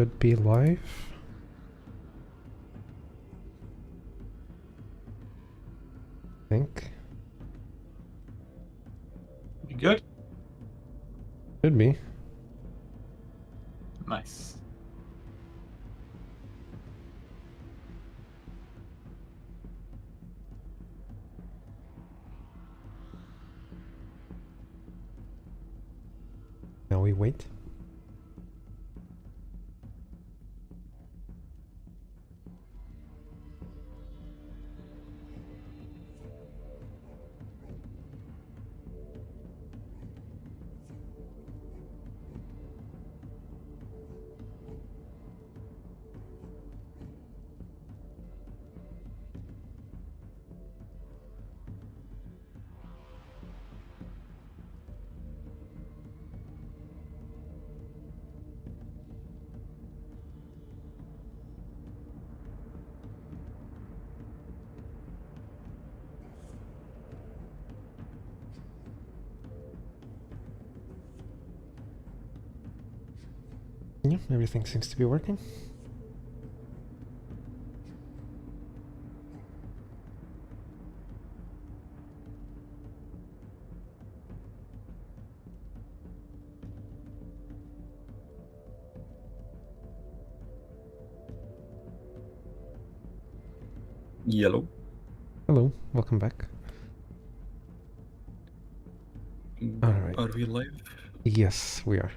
Should be live. I think. You good? Should be. Nice. Now we wait. Yeah, everything seems to be working. Yellow. Hello, welcome back. Alright. Are we live? Yes, we are.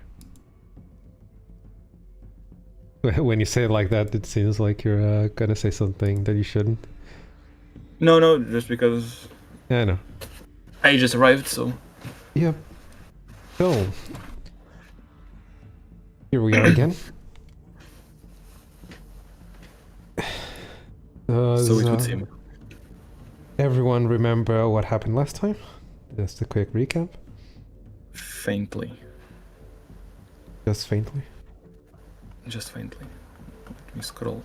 When you say it like that, it seems like you're gonna say something that you shouldn't. No, just because Yeah, I know. I just arrived, so... Yep. So, here we are again. So it would seem. Everyone remember what happened last time? Just a quick recap. Faintly. Just faintly. Just faintly. Let me scroll.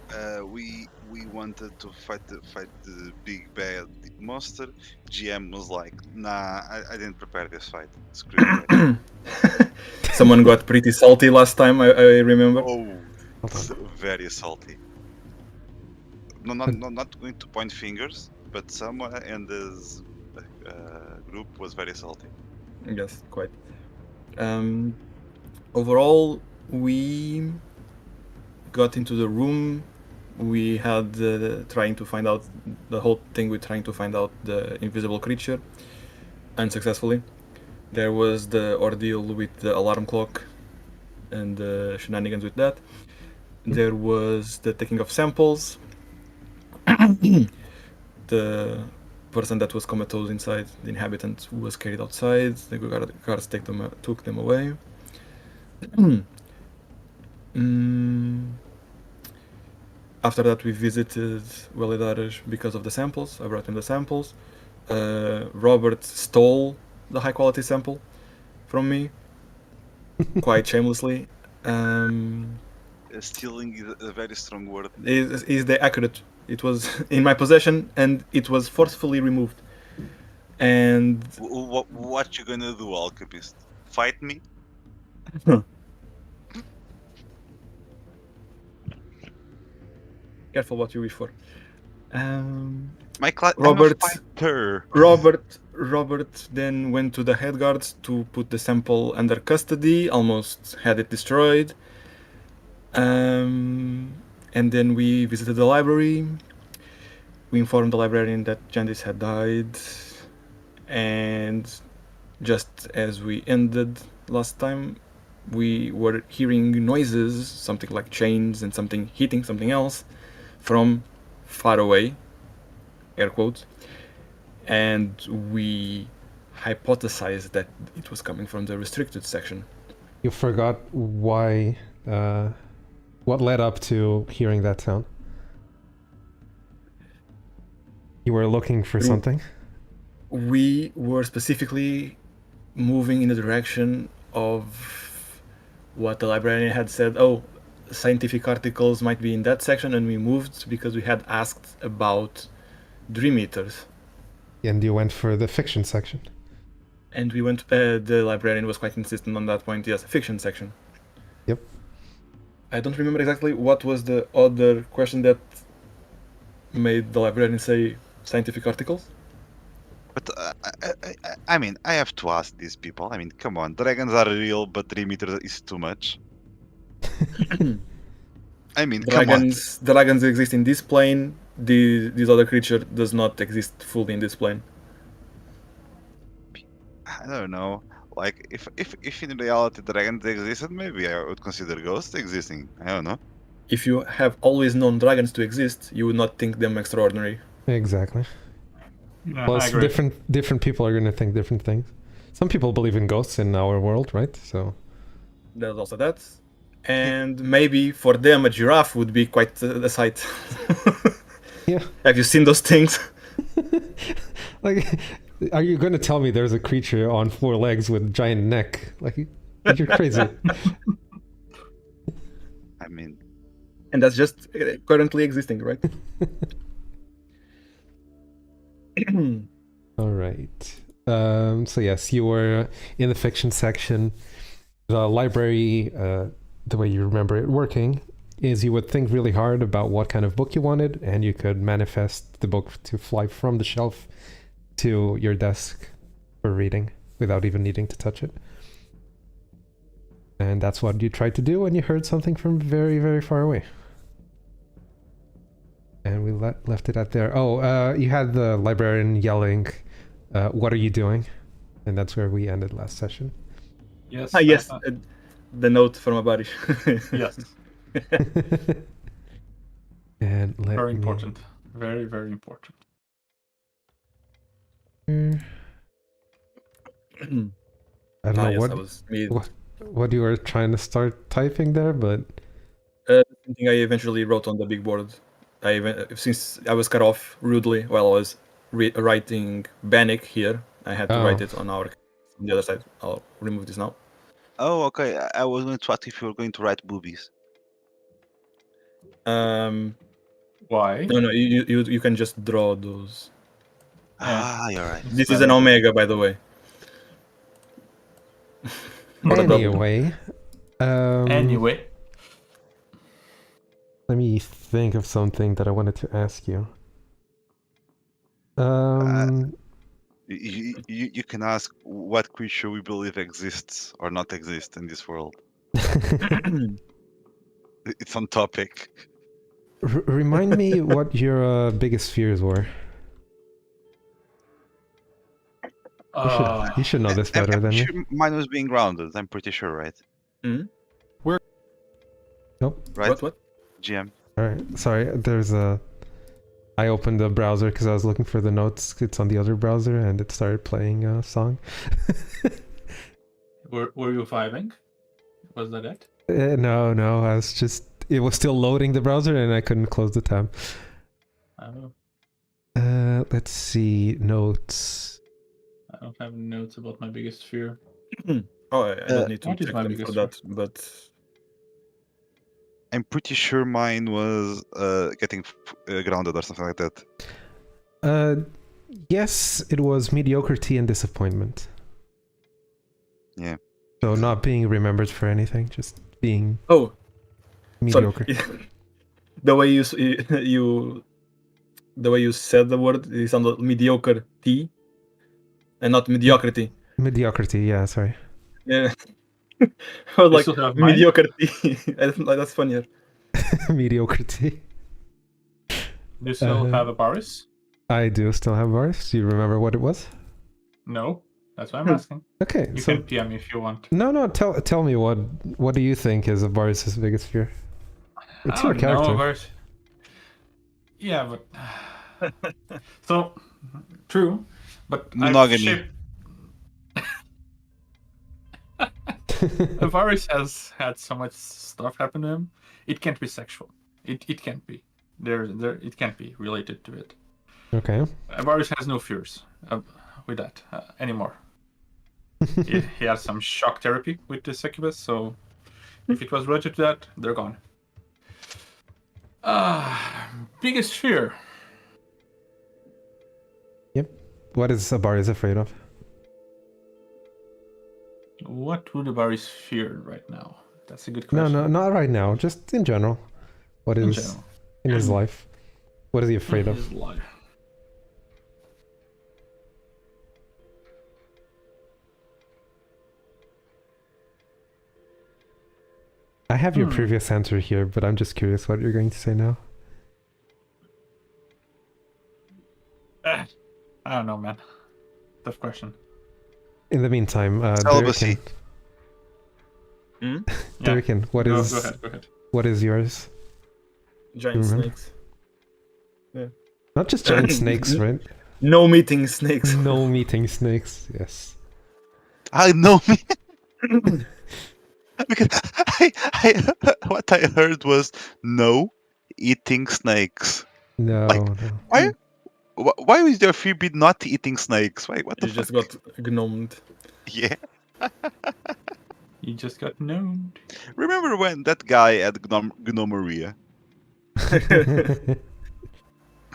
We wanted to fight the big bad monster. GM was like, nah, I didn't prepare this fight. Screw it. Someone got pretty salty last time, I remember. Oh, very salty. No, not going to point fingers, but someone in this group was very salty. Yes, quite. Overall, we got into the room. We had trying to find out the whole thing with trying to find out the invisible creature unsuccessfully. There was the ordeal with the alarm clock and the shenanigans with that. There was the taking of samples. The person that was comatose inside, the inhabitant, was carried outside. The guards took them away. After that, we visited Validares because of the samples. I brought him the samples. Robert stole the high quality sample from me, quite shamelessly. Stealing is a very strong word. Is the accurate? It was in my possession and it was forcefully removed. And what you gonna do, alchemist? Fight me? Careful what you wish for. My class. Robert. I'm a fighter. Robert then went to the head guards to put the sample under custody. Almost had it destroyed. And then we visited the library. We informed the librarian that Jandis had died. And just as we ended last time, we were hearing noises, something like chains and something hitting something else from far away, air quotes, and we hypothesized that it was coming from the restricted section. You forgot why, what led up to hearing that sound? You were looking for something? We were specifically moving in the direction of what the librarian had said. Oh, scientific articles might be in that section, and we moved because we had asked about dream eaters. And you went for the fiction section. And we went, the librarian was quite insistent on that point, yes, fiction section. Yep. I don't remember exactly what was the other question that made the librarian say scientific articles. But I mean, I have to ask these people. I mean, come on, dragons are real, but 3 meters is too much. I mean, come on. Dragons exist in this plane. This other creature does not exist fully in this plane. I don't know. Like, if in reality dragons existed, maybe I would consider ghosts existing. I don't know. If you have always known dragons to exist, you would not think them extraordinary. Exactly. Yeah, I Plus, agree. different people are going to think different things. Some people believe in ghosts in our world, right? So There's also that. And maybe for them, a giraffe would be quite a sight. yeah, Have you seen those things? like, are you going to tell me there's a creature on 4 legs with a giant neck? Like, you're crazy. I mean, And that's just currently existing, right? All right. So yes, you were in the fiction section. The library, the way you remember it working, is you would think really hard about what kind of book you wanted, and you could manifest the book to fly from the shelf to your desk for reading without even needing to touch it. And that's what you tried to do when you heard something from very, very far away. And we left it at there. Oh, you had the librarian yelling, what are you doing? And that's where we ended last session. Yes. Yes, the note from a buddy. Yes. And let Very me- important. Very, very important. I don't know yes, what, that was me. what you were trying to start typing there, but Something I eventually wrote on the big board. Since I was cut off rudely while I was writing Bannock here, I had to write it on the other side. I'll remove this now. oh, okay. I was going to ask if you were going to write boobies. Why? No, you can just draw those. Ah, you're right. This is an omega, by the way. Not a double. anyway. Anyway. Let me think of something that I wanted to ask you. You can ask what creature we believe exists or not exists in this world. It's on topic. Remind me what your biggest fears were. You should know this better I'm than me. sure mine was being grounded. I'm pretty sure, right? Nope. Right? What? GM. Alright, sorry, there's a... I opened the browser because I was looking for the notes. It's on the other browser and it started playing a song. Were you vibing? Was that it? No, I was just... It was still loading the browser and I couldn't close the tab. Oh, Let's see, notes. I don't have notes about my biggest fear. Oh, I don't need to what is check my them for biggest that, but I'm pretty sure mine was getting grounded or something like that. Yes, it was mediocrity and disappointment. Yeah. So not being remembered for anything, just being oh, mediocre. sorry. The way you said the word, it sounded mediocre T, and not mediocrity. Mediocrity, yeah, sorry. Yeah, I was like still have mine? mediocrity. That's funnier. Mediocrity. Do you still have a Baris? I do still have bars. Do you remember what it was? No. That's why I'm asking. Okay, You so can PM if you want. no, tell me what do you think is a Boris's biggest fear? It's your character. Baris. Yeah, but so true, but Monogamy. Varys has had so much stuff happen to him. It can't be sexual. It can't be. It can't be related to it. Okay. Varys has no fears with that anymore. he has some shock therapy with the succubus, so if it was related to that, they're gone. Biggest fear. Yep. What is a Boris afraid of? What would the Varys fear right now? That's a good No, question. no, not right now. Just in general. What In is general. in his life? What is he afraid of? His life. I have your previous answer here, but I'm just curious what you're going to say now. I don't know, man. Tough question. In the meantime, Celibacy. Hmm? Durkin, what Go is ahead. what is yours? Giant Remember? snakes. Not just giant snakes, right? No meeting snakes. No meeting snakes. Yes. I know me. Because what I heard was no eating snakes. No, Like, no. Why? Why is your freebie not eating snakes? Why? What the You fuck? just got gnomed. Yeah. You just got known. Remember when that guy had gnomeria?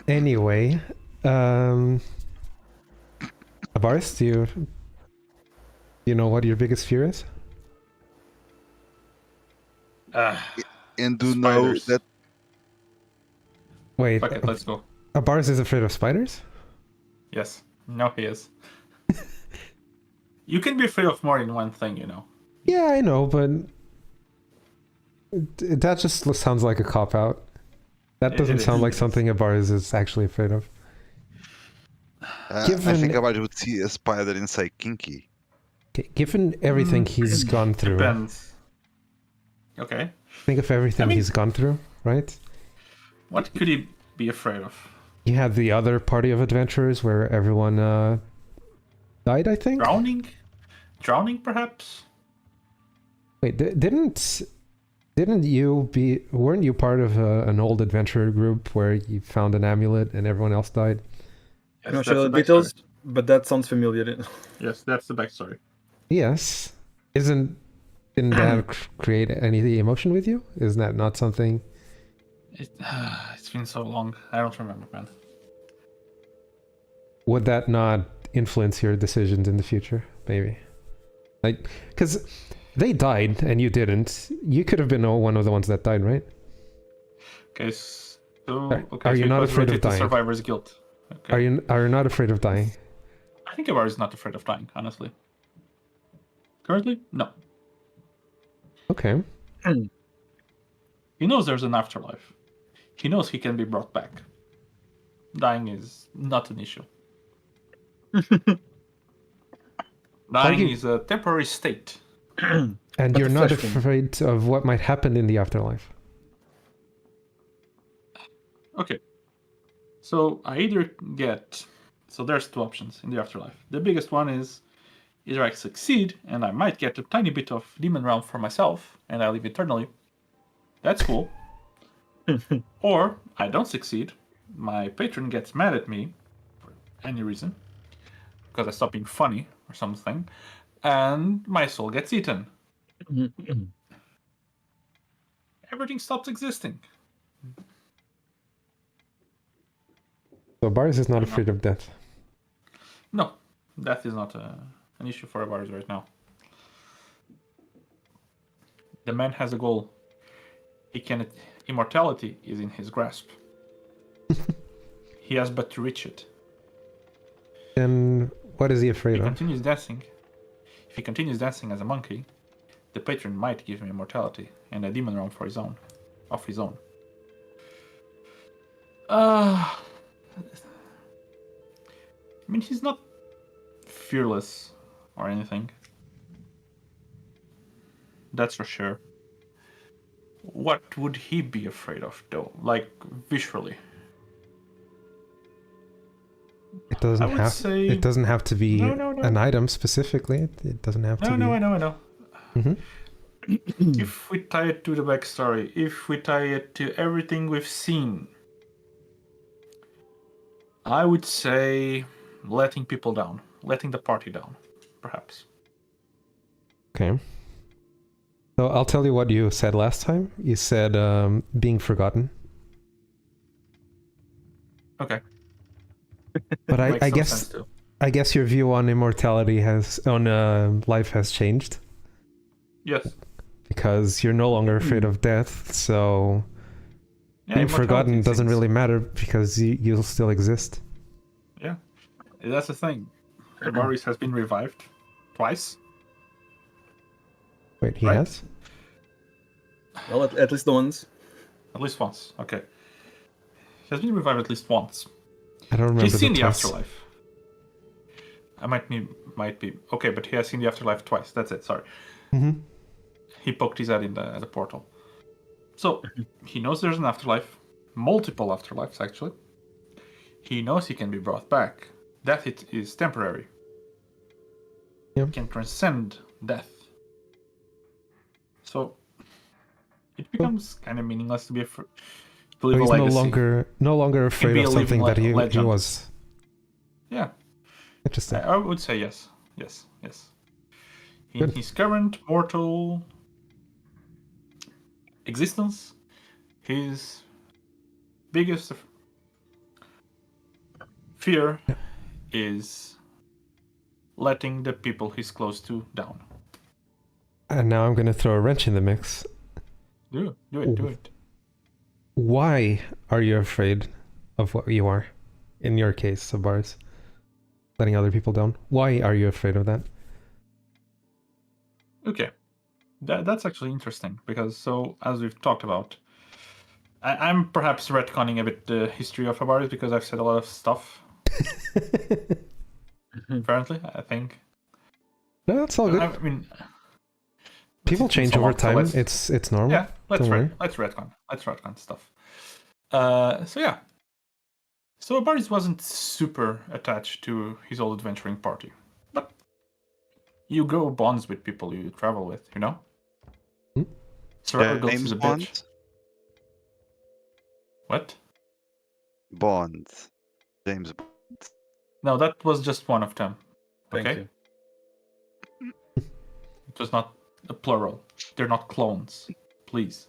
Anyway, Abaris, do you know what your biggest fear is? And do know Spiders. that Wait, Fuck it, let's go. Abaris is afraid of spiders? Yes. No, he is. You can be afraid of more than one thing, you know. Yeah, I know, but that just sounds like a cop-out. That doesn't It sound is, like it is. something Abaris is actually afraid of. I Given- think about would see a spider and say kinky. Given everything he's gone through, Depends. Okay. think of everything I mean- he's gone through, right? What could he be afraid of? You had the other party of adventurers where everyone died, I think? Drowning? Drowning, perhaps? Wait, weren't you part of an old adventurer group where you found an amulet and everyone else died? I'm not Yes, sure that's the the details, backstory. but that sounds familiar. Yes, that's the backstory. Yes. Didn't that create any emotion with you? Isn't that not something? It's been so long. I don't remember, man. Would that not influence your decisions in the future? Maybe. Like, because they died and you didn't. You could have been one of the ones that died, right? Okay, so... Are- Okay, are so you it not was afraid of related to dying? survivor's guilt. Okay. Are you not afraid of dying? I think Ivar is not afraid of dying, honestly. Currently, no. Okay. He knows there's an afterlife. He knows he can be brought back. Dying is not an issue. Dying you- is a temporary state. And But you're the not flesh wound. afraid of what might happen in the afterlife. Okay. So I either get... So there's two options in the afterlife. The biggest one is either I succeed and I might get a tiny bit of demon realm for myself and I live eternally. That's cool. Or I don't succeed. My patron gets mad at me for any reason because I stop being funny or something, and my soul gets eaten. Everything stops existing. So Baris is not I know. afraid of death. No, death is not an issue for ours right now. The man has a goal. Immortality is in his grasp. He has but to reach it. Then what is he If afraid he of? continues dancing, if he continues dancing as a monkey, the patron might give him immortality and a demon realm for his own, of his own. I mean, he's not fearless or anything. That's for sure. What would he be afraid of, though? Like, visually? It doesn't I would have. say- It doesn't have to be No. an item specifically. It doesn't have to No, be. I know. Mhm. If we tie it to the backstory, if we tie it to everything we've seen, I would say letting people down, letting the party down, perhaps. Okay. So I'll tell you what you said last time. You said being forgotten. Okay. But Makes I some guess sense too. I guess your view on immortality life has changed. Yes. because you're no longer afraid of death, so Yeah, being immortality forgotten doesn't things. really matter because you'll still exist. Yeah, that's the thing. Varys has been revived twice. Wait, he Right. has? Well, at least the ones. At least once. Okay. He has been revived at least once. I don't remember He's seen the the twice. afterlife. I might be okay, but he has seen the afterlife twice. That's it. Sorry, Mm-hmm. he poked his head in the portal, so he knows there's an afterlife, multiple afterlives actually. He knows he can be brought back. Death is temporary. Yeah. He can transcend death. So it becomes kind of meaningless to be to So live a he's legacy. no longer afraid be of a something living that he legend. was. Yeah, Interesting. I would say yes. In Good. his current mortal existence, his biggest fear Yeah. is letting the people he's close to down. And now I'm going to throw a wrench in the mix. Do it. Why are you afraid of what you are? In your case, of bars, letting other people down. Why are you afraid of that? Okay, that's actually interesting because as we've talked about, I'm perhaps retconning a bit the history of Abaris because I've said a lot of stuff. Apparently, I think. No, it's all good. I mean, People it's been change so over long, so time. let's- It's normal. Yeah, let's Don't worry. retcon stuff. So yeah. So Abaris wasn't super attached to his old adventuring party. But you grow bonds with people you travel with, you know? Hmm? Survivor Ghost James is a Bond. bitch. What? Bond. James Bond. No, that was just one of them. Thank Okay? you. It was not a plural. They're not clones. Please.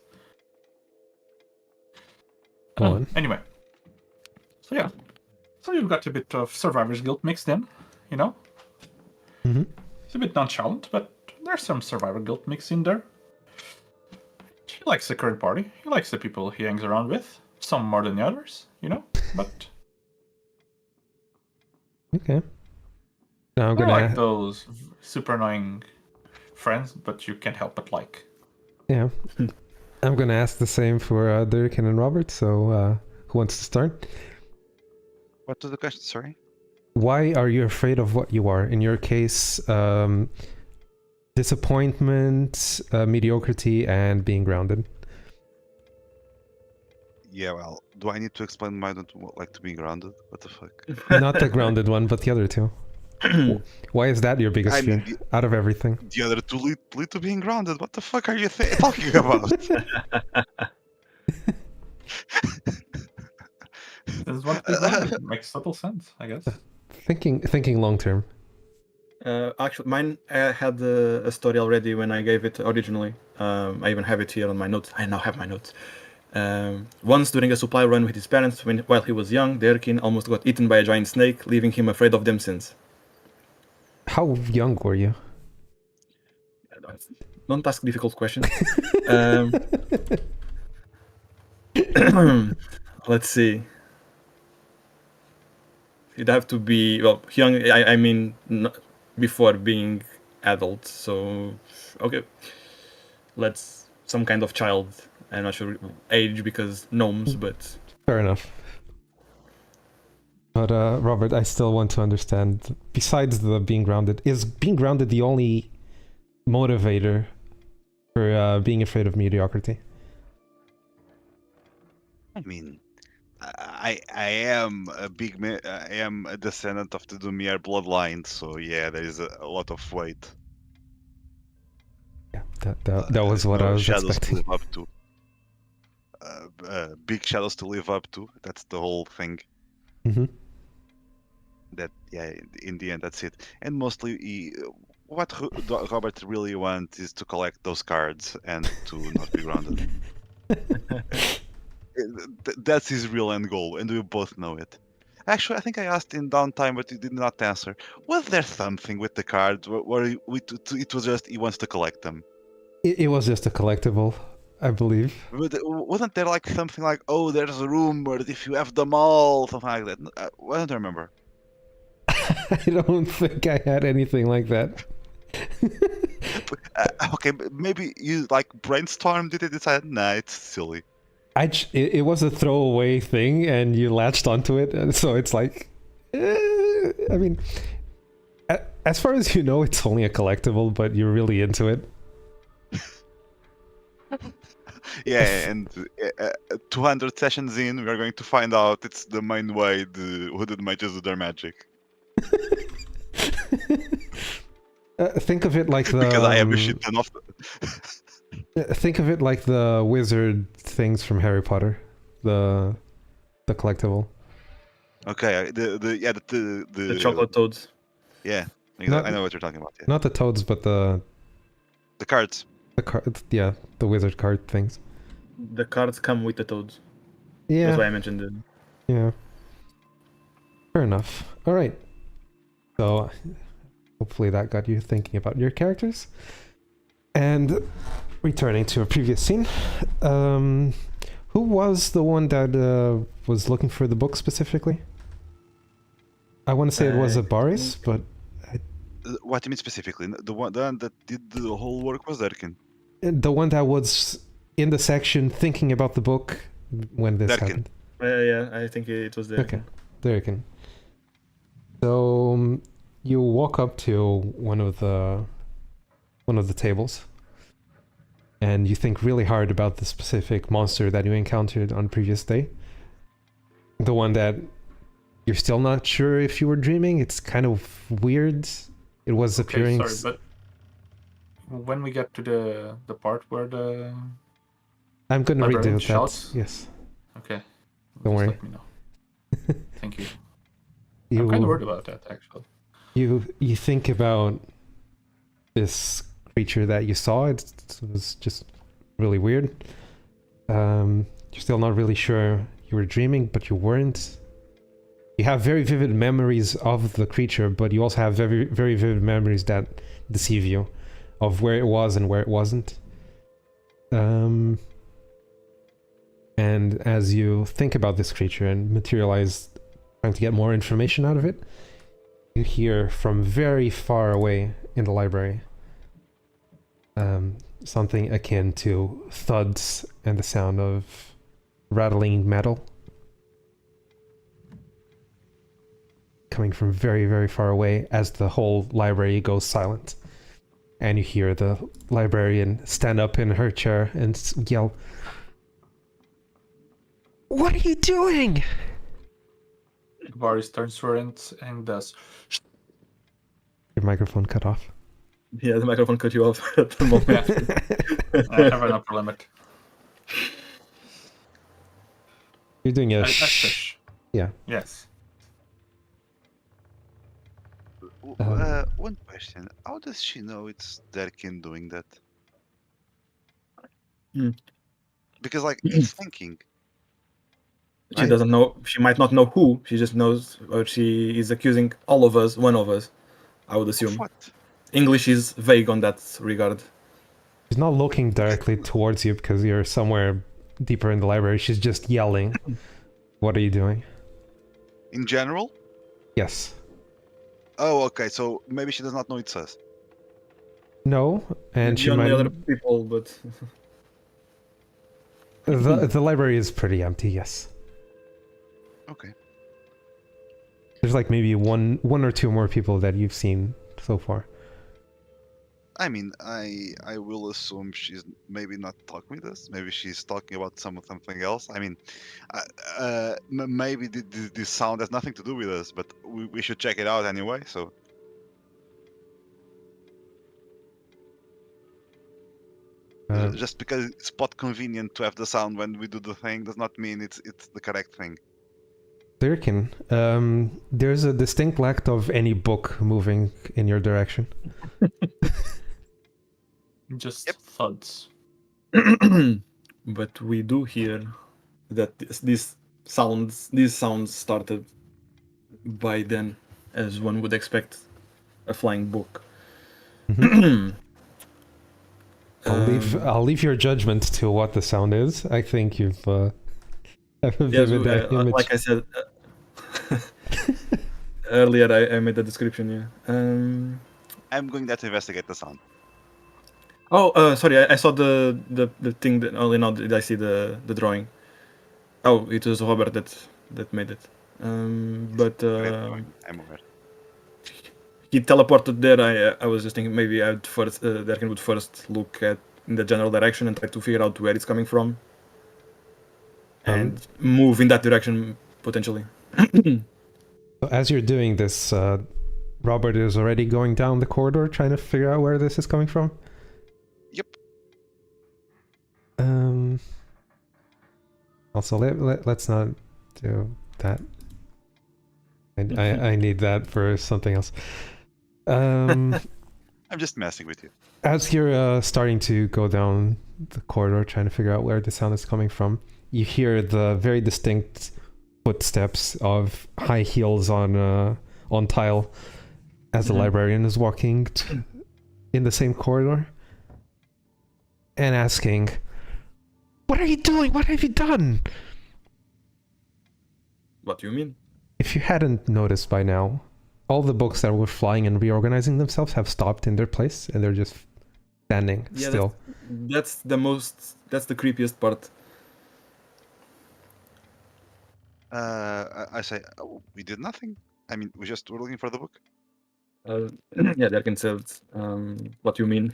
Go on. Anyway. So yeah. So you've got a bit of survivor's guilt mixed in, you know? Mm-hmm. It's a bit nonchalant, but there's some survivor guilt mixed in there. He likes the current party. He likes the people he hangs around with. Some more than the others, you know? But Okay. Now I'm they're gonna. like those super annoying friends, but you can't help but like. Yeah. I'm gonna ask the same for Durkin and Robert. So who wants to start? What was the question? Sorry. Why are you afraid of what you are? In your case, disappointment, mediocrity, and being grounded. Yeah, well, do I need to explain why I don't like to be grounded? What the fuck? Not the grounded one, but the other two. Why is that your biggest I fear mean, out of everything? the other two lead to being grounded. What the fuck are you talking about? This is what it makes total sense, I guess. Thinking long term. Actually, mine had a story already when I gave it originally. I even have it here on my notes. I now have my notes. Once during a supply run with his parents, while he was young, Derkin almost got eaten by a giant snake, leaving him afraid of them since. How young were you? Don't ask difficult questions. Let's see. You'd have to be, well, young, I mean, before being adult. So, okay. Let's, some kind of child. I'm not sure age because gnomes, but... Fair enough. But Robert, I still want to understand, besides the being grounded, is being grounded the only motivator for being afraid of mediocrity? I mean, I am I am a descendant of the Dumier bloodline, so yeah, there is a lot of weight. Yeah, that was what I was shadows expecting. to live up to. Big shadows to live up to. That's the whole thing. Mm-hmm. That yeah, in the end, that's it. And mostly, what Robert really wants is to collect those cards and to not be grounded. That's his real end goal, and we both know it. Actually, I think I asked in downtime, but he did not answer. Was there something with the cards where it was just he wants to collect them? It was just a collectible, I believe. Wasn't there like something like, oh, there's a rumor that if you have them all, something like that? I don't remember. I don't think I had anything like that. Okay, maybe you like brainstormed it and decided, nah, it's silly. It was a throwaway thing, and you latched onto it, and so it's like, I mean, as far as you know, it's only a collectible, but you're really into it. Yeah, and 200 sessions in, we're going to find out it's the main way the hooded mages do their magic. Think of it like the Because I have a shit ton of. think of it like the wizard things from Harry Potter, the collectible. Okay, the The chocolate toads. Yeah, Not- I know what you're talking about. Yeah. Not the toads, but the cards. yeah, the wizard card things. The cards come with the toads. Yeah. That's why I mentioned it. Yeah. Fair enough. All right. So hopefully that got you thinking about your characters. And returning to a previous scene, who was the one that was looking for the book specifically? I want to say it was Baris, but What do you mean specifically? The one that did the whole work was Durkin. the one that was in the section thinking about the book when this Durkin. happened. Yeah, I think it was there. Okay, Durkin. So you walk up to one of the tables, and you think really hard about the specific monster that you encountered on the previous day. The one that you're still not sure if you were dreaming. It's kind of weird. It was appearing. Okay, sorry, but when we get to the part where the I'm gonna librarian redo that. shouts? Yes. Okay, Don't worry. Let me know. Thank you. You I'm kind of worried about that actually. you think about this creature that you saw. It was just really weird. You're still not really sure you were dreaming, but you weren't. You have very vivid memories of the creature, but you also have very, very vivid memories that deceive you of where it was and where it wasn't. And as you think about this creature and materialize, trying to get more information out of it, you hear from very far away in the library something akin to thuds and the sound of rattling metal coming from very, very far away as the whole library goes silent. And you hear the librarian stand up in her chair and yell, "What are you doing?" Varys turns to her and does. Your microphone cut off. Yeah, the microphone cut you off at the moment. I have an upper limit. You're doing a Shush. Yeah. Yes. One question: how does she know it's Derkin doing that? Because like he's thinking. She Right? doesn't know. She might not know who. She just knows, or she is accusing all of us, one of us. I would assume. What? English is vague on that regard. She's not looking directly towards you because you're somewhere deeper in the library. She's just yelling. What are you doing? In general? Yes. Oh, okay. So maybe she does not know it's us. No, and she Beyond might. the other people, but The library is pretty empty. Yes. Okay. There's like maybe one or two more people that you've seen so far. I mean, I will assume she's maybe not talking with us. Maybe she's talking about something else. I mean, maybe this sound has nothing to do with us, but we should check it out anyway. So. Just because it's spot convenient to have the sound when we do the thing does not mean it's the correct thing. Durkin, there's a distinct lack of any book moving in your direction. Just thuds. but we do hear that these sounds started by then, as one would expect a flying book. I'll leave your judgment to what the sound is. I think you've have a Yes, vivid image. like I said earlier, I made the description. Yeah. I'm going there to investigate the sound. Oh, sorry. I saw the thing. That only now did I see the drawing. Oh, it was Robert that made it. But Great drawing. I'm aware. he teleported there. I was just thinking maybe I'd first Derkin would first look at in the general direction and try to figure out where it's coming from, and move in that direction potentially. So as you're doing this, Robert is already going down the corridor trying to figure out where this is coming from. Yep. Also, let's not do that. I need that for something else. I'm just messing with you. As you're starting to go down the corridor trying to figure out where the sound is coming from, you hear the very distinct footsteps of high heels on tile as the librarian is walking in the same corridor and asking, "What are you doing? What have you done?" What do you mean? If you hadn't noticed by now, all the books that were flying and reorganizing themselves have stopped in their place and they're just standing still. That's the creepiest part. I say, oh, we did nothing. I mean, we just were looking for the book. Yeah, Derkin said, what do you mean?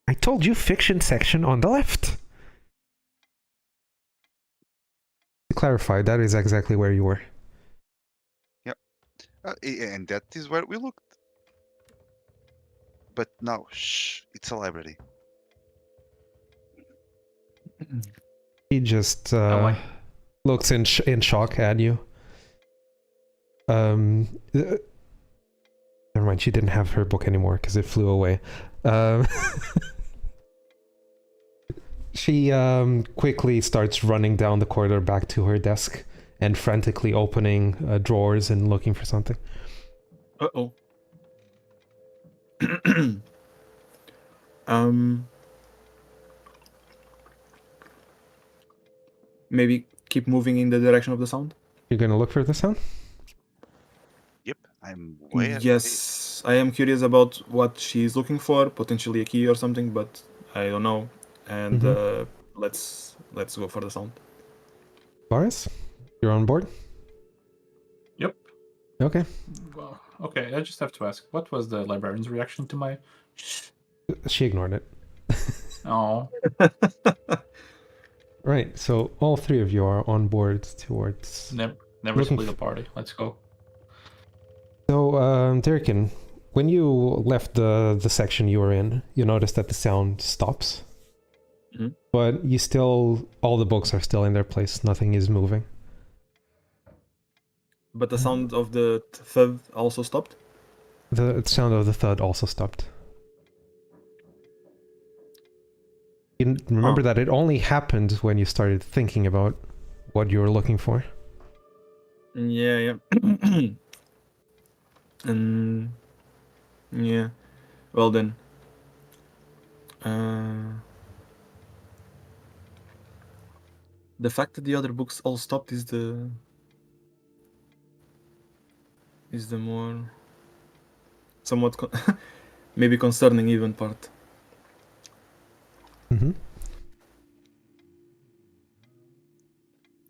I told you fiction section on the left. To clarify, that is exactly where you were. Yep. And that is where we looked. But now, shh, it's a library. He just like- looks in shock at you. Never mind, she didn't have her book anymore because it flew away. She quickly starts running down the corridor back to her desk and frantically opening drawers and looking for something. Uh-oh. Maybe keep moving in the direction of the sound? You're gonna look for the sound? Yep, I'm way ahead. Yes, I am curious about what she's looking for, potentially a key or something, but I don't know. And let's go for the sound. Boris, you're on board? Yep. Okay. Well, okay, I just have to ask, what was the librarian's reaction to my... She ignored it. Oh. Right, so all three of you are on board towards... Never Looking split the party. Let's go. So, Derrican, when you left the section you were in, you noticed that the sound stops. Mhm. But you still... all the books are still in their place. Nothing is moving. But the sound of the thud also stopped? The sound of the thud also stopped. You remember that it only happened when you started thinking about what you were looking for. Yeah. Yeah. Well then. The fact that the other books all stopped is the more somewhat maybe concerning even part. Mm-hmm.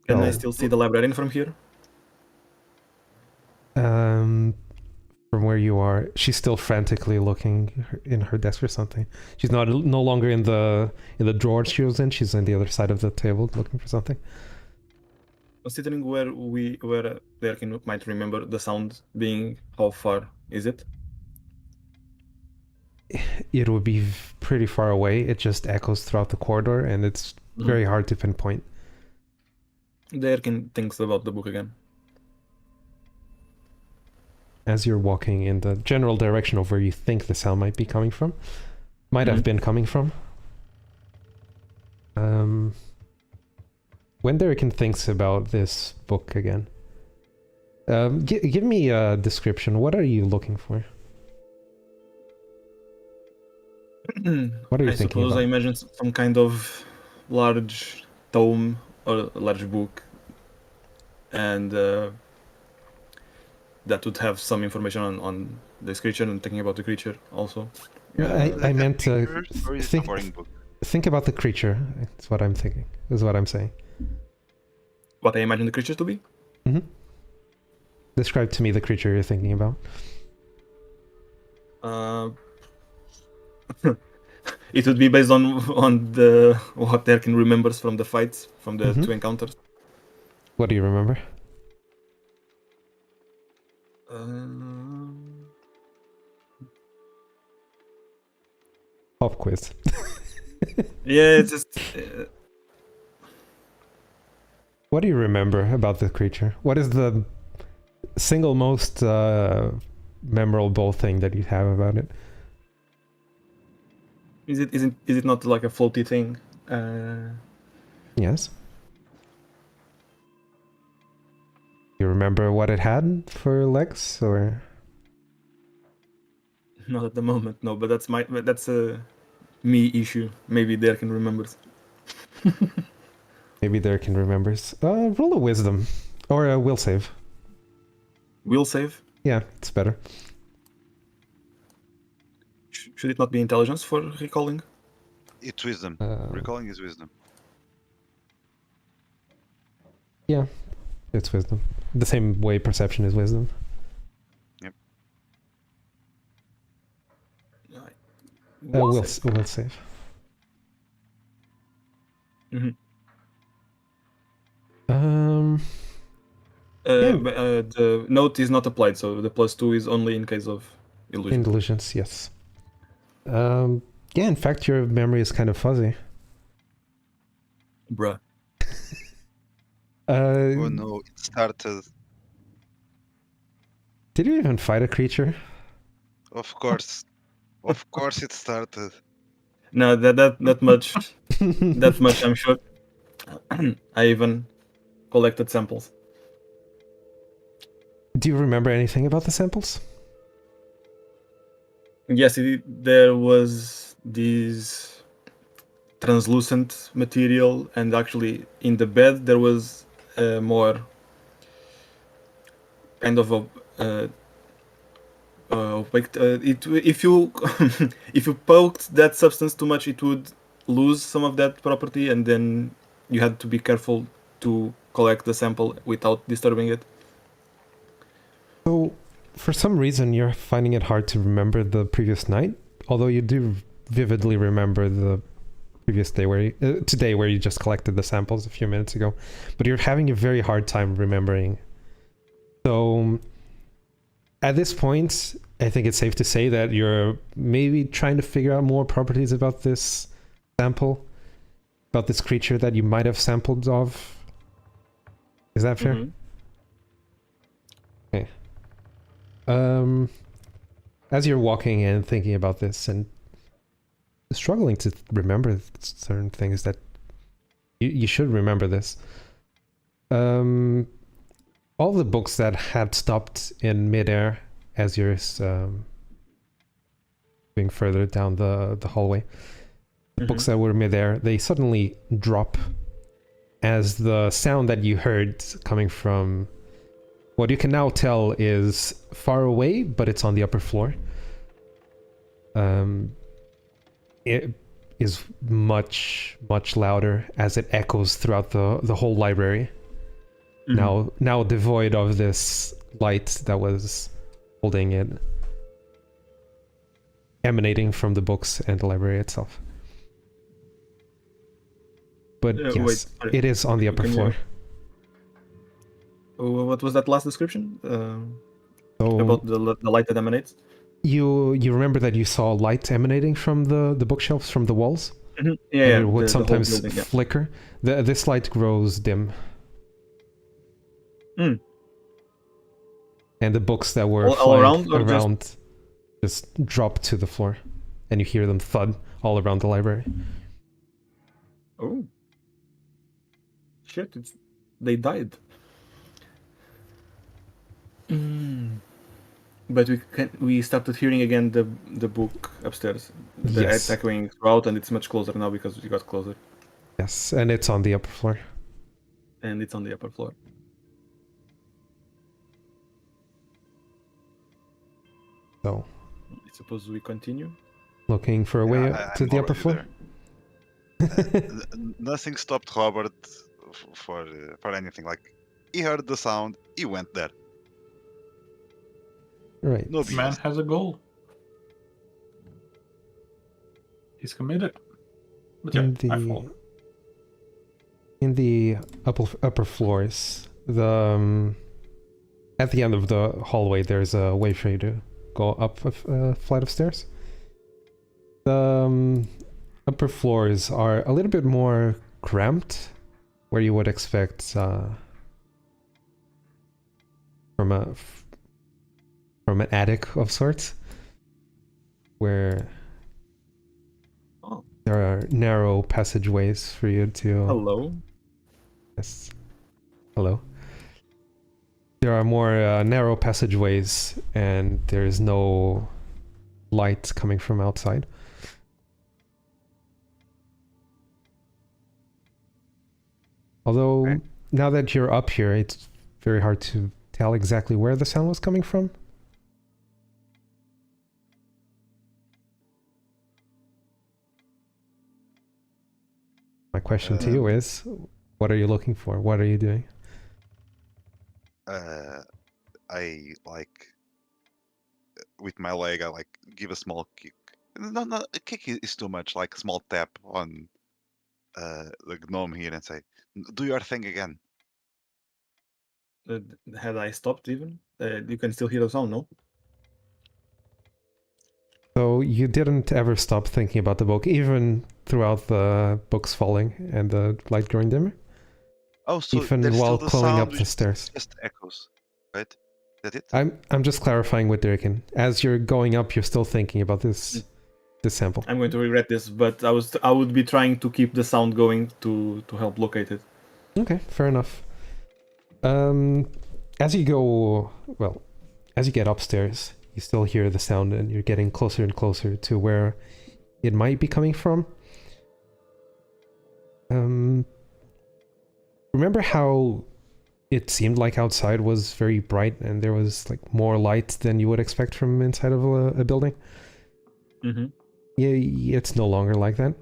Can I Oh. still see the librarian from here? From where you are, she's still frantically looking in her desk for something. She's no longer in the drawer she was in. She's on the other side of the table looking for something. Considering where Derkin might remember the sound being, how far is it? It would be pretty far away. It just echoes throughout the corridor, and it's very hard to pinpoint. Derkin thinks about the book again. As you're walking in the general direction of where you think the sound might be coming from, have been coming from. When Derrican thinks about this book again, give me a description. What are you looking for? What are you I thinking suppose about? I imagine some kind of large tome or a large book, and that would have some information on this creature and thinking about the creature also. No, Is I it meant to pictures or is it a think boring book? think about the creature. That's what I'm thinking. Is what I'm saying. What I imagine the creature to be. hmm Describe to me the creature you're thinking about. Uh, it would be based on the what Erkin remembers from the fights, from the Mhm. two encounters. What do you remember? Pop quiz. Yeah, it's just What do you remember about the creature? What is the single most memorable thing that you have about it? is it not like a floaty thing? Yes. You remember what it had for legs, or Not at the moment, no. But that's a me issue. Maybe Erkin remembers. maybe there can remembers? Roll a wisdom or a will save. Will save. Yeah, it's better. Should it not be intelligence for recalling? It's wisdom. Recalling is wisdom. Yeah, it's wisdom. The same way perception is wisdom. Will save. Mhm. Yeah. But, the note is not applied, so the +2 is only in case of illusion. Illusions, yes. Yeah, in fact, your memory is kind of fuzzy. Bruh. Oh no, it started. Did you even fight a creature? Of course. Of course it started. No, that much that much I'm sure. I even collected samples. Do you remember anything about the samples? Yes, there was this translucent material, and actually in the bed there was more kind of a opaque. If you if you poked that substance too much, it would lose some of that property, and then you had to be careful to collect the sample without disturbing it. So, for some reason, you're finding it hard to remember the previous night, although you do vividly remember the previous day today where you just collected the samples a few minutes ago, but you're having a very hard time remembering. So, at this point, I think it's safe to say that you're maybe trying to figure out more properties about this sample, about this creature that you might have sampled of. Is that fair? Mhm. Okay. As you're walking and thinking about this and struggling to remember certain things that you should remember this. All the books that had stopped in midair as you're moving further down the hallway, the books that were midair, they suddenly drop as the sound that you heard coming from what you can now tell is far away, but it's on the upper floor. It is much louder as it echoes throughout the whole library. Now devoid of this light that was holding it, emanating from the books and the library itself. But yes, it is on the upper floor. What was that last description So about the light that emanates? you remember that you saw light emanating from the bookshelves, from the walls? Yeah, and it would the whole sometimes building, yeah. flicker. This light grows dim. And the books that were flying around just drop to the floor, and you hear them thud all around the library. Oh. Shit, they died. But we started hearing again the book upstairs. Yes. echoing throughout, and it's much closer now because you got closer, Yes, and it's on the upper floor. and it's on the upper floor. So, I suppose we continue. looking for a way Yeah, up to I'm the upper already floor. there. Nothing stopped Robert for anything. Like he heard the sound, he went there. Right. No This man BS. has a goal. He's committed. But yeah, I fall. In the upper floors, at the end of the hallway, there's a way for you to go up a flight of stairs. The upper floors are a little bit more cramped, where you would expect from an attic of sorts, where Oh, there are narrow passageways for you to. hello. Yes. Hello. There are more narrow passageways, and there's no light coming from outside. Although, Okay. now that you're up here, it's very hard to tell exactly where the sound was coming from. My question to you is, what are you looking for? What are you doing? I like with my leg. I like give a small kick. No, a kick is too much. Like a small tap on the gnome here and say, "Do your thing again." Had I stopped even? You can still hear the sound, no? So you didn't ever stop thinking about the book, even throughout the books falling and the light growing dimmer? Oh, so Even there's while still the crawling sound, up the which stairs. just echoes, right? Is that it? I'm just clarifying with Dirkin. As you're going up, you're still thinking about this sample. I'm going to regret this, but I would be trying to keep the sound going to help locate it. Okay, fair enough. As you get upstairs, you still hear the sound, and you're getting closer and closer to where it might be coming from. Remember how it seemed like outside was very bright and there was like more light than you would expect from inside of a building? Mm-hmm. Yeah, it's no longer like that.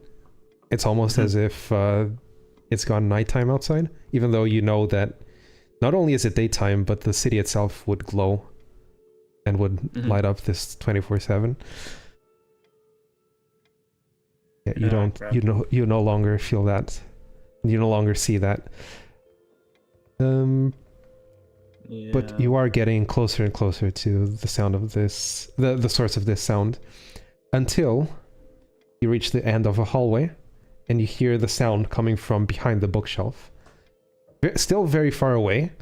It's almost as if it's gone nighttime outside, even though you know that not only is it daytime, but the city itself would glow and would light up this 24/7. Yeah, you no longer feel that. You no longer see that. But you are getting closer and closer to the sound of this, the source of this sound, until you reach the end of a hallway, and you hear the sound coming from behind the bookshelf. Still very far away,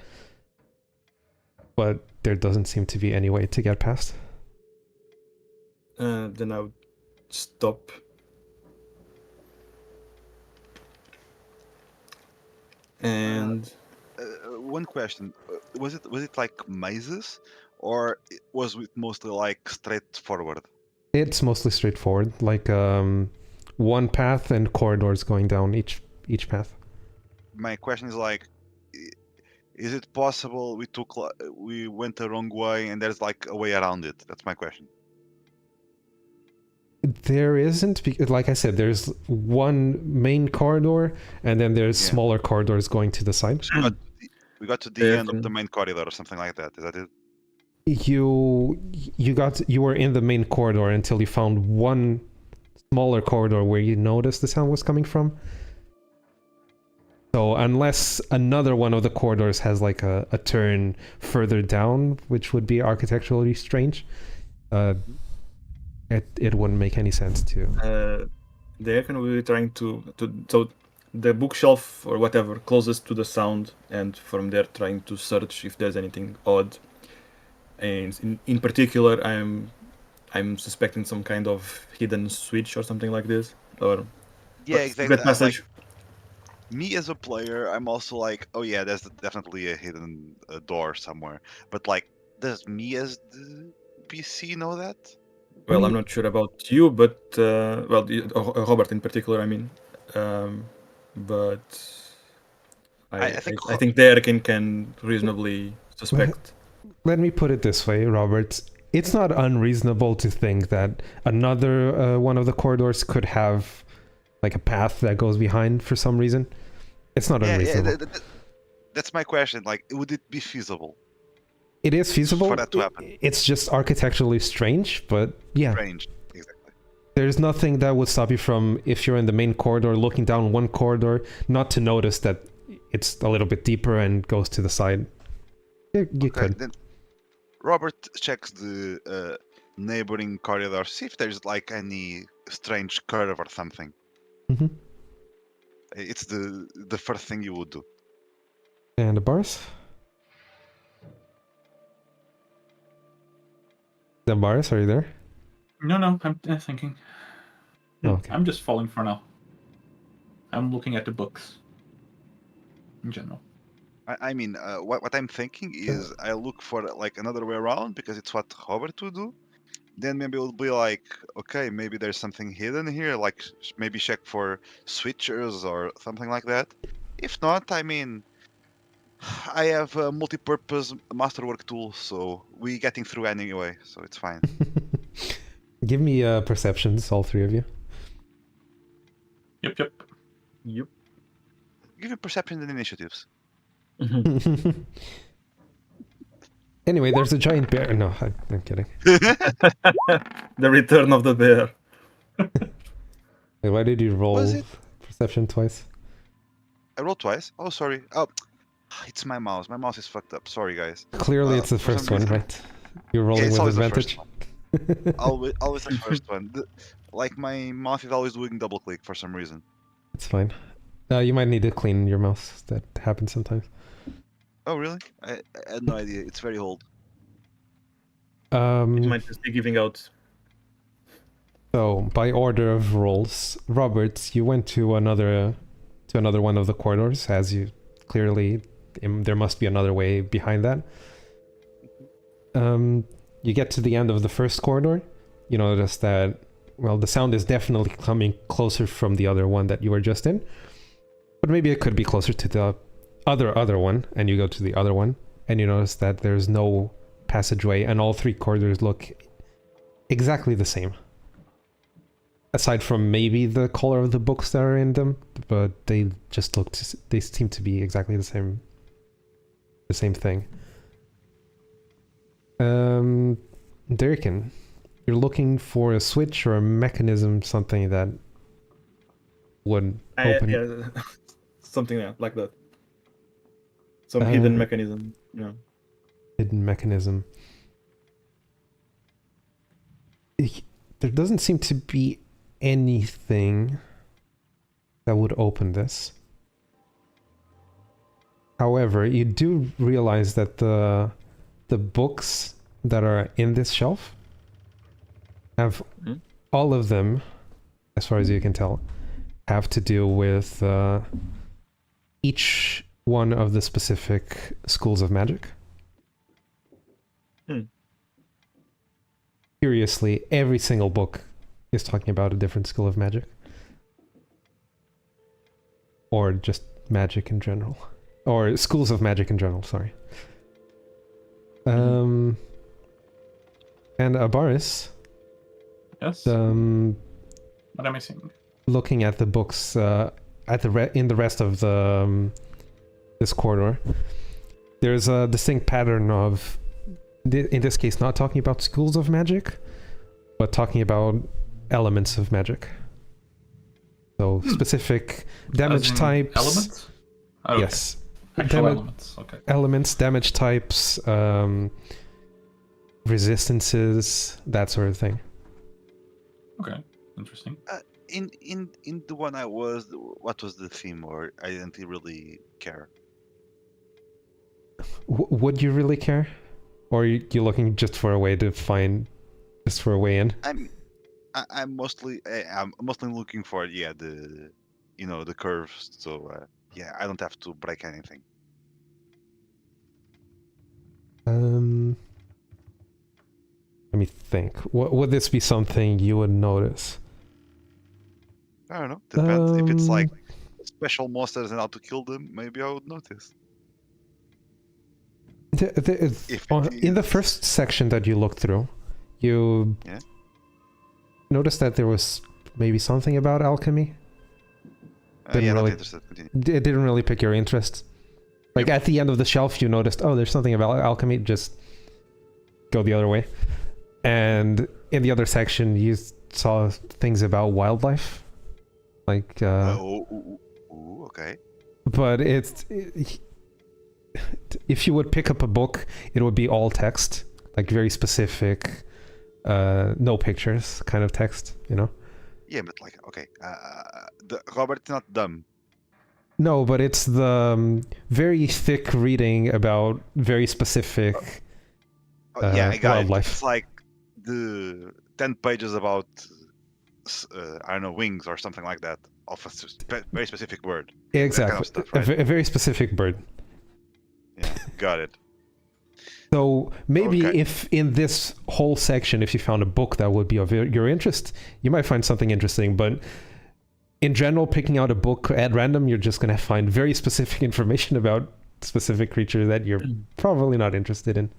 but there doesn't seem to be any way to get past. Then I would stop. And One question: was it like mazes, or was it mostly like straightforward? It's mostly straightforward, like one path and corridors going down each path. My question is like, is it possible we went the wrong way and there's like a way around it? That's my question. There isn't, because like I said, there's one main corridor, and then there's smaller corridors going to the side. So we got to the end of the main corridor or something like that. Is that it? You were in the main corridor until you found one smaller corridor where you noticed the sound was coming from. So unless another one of the corridors has like a turn further down, which would be architecturally strange, it wouldn't make any sense to. They can be trying to so the bookshelf or whatever closest to the sound, and from there trying to search if there's anything odd. And in particular, I'm suspecting some kind of hidden switch or something like this, or Exactly. secret passage. Me as a player, I'm also like, oh yeah, there's definitely a hidden door somewhere. But like, does me as the PC know that? Well, I'm not sure about you, but Robert in particular. I mean, but I I think I think Derek can reasonably suspect. Let me put it this way, Robert. It's not unreasonable to think that another one of the corridors could have like a path that goes behind for some reason. It's not unreasonable. That's my question. Like, would it be feasible It is feasible. for that to happen? It's just architecturally strange, but yeah. Strange, exactly. There's nothing that would stop you from, if you're in the main corridor, looking down one corridor, not to notice that it's a little bit deeper and goes to the side. You could. Then Robert checks the neighboring corridor, see if there's like any strange curve or something. Mm-hmm. It's the first thing you would do. And the bars? The bars, are you there? No, I'm thinking. Okay. I'm just falling for now. I'm looking at the books in general. I mean, what I'm thinking is I look for like another way around because it's what Robert would do. Then maybe it'll be like, okay, maybe there's something hidden here, like maybe check for switchers or something like that. If not, I mean, I have a multi-purpose masterwork tool, so we getting through anyway, so it's fine. Give me perceptions, all three of you. Yep. Yep. Give me perception and initiatives. Anyway, there's a giant bear. No, I'm kidding. The return of the bear. Wait, why did you roll Was it? perception twice? I rolled twice. Oh, sorry. Oh, it's my mouse. My mouse is fucked up. Sorry, guys. Clearly, it's the For first some one, reason- right? You're rolling it's with always the advantage. first Always the first one. Like my mouse is always doing double click for some reason. It's fine. You might need to clean your mouse. That happens sometimes. Oh, really? I had no idea. It's very old. It might just be giving out. So, by order of rolls, Robert, you went to another one of the corridors, as you clearly there must be another way behind that. You get to the end of the first corridor. You notice that, well, the sound is definitely coming closer from the other one that you were just in, but maybe it could be closer to the other one, and you go to the other one, and you notice that there's no passageway, and all three corridors look exactly the same. Aside from maybe the color of the books that are in them, but they seem to be exactly the same thing. Derrican, you're looking for a switch or a mechanism, something that would open. Yeah, something like that. Some hidden mechanism. Yeah. Hidden mechanism. There doesn't seem to be anything that would open this. However, you do realize that the books that are in this shelf have all of them, as far as you can tell, have to do with each one of the specific schools of magic. Curiously, every single book is talking about a different school of magic. Or just magic in general. Or schools of magic in general, sorry. And Abaris. Yes. What am I seeing? Looking at the books in the rest of the this corridor, there's a distinct pattern of, in this case, not talking about schools of magic, but talking about elements of magic. So specific damage types. Elements? Oh, okay. Yes. Actual elements. Okay. Elements, damage types, resistances, that sort of thing. Okay. Interesting. In the one I was, what was the theme, or I didn't really care? Would you really care? Or are you looking just for a way to find, just for a way in? I'm mostly looking for the the curves. So I don't have to break anything. Let me me think. Would this be something you would notice? I don't know. Depends. If it's like Um, special monsters and how to kill them, maybe I would notice. If it in the is, first section that you looked through, you Yeah. noticed that there was maybe something about alchemy. Didn't yeah, not really- interested. Continue. It didn't really pick your interest. Like at the end of the shelf, you noticed, oh, there's something about alchemy. Just go the other way. And in the other section, you saw things about wildlife. Like, Okay. but if you would pick up a book, it would be all text, like very specific, no pictures kind of text, you know? Yeah, but like, okay. Robert's not dumb. No, but it's the very thick reading about very specific Yeah, I got wildlife. it. It's like the 10 pages about, I don't know, wings or something like that, of a very specific bird. Exactly. That kind of stuff, right? A very specific bird. Yeah, got it. So maybe Okay. if in this whole section, if you found a book that would be of your interest, you might find something interesting. But in general, picking out a book at random, you're just going to find very specific information about specific creature that you're probably not interested in.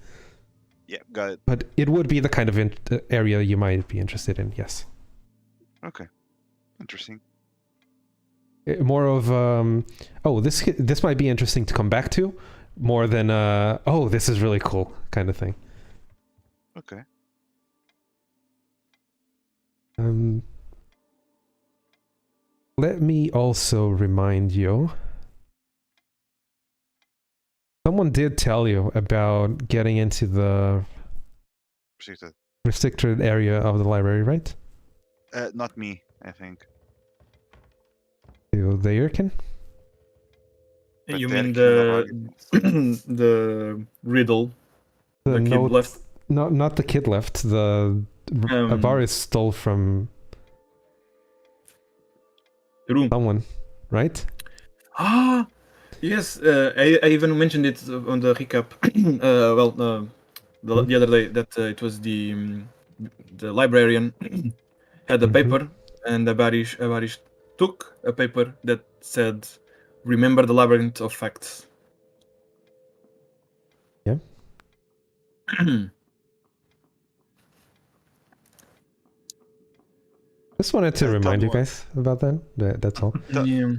Yeah, got it. But it would be the kind of area you might be interested in, yes. Okay. Interesting. More of, oh, this might be interesting to come back to, more than, oh, this is really cool kind of thing. Okay. Let me also remind you. Someone did tell you about getting into the Restricted. restricted area of the library, right? Not me, I think. To the Yurkin? But You there mean can the riddle? The kid note, left. not the kid left. The Abaris stole from The room. someone, right? Ah, yes. I even mentioned it on the recap. The other day that it was the librarian had a Mhm. paper, and Abarish took a paper that said, "Remember the labyrinth of facts." Yeah. Just wanted to Tell remind me you guys about that. That's all. Yeah.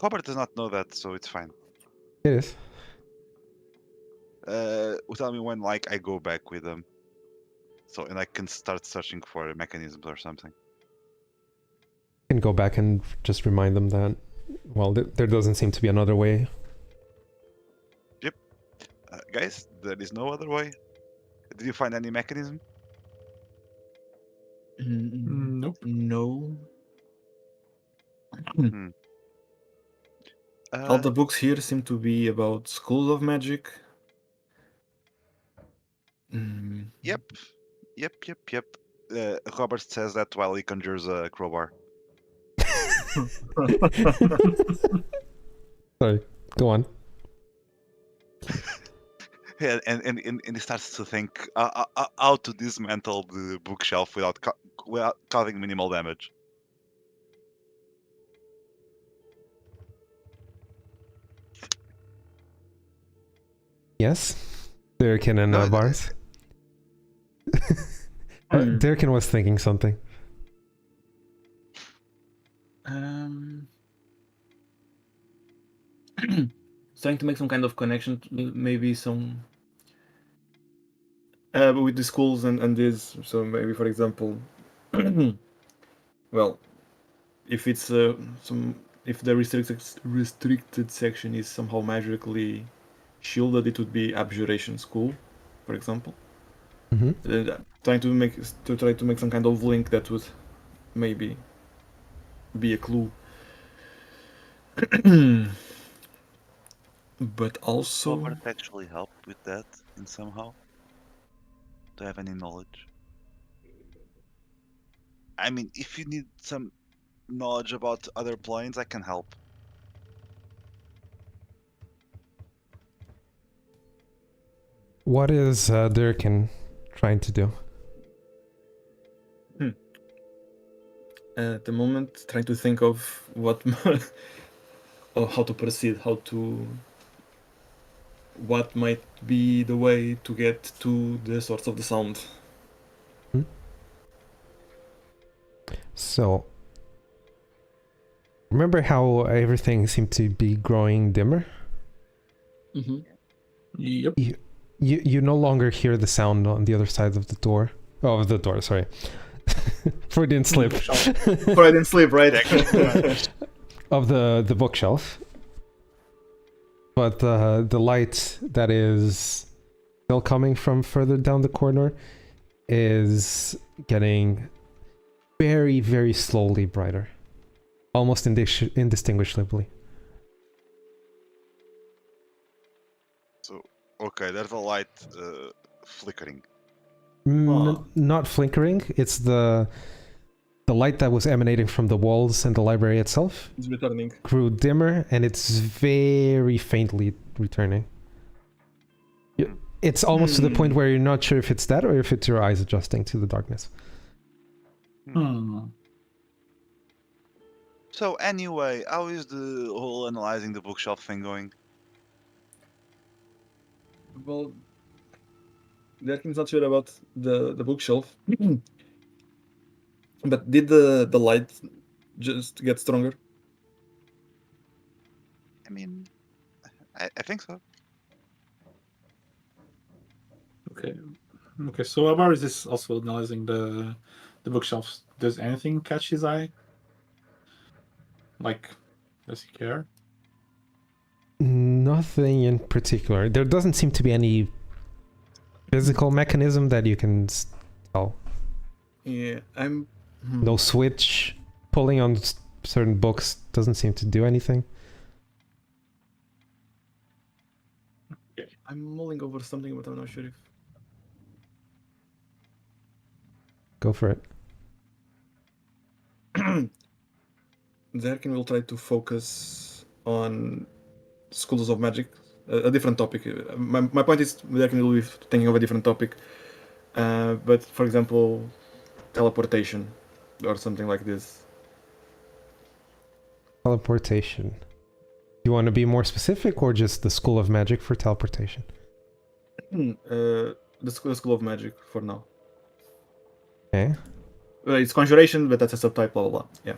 Robert does not know that, so it's fine. It is. Tell me when, like, I go back with them. So, and I can start searching for mechanisms or something. You can go back and just remind them that, well, there doesn't seem to be another way. Guys, there is no other way. Did you find any mechanism? Nope. No. All Uh, the books here seem to be about schools of magic. Yep. Robert says that while he conjures a crowbar. Sorry, go on. Yeah, and he starts to think how to dismantle the bookshelf without causing minimal damage. Yes, Durkin and No, Bars. Durkin was thinking something. Trying to make some kind of connection, maybe some with the schools and this. So maybe, for example, well, if it's if the restricted section is somehow magically shielded, it would be abjuration school, for example. Mm-hmm. Try to make some kind of link that would maybe be a clue. But also, Robert actually helped with that in somehow. Do you have any knowledge? I mean, if you need some knowledge about other planes, I can help. What is Durkin trying to do? At the moment, trying to think of what, or how to proceed, what might be the way to get to the source of the sound. So, remember how everything seemed to be growing dimmer? Mm-hmm. Yep. You no longer hear the sound on the other side of the door. Oh, of the door, sorry. Freudian slip. Freudian sleep, right? Of the bookshelf. But the light that is still coming from further down the corridor is getting very, very slowly brighter. Almost indistinguishably. So, okay, there's a light flickering. Not flickering. It's the light that was emanating from the walls and the library itself It's returning. grew dimmer, and it's very faintly returning. It's almost to the point where you're not sure if it's that or if it's your eyes adjusting to the darkness. So anyway, how is the whole analyzing the bookshelf thing going? Well, Derkin's not sure about the bookshelf. But did the light just get stronger? I mean, I think so. Okay. So Amar is this also analyzing the bookshelves. Does anything catch his eye? Like, does he care? Nothing in particular. There doesn't seem to be any physical mechanism that you can tell. Yeah, I'm. No switch. Pulling on certain books doesn't seem to do anything. I'm mulling over something, but I'm not sure if. Go for it. Zerkin will try to focus on schools of magic, a different topic. My point is, Zerkin will be thinking of a different topic. But for example, teleportation or something like this. Teleportation. You want to be more specific, or just the school of magic for teleportation? The school of magic for now. Okay. It's conjuration, but that's a subtype. Blah blah blah. Yeah.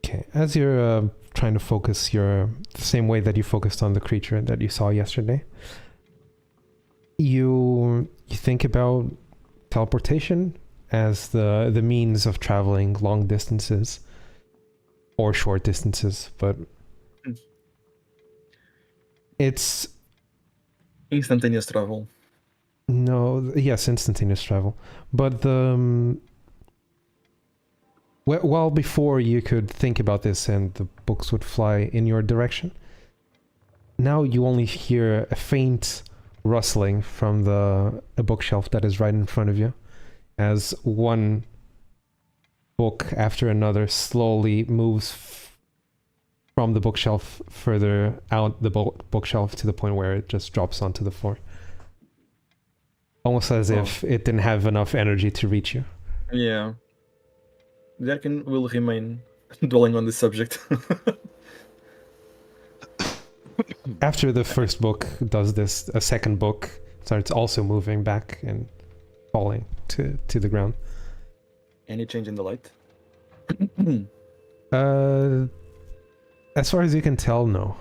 Okay. As you're trying to focus the same way that you focused on the creature that you saw yesterday, you think about teleportation as the means of traveling long distances or short distances, but it's Instantaneous travel. yes, instantaneous travel, but well, before you could think about this and the books would fly in your direction, now you only hear a faint rustling from a bookshelf that is right in front of you, as one book after another slowly moves from the bookshelf further out the bookshelf to the point where it just drops onto the floor. Almost as if it didn't have enough energy to reach you. Yeah. Zerkin will remain dwelling on this subject. After the first book does this, a second book starts also moving back and falling to the ground. Any change in the light? As far as you can tell, no.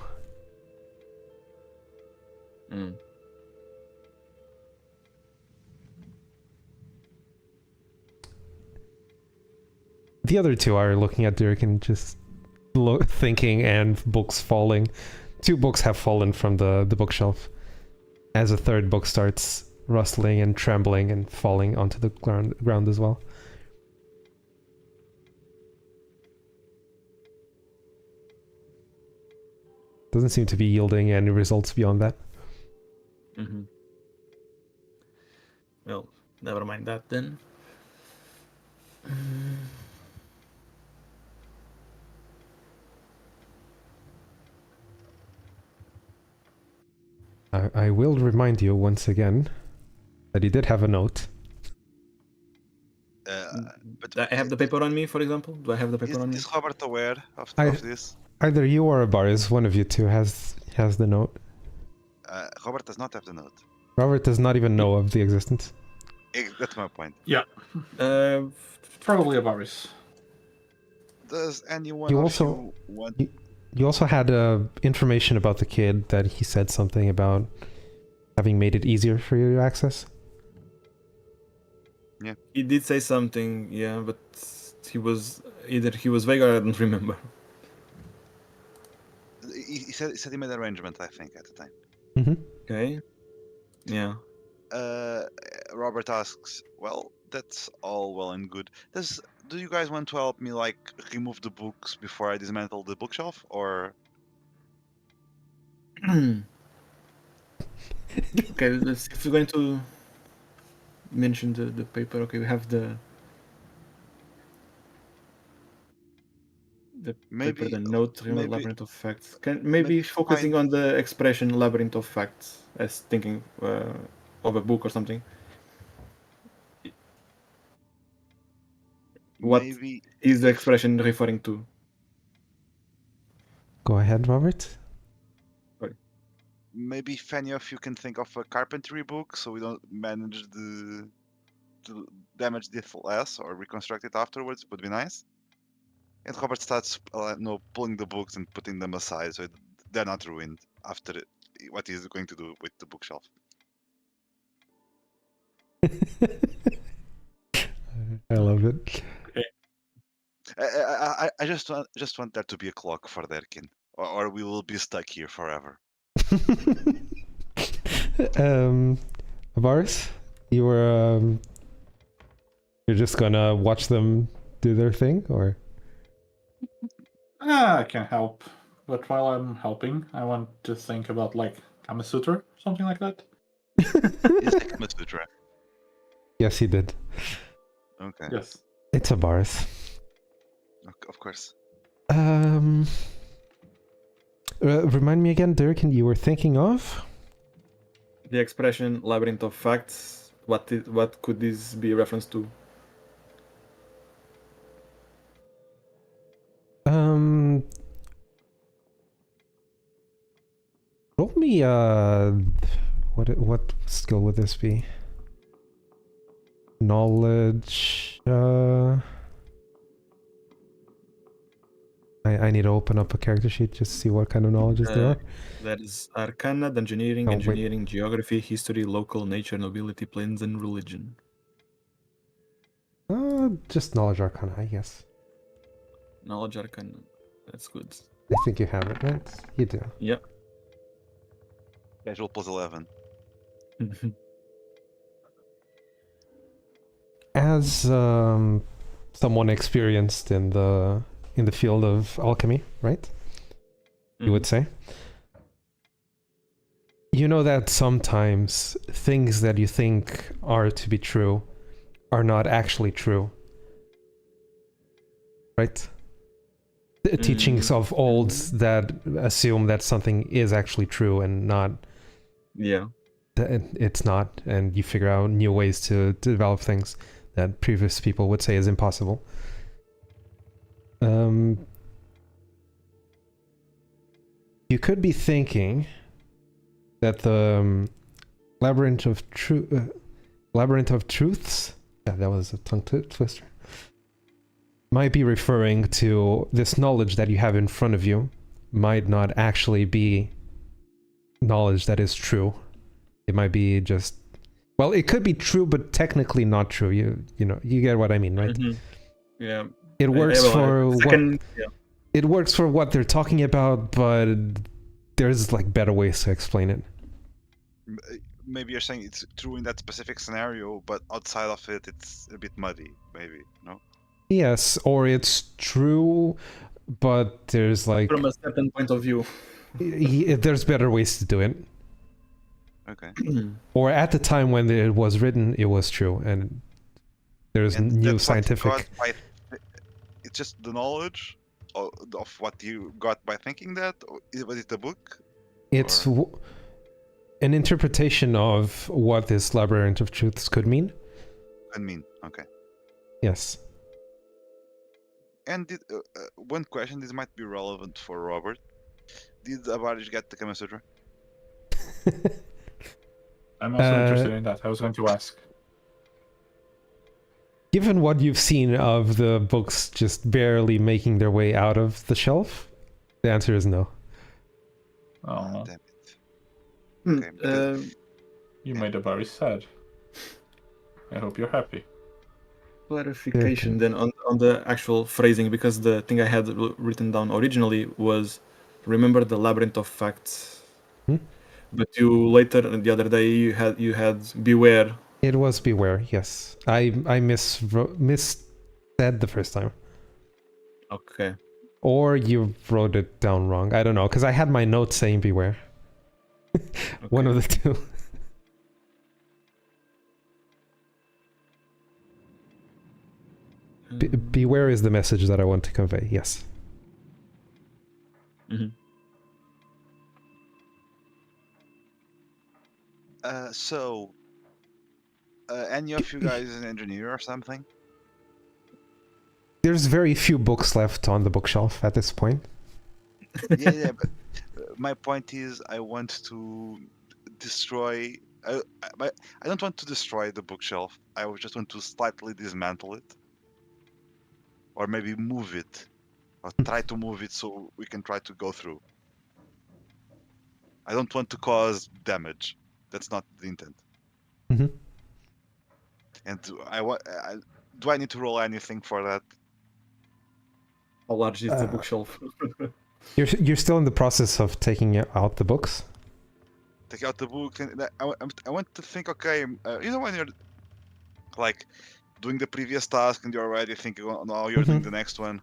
The other two are looking at Dirk and just thinking, and books falling. 2 books have fallen from the bookshelf as a third book starts rustling and trembling and falling onto the ground as well. Doesn't seem to be yielding any results beyond that. Well, never mind that then. I will remind you once again that he did have a note. But I have the paper on me, for example. Do I have the paper on me? is Robert aware of I- this? Either you or Baris, one of you two, has the note. Robert does not have the note. Robert does not even know of the existence. That's my point. Uh, Probably a Varys. Does anyone You of also- you want? You also had information about the kid that he said something about having made it easier for you to access. he did say something, yeah, but he was vague or I don't remember. He said he made an arrangement, I think, at the time. Mm-hmm. Okay. Yeah. Robert asks, "Well, that's all well and good. Do you guys want to help me, like, remove the books before I dismantle the bookshelf, or?" Okay, if we're going to mention the paper, okay, we have the Maybe- paper, the note, maybe- labyrinth of facts. Maybe focusing find- on the expression labyrinth of facts as thinking of a book or something. What Maybe is the if- expression referring to? Go ahead, Robert. Maybe if any of you can think of a carpentry book, so we don't manage to damage it less or reconstruct it afterwards, would be nice. And Robert starts, pulling the books and putting them aside, so they're not ruined after what he's going to do with the bookshelf. I love it. I just want there to be a clock for Derkin, or we will be stuck here forever. Baris, you're just gonna watch them do their thing, or? I can help. But while I'm helping, I want to think about, like, Kama Sutra, something like that. Is the Kama Sutra? Yes, he did. Okay, Yes. It's a Baris. of course. Remind me again, Durkin, you were thinking of? The expression labyrinth of facts. What could this be a reference to? Roll me what skill would this be? Knowledge. I need to open up a character sheet just to see what kind of knowledges there are. That is Arcana, Dungeoneering, Oh, wait. Engineering, Geography, History, Local, Nature, Nobility, Planes, and Religion. Just knowledge arcana, I guess. Knowledge Arcana. That's good. I think you have it, right? You do. Yep. Casual plus 11. As someone experienced in the field of alchemy, right? You would say. You know that sometimes things that you think are to be true are not actually true. Right? The teachings of old that assume that something is actually true and not Yeah. that it's not, and you figure out new ways to develop things that previous people would say is impossible. You could be thinking that the labyrinth of truths, yeah, that was a tongue twister, might be referring to this knowledge that you have in front of you might not actually be knowledge that is true. It might be just, well, it could be true, but technically not true. You know, you get what I mean, right? Yeah. It works for second, yeah. it works for what they're talking about, but there's like better ways to explain it. Maybe you're saying it's true in that specific scenario, but outside of it, it's a bit muddy. Maybe, no? Yes, or it's true, but there's like From a certain point of view. there's better ways to do it. Okay. Or at the time when it was written, it was true, and there's And new that's what you scientific. got it's just the knowledge of what you got by thinking that? Or was it the book? It's an interpretation of what this Labyrinth of Truths could mean. I mean, okay. Yes. And one question, this might be relevant for Robert. Did Abarish get the Kama Sutra? I'm also interested in that. I was going to ask. Given what you've seen of the books just barely making their way out of the shelf, the answer is no. Oh, Damn it. Hmm, Okay, because- you made a very sad. I hope you're happy. clarification then on the actual phrasing, because the thing I had written down originally was remember the labyrinth of facts. Hmm? But you later the other day you had beware. It was beware, yes. I missaid the first time. Okay. Or you wrote it down wrong. I don't know, because I had my notes saying beware. One of the two. Beware is the message that I want to convey, yes. Mhm. So, any of you guys is an engineer or something? There's very few books left on the bookshelf at this point. Yeah, but my point is, I want to destroy. I don't want to destroy the bookshelf. I just want to slightly dismantle it, or maybe move it, or try to move it so we can try to go through. I don't want to cause damage. That's not the intent. Mhm. And do I need to roll anything for that? How large is the bookshelf? You're still in the process of taking out the books? Take out the book, and I want to think. Okay, you know when you're like doing the previous task and you're already thinking, oh, no, you're doing the next one.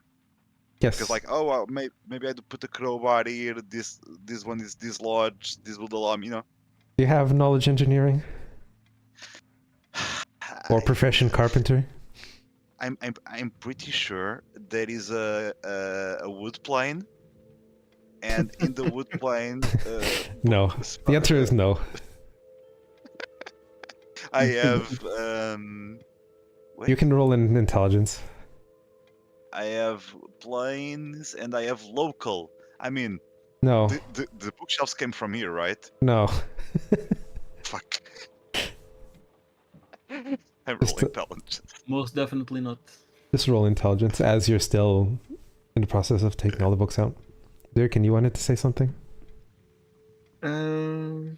Yes. Because like, oh, well, maybe I do put a crowbar here. This one is dislodged. This will allow me, you know. Do you have knowledge engineering or profession carpentry? I'm pretty sure there is a wood plane, and in the wood plane. No. The answer is no. I have. You can roll in intelligence. I have planes and I have local. I mean, No. the bookshelves came from here, right? No. Fuck. I'm Just rolling intelligence. Most definitely not. Just roll intelligence as you're still in the process of taking all the books out. Dirk, you wanted to say something? No,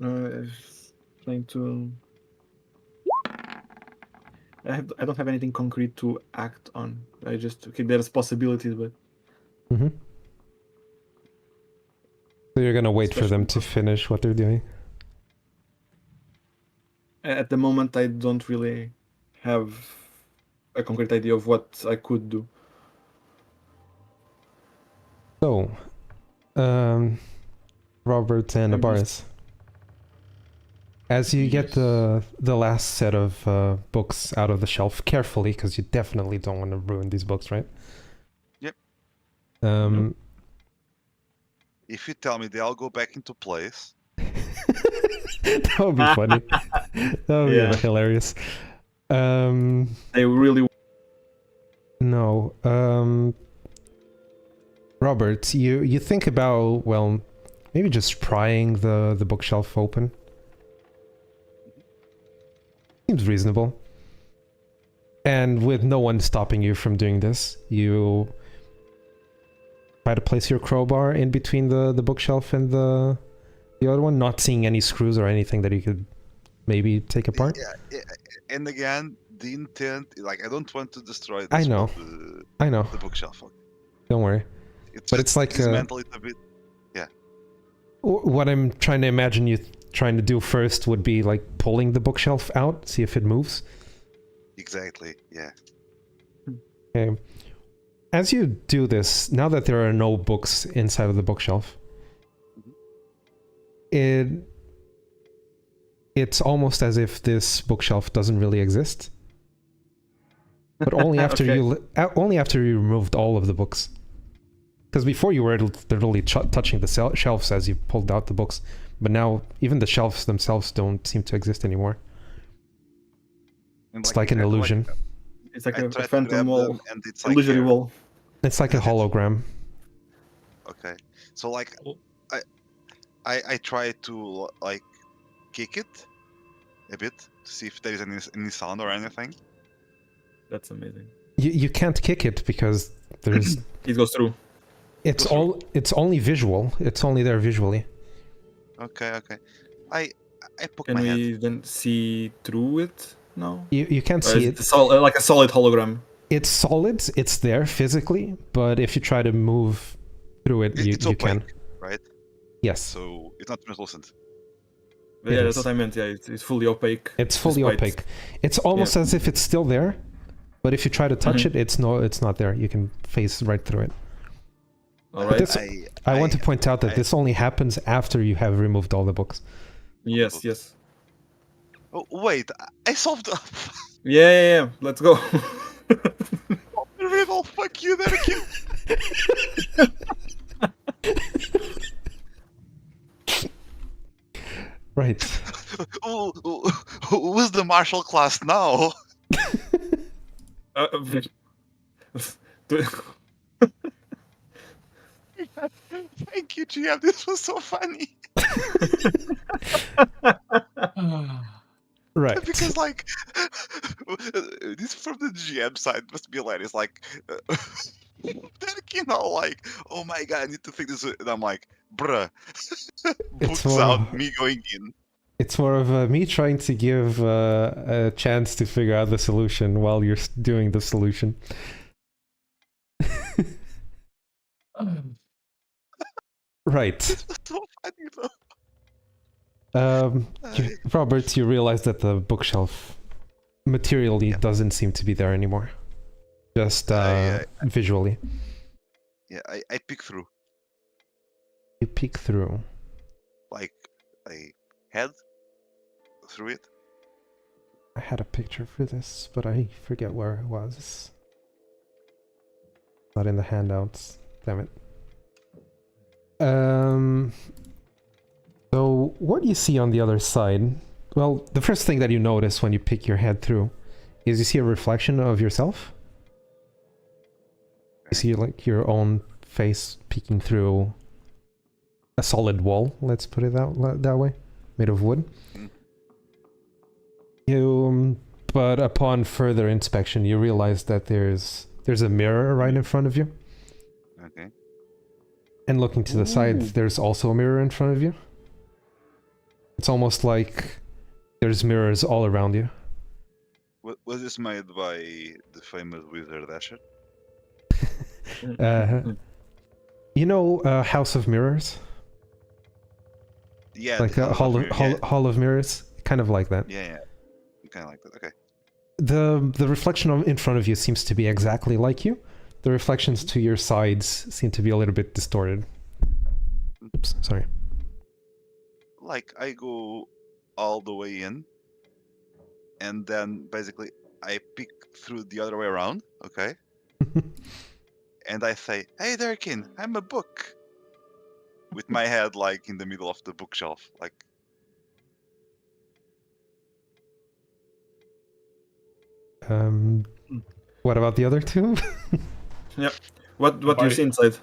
I was trying to. I don't have anything concrete to act on. I just there's possibilities, but Mm-hmm. So you're gonna wait for them to finish what they're doing? at the moment I don't really have a concrete idea of what I could do. So, Robert and Abaris, as you get the last set of books out of the shelf carefully, because you definitely don't want to ruin these books, right? Yep. If you tell me they all go back into place. that would be funny. That would be hilarious. They really. No. Robert, you think about, well, maybe just prying the bookshelf open. Seems reasonable. And with no one stopping you from doing this, you try to place your crowbar in between the bookshelf and the other one, not seeing any screws or anything that you could maybe take apart. Yeah. And again, the intent, like, I don't want to destroy this I know. The bookshelf. Don't worry. But it's like dismantle it a bit. Yeah. What I'm trying to imagine you trying to do first would be like pulling the bookshelf out, see if it moves. Exactly. Yeah. Okay. As you do this, now that there are no books inside of the bookshelf, it's almost as if this bookshelf doesn't really exist. But only after only after you removed all of the books. Because before you were literally touching the shelves as you pulled out the books, but now even the shelves themselves don't seem to exist anymore. And It's like an I- illusion. It's like I a tried to phantom grab wall, them, and it's like illusory here. wall. It's like a Is it? hologram. Okay, so like I try to like kick it a bit to see if there is any sound or anything. That's amazing. You can't kick it because there's It goes through. it's only visual. It's only there visually. Okay. I poke Can my head. we then see through it now? You can't Or see is it. like a solid hologram? It's solid. It's there physically, but if you try to move through it, It's you can. opaque, right? Yes, So it's not translucent. But It yeah, is. that's what I meant. Yeah, it's fully opaque. it's fully despite- opaque. It's almost as if it's still there, but if you try to touch it, it's not there. You can face right through it. All right. This- I want to point out that this only happens after you have removed all the books. Yes, yes. Oh wait, I solved. Yeah. Let's go. Riddle, fuck you, there, kid. Right. Who's the martial class now? Uh, Thank you, GM. This was so funny. Right. Because like this from the GM side must be hilarious. Like Derek, like, oh my god, I need to think this. And I'm like, bruh, books more out, of- me going in. It's more of me trying to give a chance to figure out the solution while you're doing the solution. Right. This was so funny though. Robert, you realize that the bookshelf materially doesn't seem to be there anymore. Just visually. Yeah, I peek through. You peek through. Like I head through it. I had a picture for this, but I forget where it was. Not in the handouts. Damn it. So what do you see on the other side? Well, the first thing that you notice when you peek your head through is you see a reflection of yourself. You see like your own face peeking through a solid wall, let's put it that way, made of wood. But upon further inspection, you realize that there's a mirror right in front of you. Okay. And looking to the side, there's also a mirror in front of you. It's almost like there's mirrors all around you. Was this made by the famous wizard Asher? You know House of Mirrors? Yeah, Like the a Hall hall of Mirrors? Kind of like that. Yeah, kind of like that. Okay. The reflection in front of you seems to be exactly like you. The reflections to your sides seem to be a little bit distorted. Oops, sorry. Like I go all the way in, and then basically I peek through the other way around. Okay. And I say, "Hey, Derkin, I'm a book." With my head like in the middle of the bookshelf, like. What about the other two? What do you see inside?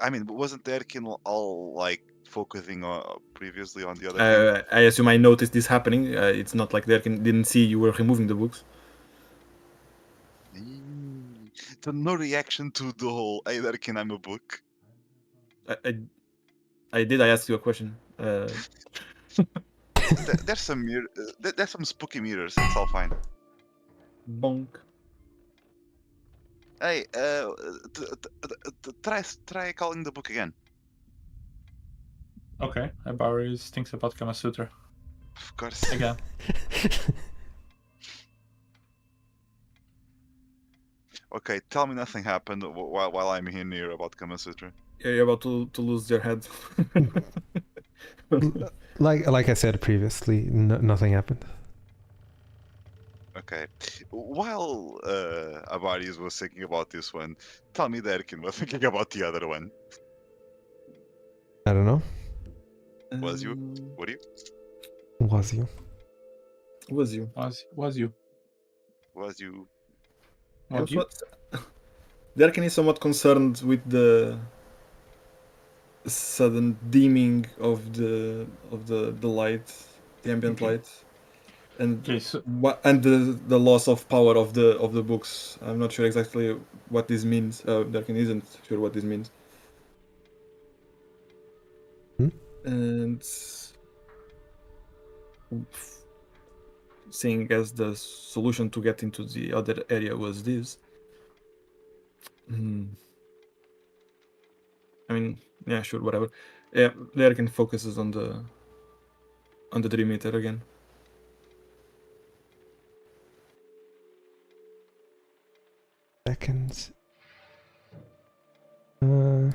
I mean, wasn't Derkin all like focusing previously on the other thing? I assume I noticed this happening. It's not like they didn't see you were removing the books. So no reaction to the whole "Hey, Derkin, I'm a book." I did. I asked you a question. There's some there's some spooky mirrors. It's all fine. Bonk. Hey, try calling the book again. Okay, Ibarris thinks about Kama Sutra Of course. again. Okay, tell me nothing happened while I'm here near about Kama Sutra. You're about to lose your head. Like I said previously, nothing happened. Okay. While Abarius was thinking about this one, tell me Derkin was thinking about the other one. I don't know. Was you? Were you? Was you? Was you? Was you? Was you? I'm Was you? Derkin is somewhat concerned with the sudden dimming of the light, the ambient light, and Okay, so and the loss of power of the books. I'm not sure exactly what this means. Derkin isn't sure what this means. Hmm? And seeing as the solution to get into the other area was this, I mean, yeah, sure, whatever. Yeah, Derkin focuses on the dream meter again. Seconds. And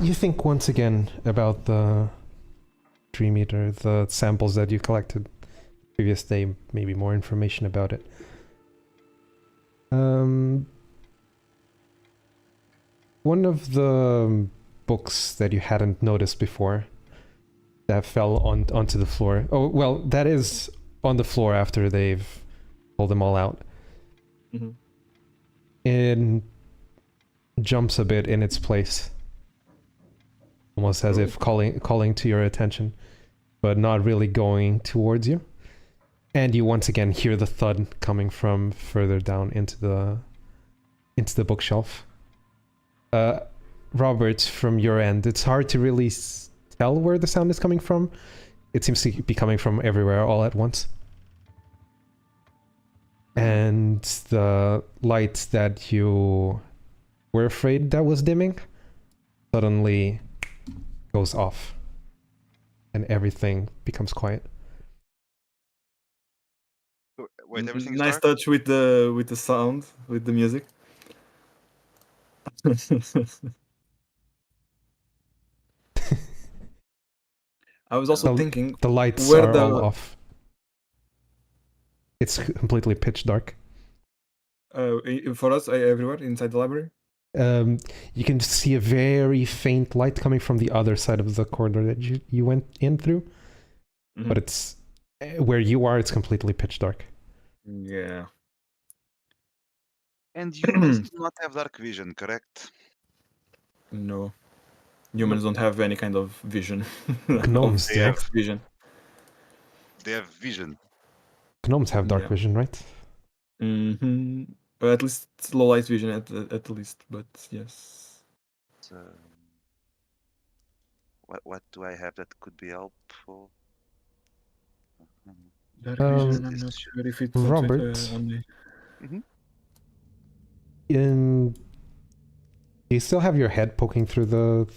you think once again about the tree meter, the samples that you collected the previous day, maybe more information about it. One of the books that you hadn't noticed before that fell onto the floor. Oh, well, that is on the floor after they've pulled them all out. Mhm. It jumps a bit in its place, almost as if calling to your attention, but not really going towards you. And you once again hear the thud coming from further down into the bookshelf. Robert, from your end, it's hard to really tell where the sound is coming from. It seems to be coming from everywhere all at once. And the light that you were afraid that was dimming suddenly goes off. And everything becomes quiet. Wait, everything is Nice dark? touch with the sound, with the music. I was also thinking The lights where are all off. It's completely pitch dark. for us everywhere inside the library. You can see a very faint light coming from the other side of the corridor that you went in through. But it's where you are, it's completely pitch dark. Yeah. And humans do not have dark vision, correct? No. Humans don't have any kind of vision. Gnomes They do. have vision. They have vision. Gnomes have dark Yeah. vision, right? Or at least low light vision at least, but yes. So, what do I have that could be helpful? Dark vision, I'm This not should- sure if it's Robert, only. do you still have your head poking through the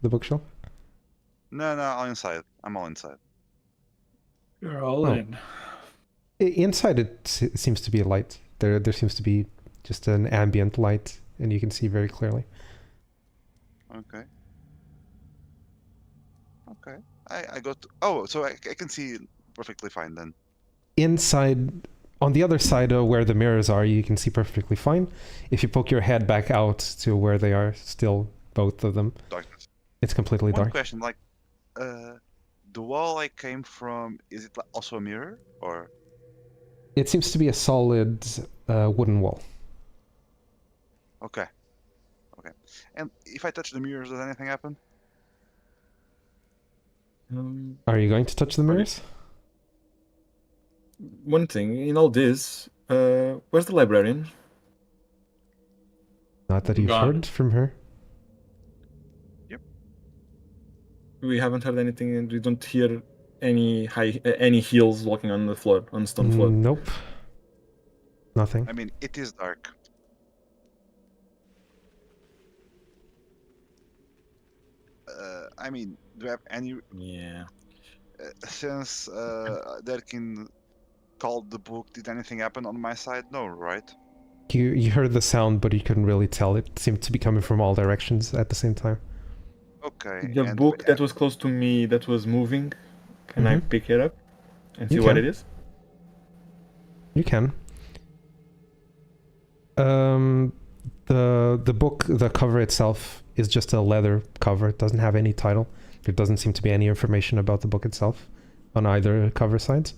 bookshelf? No, all inside. I'm all inside. you're all Oh. in. Inside it seems to be a light. There seems to be just an ambient light, and you can see very clearly. Okay. I got. Oh, so I can see perfectly fine then. Inside, on the other side of where the mirrors are, you can see perfectly fine. If you poke your head back out to where they are, still both of them, Darkness. it's completely One dark. question, like, the wall I came from, is it also a mirror or? It seems to be a solid wooden wall. Okay. And if I touch the mirrors, does anything happen? Are you going to touch the mirrors? One thing in all this, where's the librarian? Not that you've Gone. heard from her. We haven't heard anything, and we don't hear any heels walking on the floor, on the stone floor. Nope. Nothing. I mean, it is dark. I mean, do I have any? Yeah. Since Derkin called the book, did anything happen on my side? No, right? You heard the sound, but you couldn't really tell. It seemed to be coming from all directions at the same time. Okay. The and book that was close to me that was moving, Can I Mhm. pick it up and see You what can. it is? You can. The book, the cover itself is just a leather cover. It doesn't have any title. There doesn't seem to be any information about the book itself on either cover sides.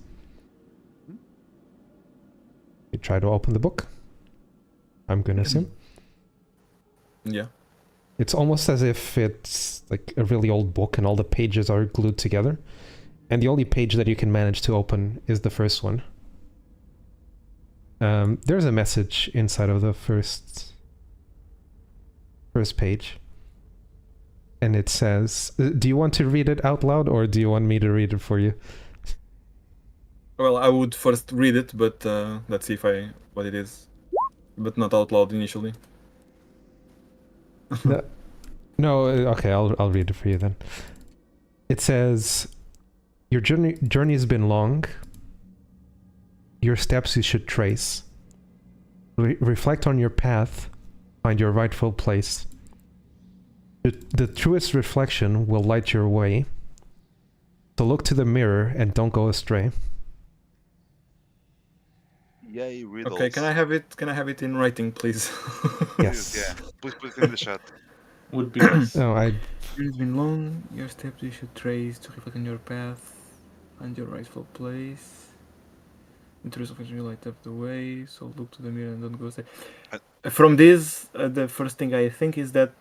You try to open the book. I'm gonna assume. Yeah. It's almost as if it's like a really old book and all the pages are glued together. And the only page that you can manage to open is the first one. There's a message inside of the first page. And it says, do you want to read it out loud or do you want me to read it for you? Well, I would first read it, but let's see what it is. But not out loud initially. No, okay, I'll read it for you then. It says, your journey has been long. Your steps you should trace. Reflect on your path. Find your rightful place. The truest reflection will light your way. So look to the mirror and don't go astray. Yay, riddles. Okay, can I have it? Can I have it in writing, please? Yes. Yeah, please put it in the chat. Would be nice. No, It's been long. Your steps you should trace to reflect on your path, find your rightful place. The truest reflection will light up the way. So look to the mirror and don't go astray. From this, the first thing I think is that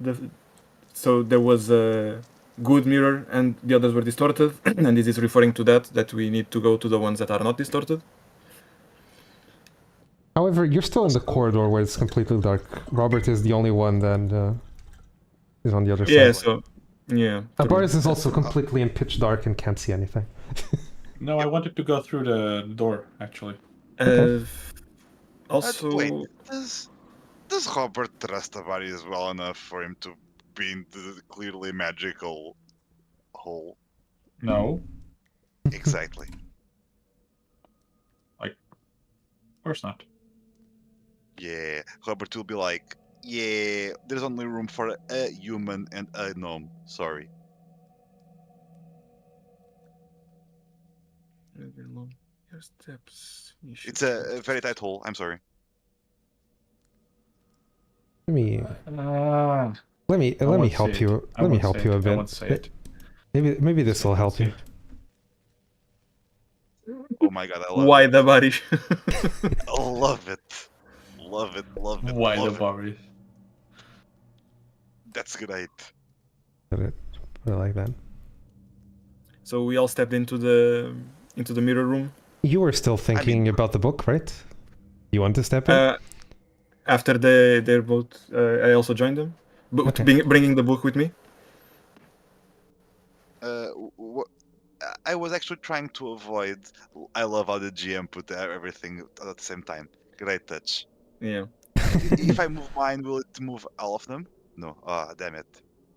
so there was a good mirror and the others were distorted, and this is referring to that we need to go to the ones that are not distorted. however, you're still in the corridor where it's completely dark. Robert is the only one that is on the other Yeah. side. So yeah. true. Boris is also completely in pitch dark and can't see anything. No, I wanted to go through the door, actually. Also, Wait, does Robert trust Tavares well enough for him to be in the clearly magical hole? No, Exactly. of course not. Yeah, Robert will be like, yeah, there's only room for a human and a gnome. Sorry. your steps. You should It's a very tight hole. I'm sorry. Let me I help you. Let me help you a I bit. won't say it. Maybe this will I help won't say you. it. Oh my god, I love Why it. the body? I love it. Love it, love it, Why the love it. Boris? That's great. Put it like that. So we all stepped into the mirror room. You were still thinking about the book, right? You want to step in? After they're both, I also joined them, but Okay. bringing the book with me. I was actually trying to avoid. I love how the GM put everything at the same time. Great touch. Yeah. If I move mine, will it move all of them? No. Ah, damn it.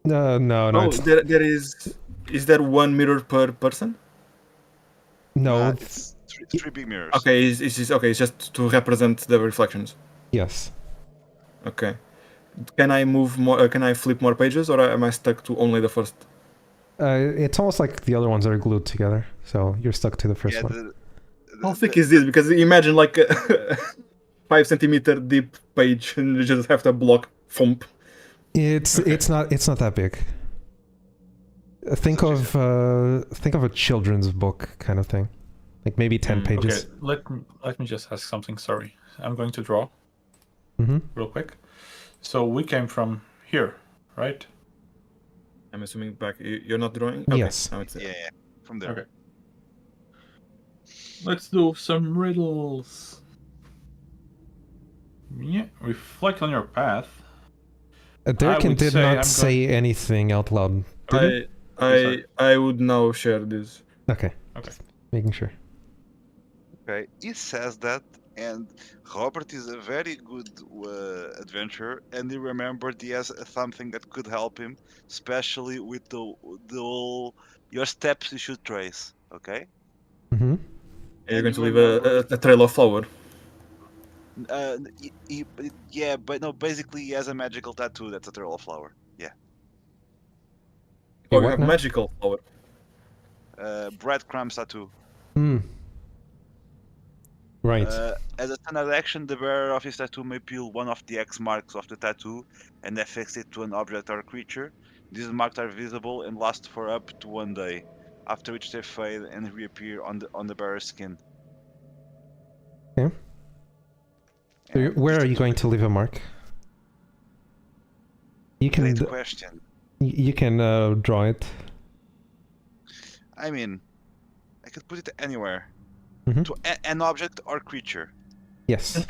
No. Oh, It's, there is. Is there one mirror per person? no. It's three big mirrors. Okay, it's just to represent the reflections. Yes. Okay. Can I move more? Can I flip more pages, or am I stuck to only the first? It's almost like the other ones are glued together, so you're stuck to the first one. How thick is this? Because imagine like a 5 centimeter deep page, and you just have to block thump. It's not that big. Think of a children's book kind of thing, like maybe 10 pages. Okay, let me just ask something. Sorry, I'm going to draw real quick. So we came from here, right? I'm assuming back. You're not drawing. Okay, Yes. now it's Yeah, from there. Okay. Let's do some riddles. Yeah, reflect on your path. Durkin would did say not I'm say anything out loud. Did he? I would now share this. Okay. Okay. Making sure. Okay, he says that, and Robert is a very good adventurer, and he remembered he has something that could help him, especially with the whole your steps you should trace. Okay. Mm-hmm. You're going to leave remember- a trail of flower. Yeah, but no. Basically, he has a magical tattoo that's a trail of flower. Yeah. Oh, you what have now? magical flower. Breadcrumbs tattoo. Hmm. Right. As a standard action, the bearer of his tattoo may peel one of the X marks of the tattoo and affix it to an object or creature. These marks are visible and last for up to 1 day, after which they fade and reappear on the bearer's skin. Okay. So And where this are you is going to leave a mark? You can great question. you can draw it. I mean, I could put it anywhere Mhm. to an object or creature. Yes.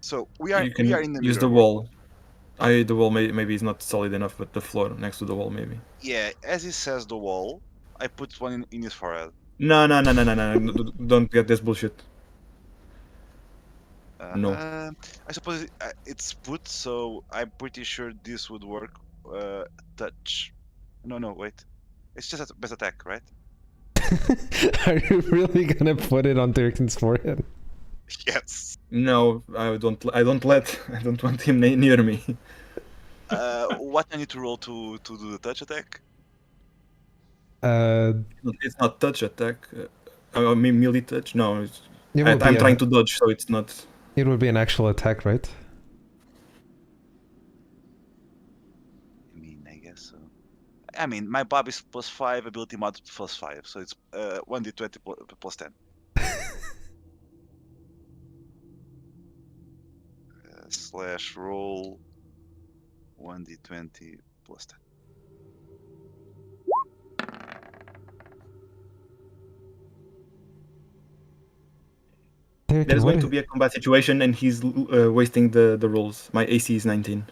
So we are You can in the use the mirror. wall. The wall maybe is not solid enough, but the floor next to the wall maybe. Yeah, as it says the wall, I put one in his forehead. No. Don't get this bullshit. No. I suppose it's put, so I'm pretty sure this would work. Touch. No, wait. It's just a best attack, right? Are you really gonna put it on Dirksen's forehead? Yes. No, I don't want him near me. What I need to roll to do the touch attack? It's not touch attack. I mean melee touch. No, It I'm trying to dodge, so it's not. It would be an actual attack, right? I mean, I guess so. I mean, my Bob is +5, ability mod +5, so it's 1d20 +10. Slash roll 1d20 +10. Dirk, There's what going to be a combat situation, and he's wasting the rolls. My AC is 19.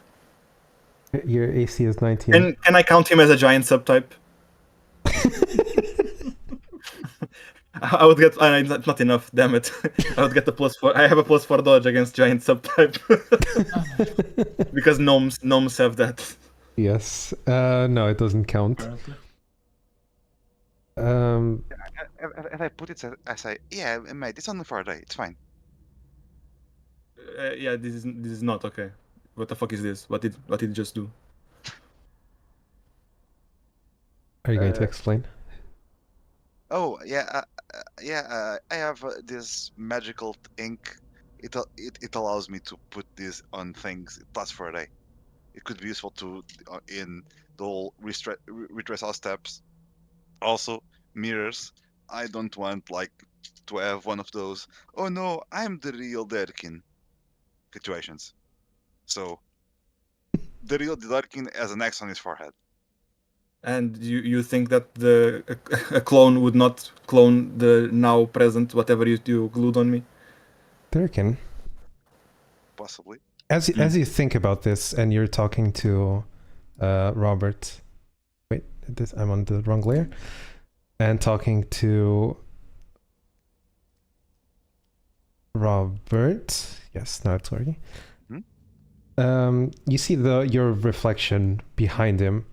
Your AC is 19. Can I count him as a giant subtype? I would get. Not enough. Damn it! I would get the +4. I have a +4 dodge against giant subtype because gnomes have that. Yes. No, it doesn't count. Apparently. If I put it as yeah, mate, it's only for a day. It's fine. Yeah, this is not okay. What the fuck is this? What did it just do? Are you going to explain? Oh yeah, I have this magical ink. It allows me to put this on things. It lasts for a day. It could be useful to in the whole retrace all steps. Also, mirrors. I don't want like to have one of those. Oh no, I'm the real Derkin situations. So the real Derkin has an X on his forehead. And you think that a clone would not clone the now present whatever you glued on me? Dirkin, Possibly. as you think about this and you're talking to Robert, wait, I'm on the wrong layer, and talking to Robert, yes, now it's working. You see your reflection behind him,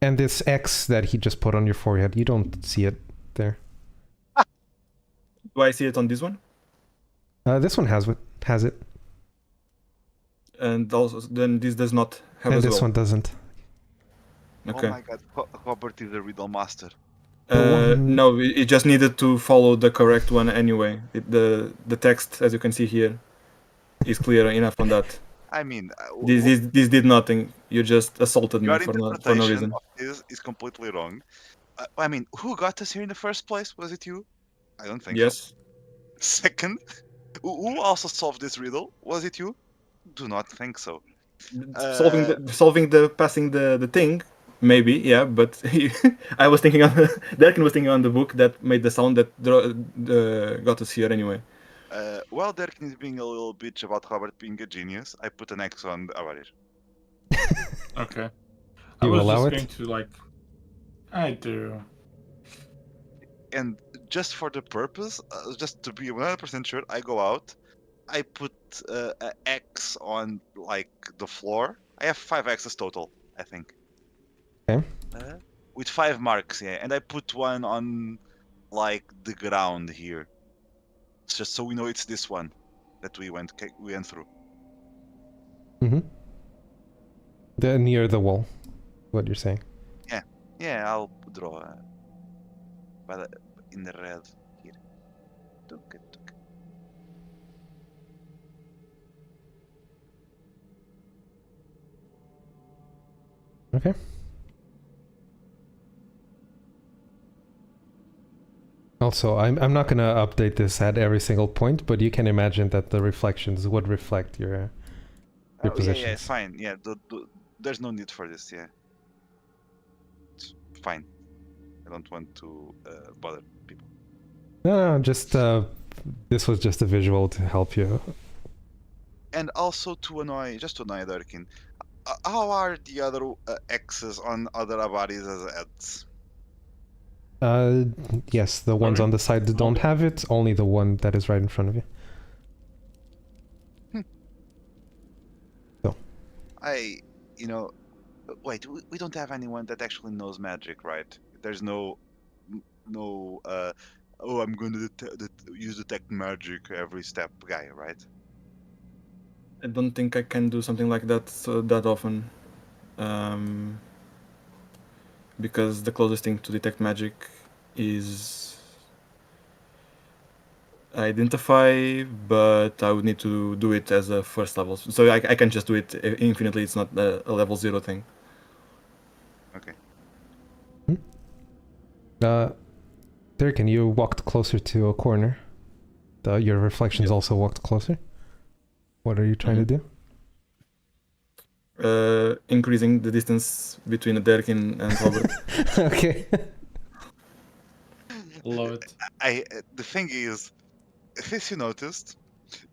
and this X that he just put on your forehead. You don't see it there. Do I see it on this one? This one has it, And also, then this does not have and as this well. one doesn't. Okay. Oh my god, Robert is the riddle master. No, it just needed to follow the correct one anyway. The text, as you can see here, is clear enough on that. I mean, This did nothing. You just assaulted me your for no interpretation reason. of this is completely wrong. I mean, who got us here in the first place? Was it you? I don't think so. Yes. Second, who also solved this riddle? Was it you? Do not think so. Passing the thing, maybe, yeah, but I was thinking on Derkin was thinking on the book that made the sound that got us here anyway. Well, Derkin is being a little bitch about Robert being a genius. I put an X on Avarir. Okay. You I was allow just it? going to like. I do. And just for the purpose, just to be 100% sure, I go out. I put an X on like the floor. I have 5 X's total, I think. Okay. With 5 marks, yeah, and I put one on like the ground here, just so we know it's this one that we went through. Near the wall. What you're saying? Yeah, I'll draw. in the red here. Took it. Okay. Also, I'm not gonna update this at every single point, but you can imagine that the reflections would reflect your Yeah, positions. fine. Yeah, there's no need for this. Yeah, it's fine. I don't want to bother people. No, just this was just a visual to help you. And also to annoy Durkin. How are the other X's on other bodies as ads? Yes, the ones Sorry? on the side that don't have it, only the one that is right in front of you. You know, wait, we don't have anyone that actually knows magic, right? There's no, oh, I'm going to use detect magic every step guy, right? I don't think I can do something like that that often. Because the closest thing to detect magic is identify, but I would need to do it as a first level. So I can just do it infinitely. It's not a level 0 thing. Okay. Dirk, you walked closer to a corner. Your reflections also walked closer. What are you trying to do? Increasing the distance between Derkin and Robert. Okay. Love it. The thing is, this you noticed,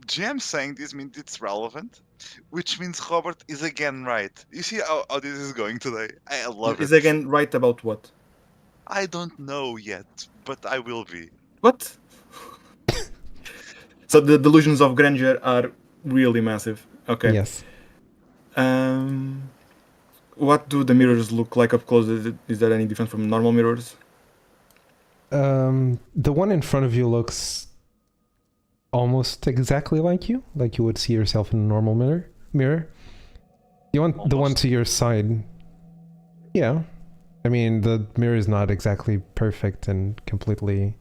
GM saying this means it's relevant, which means Robert is again right. You see how this is going today? I love Is it. again right about what? I don't know yet, but I will be. What? So the delusions of grandeur are really massive. Okay. Yes. What do the mirrors look like up close? Is there any different from normal mirrors? The one in front of you looks almost exactly like you would see yourself in a normal mirror. You want the one Almost. to your side. Yeah. I mean, the mirror is not exactly perfect and completely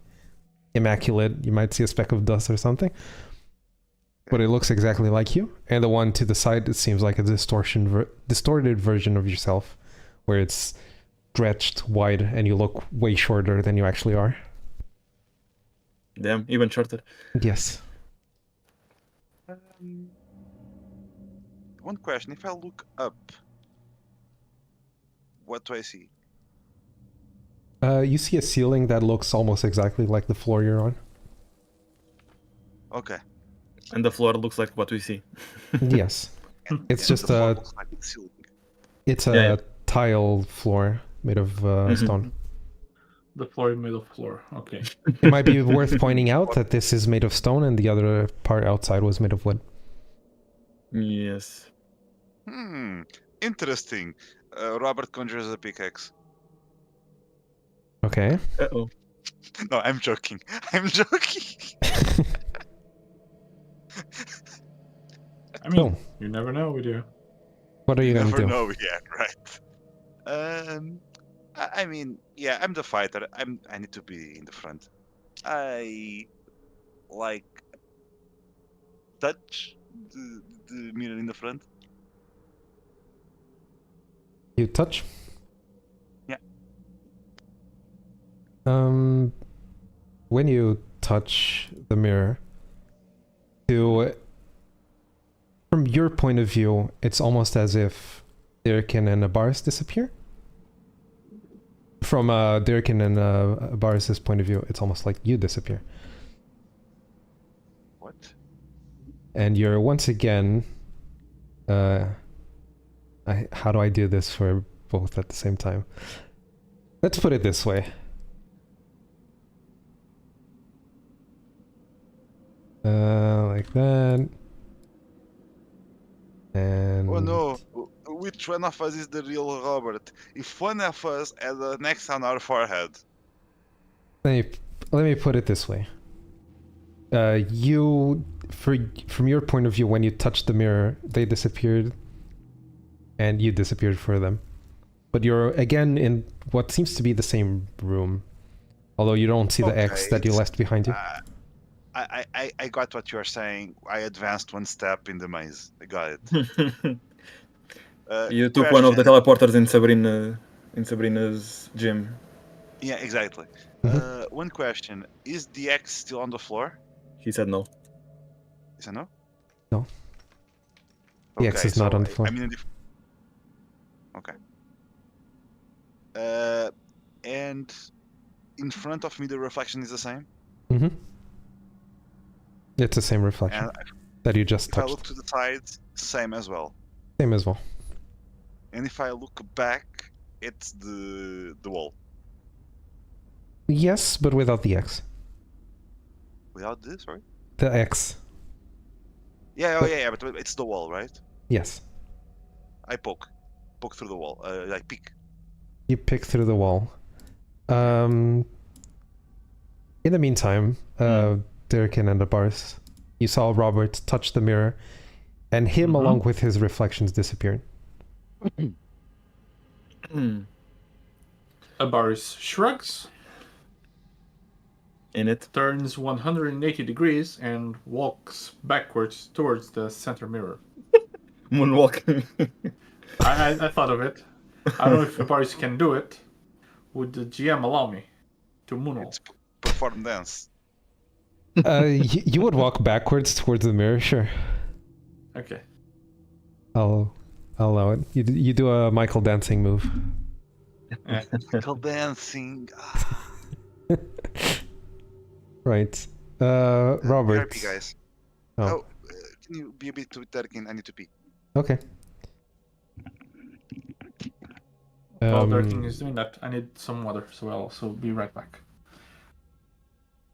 immaculate. You might see a speck of dust or something. But it looks exactly like you. And the one to the side, it seems like a distorted version of yourself, where it's stretched wide and you look way shorter than you actually are. Damn, even shorter. Yes. One question: if I look up, what do I see? You see a ceiling that looks almost exactly like the floor you're on. Okay. And the floor looks like what we see. Yes. It's just the floor a looks like the ceiling. it's a Yeah, yeah. tile floor made of stone. The floor is made of floor. Okay. It might be worth pointing out that this is made of stone and the other part outside was made of wood. Yes. Interesting. Robert conjures a pickaxe. Okay. Uh-oh. No, I'm joking. I'm joking. I mean, So, you never know with you. what are you gonna Never do? know yet, right? I mean, yeah, I'm the fighter. I need to be in the front. I like touch the mirror in the front. You touch? Yeah. When you touch the mirror, from your point of view, it's almost as if Dirkin and Abaris disappear. From Dirkin and Abaris' point of view, it's almost like you disappear. What? And you're once again... how do I do this for both at the same time? Let's put it this way. Like that. And... Oh no! Which one of us is the real Robert? If one of us has an X on our forehead. Let me put it this way. From your point of view, when you touched the mirror, they disappeared, and you disappeared for them. But you're again in what seems to be the same room. Although you don't see the X Okay, that you it's- left behind you. I got what you're saying. I advanced one step in the maze. I got it. You took one of the Question. teleporters in Sabrina's gym. Yeah, exactly. Mhm. One question: is the X still on the floor? He said no. Is it no? No. The X Okay, is not so on the floor. I'm in a okay. And in front of me, the reflection is the same. Mm-hmm. It's the same reflection And that you just if I look touched. to the sides, same as well. Same as well. And if I look back, it's the wall. Yes, but without the X. Without this, right? The X. Yeah, But- yeah, but it's the wall, right? Yes. I poke through the wall, like peek. You pick through the wall. In the meantime, Durkin and the bars, you saw Robert touch the mirror, and him along with his reflections disappeared. Abaris shrugs, In it. turns 180 degrees, and walks backwards towards the center mirror. Moonwalking. I thought of it. I don't know if Abaris can do it. Would the GM allow me to moonwalk? It's perform dance. You would walk backwards towards the mirror, sure. Okay. I'll allow it. You do a Michael dancing move. Michael dancing. Right. Robert. Happy guys. Oh. Can you be a bit too Durkin? I need to pee. Okay. While Durkin is doing that, I need some water, so I'll also be right back.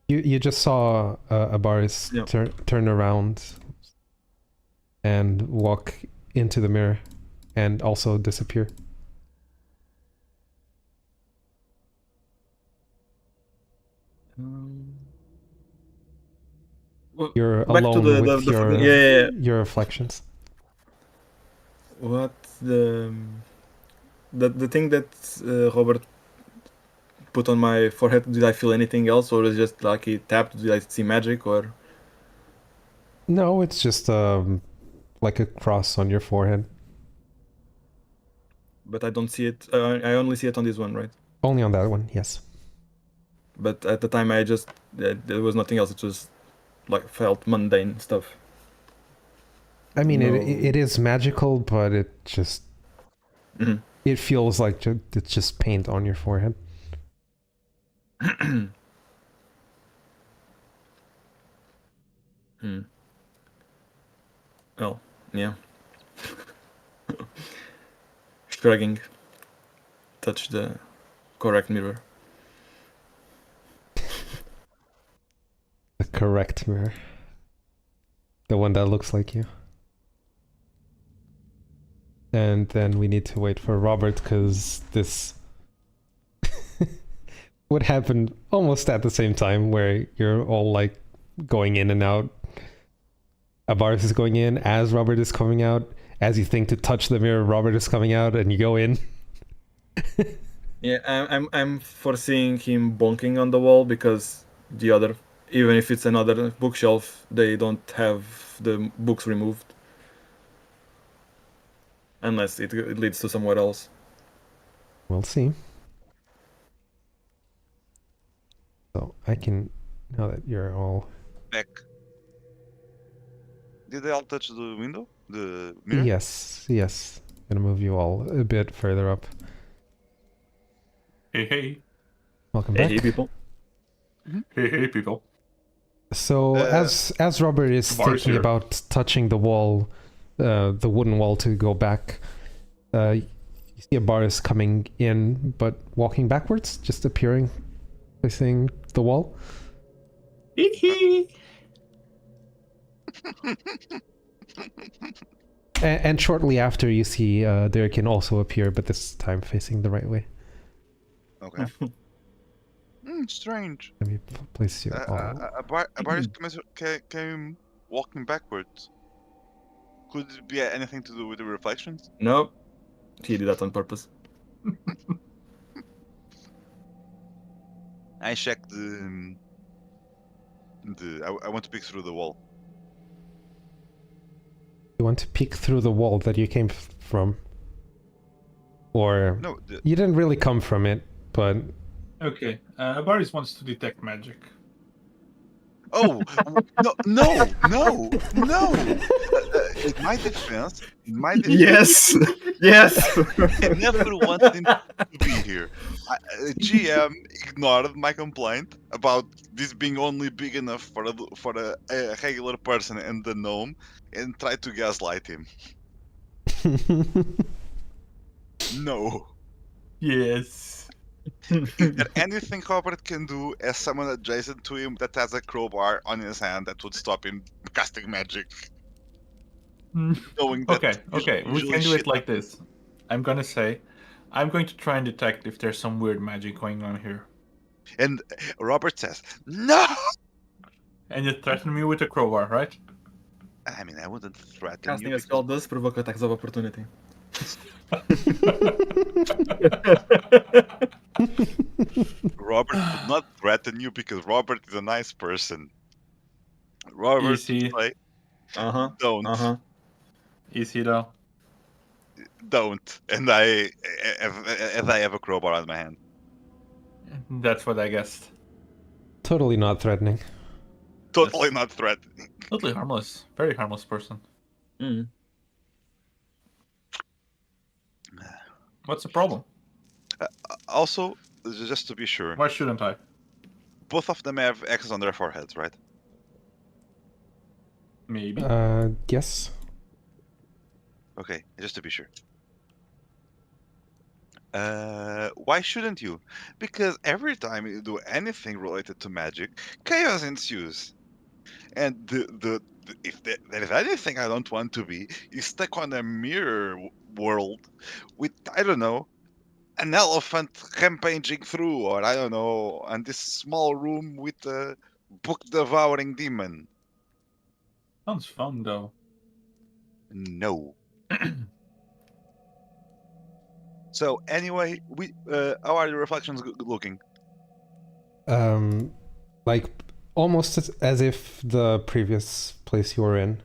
You just saw Abaris turn around and walk into the mirror and also disappear. You're Back to alone the with your yeah. your reflections. What the thing that Robert put on my forehead? Did I feel anything else, or is it just like he tapped? Did I see magic, or? No, it's just like a cross on your forehead. But I don't see it. I only see it on this one, right? Only on that one, yes. But at the time, there was nothing else. It was like felt mundane stuff. I mean, No. it is magical, but it just it feels like it's just paint on your forehead. Well, yeah. Shrugging. Touch the correct mirror. The correct mirror. The one that looks like you. And then we need to wait for Robert, because this would happen almost at the same time, where you're all like going in and out. Abaris is going in as Robert is coming out. As you think to touch the mirror, Robert is coming out, and you go in. Yeah, I'm foreseeing him bonking on the wall, because the other, even if it's another bookshelf, they don't have the books removed. Unless it leads to somewhere else. We'll see. So I can, now that you're all... Back. Did they all touch the window? The mirror? Yes. I'm gonna move you all a bit further up. Hey, Welcome back. Hey, people. hey, people. So as Robert is Abaris thinking here. about touching the wall, the wooden wall to go back, you see Abaris coming in, but walking backwards, just appearing, facing the wall. And shortly after, you see Durkin also appear, but this time facing the right way. Okay. Strange. Let me place you all. Abaris came walking backwards. Could it be anything to do with the reflections? Nope. He did that on purpose. I check I want to peek through the wall. You want to peek through the wall that you came from? Or No, you didn't really come from it, but Okay. Baris wants to detect magic. oh no! In my defense, Yes, yes. I never wanted him to be here. GM ignored my complaint about this being only big enough for a regular person and the gnome, and tried to gaslight him. No. Yes. Is there anything Robert can do as someone adjacent to him that has a crowbar on his hand that would stop him casting magic? Knowing that Okay. We usually can do shit it like this. I'm going to try and detect if there's some weird magic going on here. And Robert says, "No!" And you threaten me with a crowbar, right? I mean, I wouldn't threaten Casting you a spell does provoke attacks of opportunity. Robert would not threaten you because Robert is a nice person. Robert would Easy. say, don't. Easy though. Don't. And I have a crowbar on my hand. That's what I guessed. totally not threatening. Totally not threatening. Totally harmless. Very harmless person. Mm. What's the problem? Also, just to be sure, Why shouldn't I? both of them have X's on their foreheads, right? Maybe. Yes. Okay, just to be sure. Why shouldn't you? Because every time you do anything related to magic, chaos ensues. And if there is anything I don't want to be, is stuck on a mirror world with, I don't know, an elephant rampaging through, or I don't know, and this small room with a book-devouring demon. Sounds fun though. No. So anyway, how are your reflections looking? Like almost as if the previous place you were in,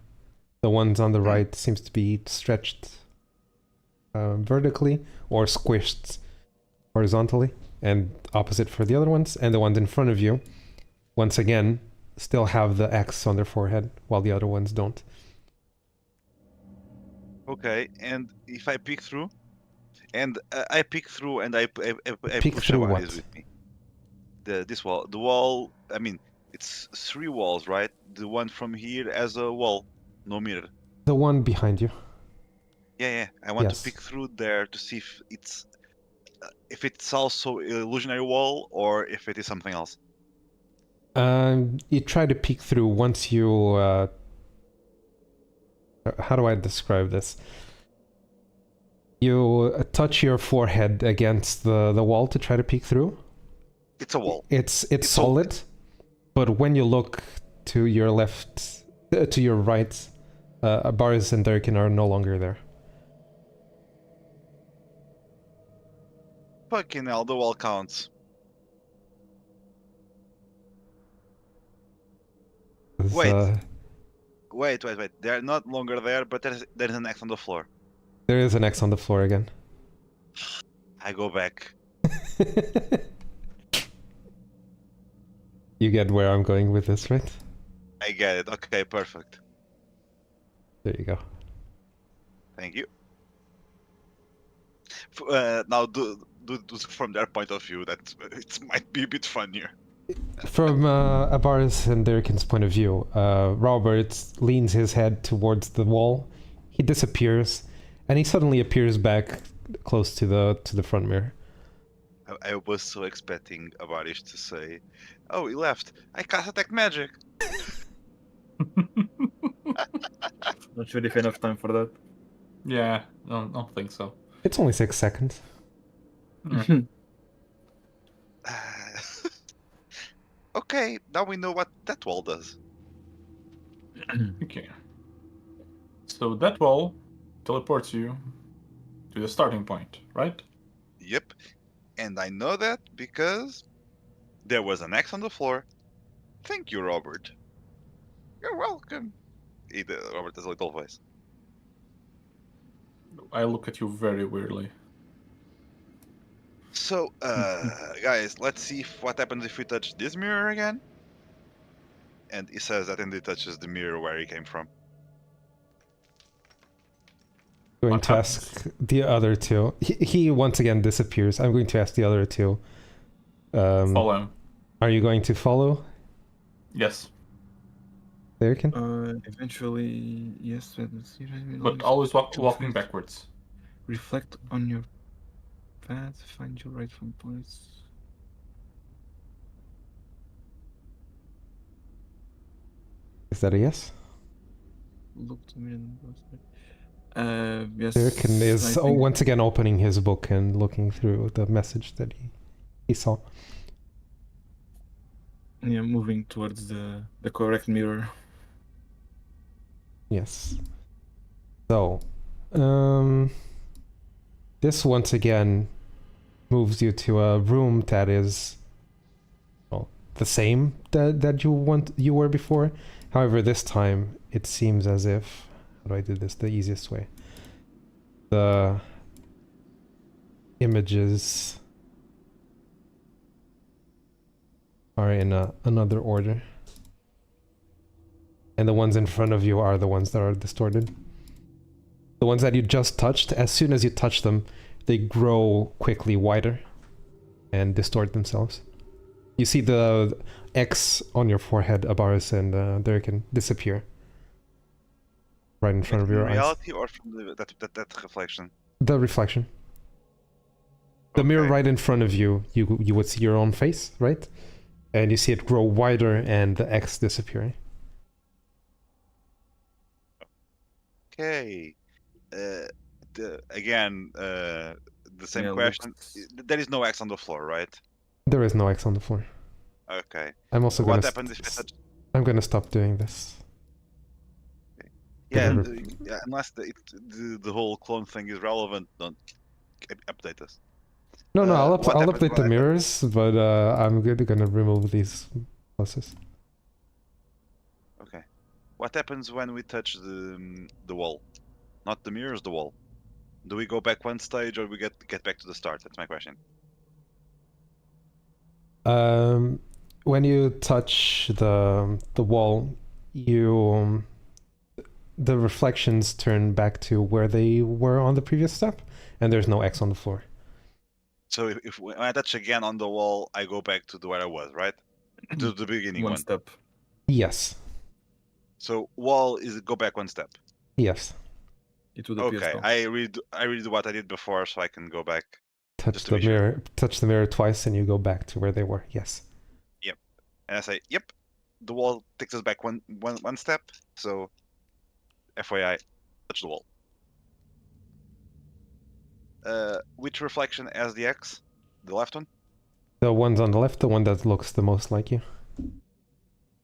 the ones on the right seems to be stretched vertically or squished horizontally, and opposite for the other ones, and the ones in front of you, once again, still have the X on their forehead, while the other ones don't. Okay, and if I peek through, and I peek through, and I Peek push through Avaris what? with me. This wall, the wall. I mean, it's 3 walls, right? The one from here has a wall, no mirror. The one behind you. Yeah. I want Yes. to peek through there to see if it's also an illusionary wall or if it is something else. You try to peek through once you... how do I describe this? You touch your forehead against the wall to try to peek through. It's a wall. It's solid, but when you look to your left, to your right, Baris and Durkin are no longer there. Fucking hell, the wall counts. Wait. They're not longer there, but there's an X on the floor. There is an X on the floor again. I go back. You get where I'm going with this, right? I get it. Okay, perfect. There you go. Thank you. Now, do from their point of view, that it might be a bit funnier. From Baris and Durkin's point of view, Robert leans his head towards the wall. He disappears, and he suddenly appears back close to the front mirror. I was so expecting Avarish to say, "Oh, he left. I cast attack magic." Not sure if enough time for that. Yeah, don't think so. It's only 6 seconds. Okay, now we know what that wall does. Okay. So that wall teleports you to the starting point, right? Yep. And I know that because There was an X on the floor. Thank you, Robert. You're welcome. Robert has a little voice. I look at you very weirdly. So, guys, let's see what happens if we touch this mirror again. And he says that indeed touches the mirror where he came from. Going What to happens? ask the other two. He once again disappears. I'm going to ask the other two. Follow him. Are you going to follow? Yes, There can. Eventually, yes. but always walking backwards. Reflect on your path. Find your rightful place. Is that a yes? Look to me and yes. Durkin is I think- once again opening his book and looking through the message that he saw. Yeah, moving towards the correct mirror. Yes. So, this once again moves you to a room that is, well, the same that you were before. However, this time it seems as if, how do I do this the easiest way? The images are in another order. And the ones in front of you are the ones that are distorted. The ones that you just touched, as soon as you touch them, they grow quickly wider and distort themselves. You see the X on your forehead, Abaris, and there can disappear. Right in front of your eyes. reality or from that reflection? The reflection. The mirror Okay. right in front of you, you would see your own face, right? And you see it grow wider and the X disappearing. Okay. Again, the same Yeah, question. looks- There is no X on the floor, right? There is no X on the floor. Okay. I'm also What gonna happens if I touch? I'm gonna stop doing this. Yeah, Whatever. yeah, unless the whole clone thing is relevant, don't update us. No, I'll what I'll happens update the when I touch- mirrors, but I'm gonna remove these pluses. Okay. What happens when we touch the wall? Not the mirrors, the wall. Do we go back one stage or we get back to the start? That's my question. When you touch the wall, you the reflections turn back to where they were on the previous step, and there's no X on the floor. So if when I touch again on the wall, I go back to where I was, right? To the beginning one one. step. Yes, So wall is go back one step. yes. It would appear Okay, so. I read what I did before, so I can go back. Touch Just to the be sure. mirror. Touch the mirror twice, and you go back to where they were. Yes. And I say, "Yep, the wall takes us back one step." So, FYI, touch the wall. Which reflection has the X? The left one? The one's on the left, the one that looks the most like you.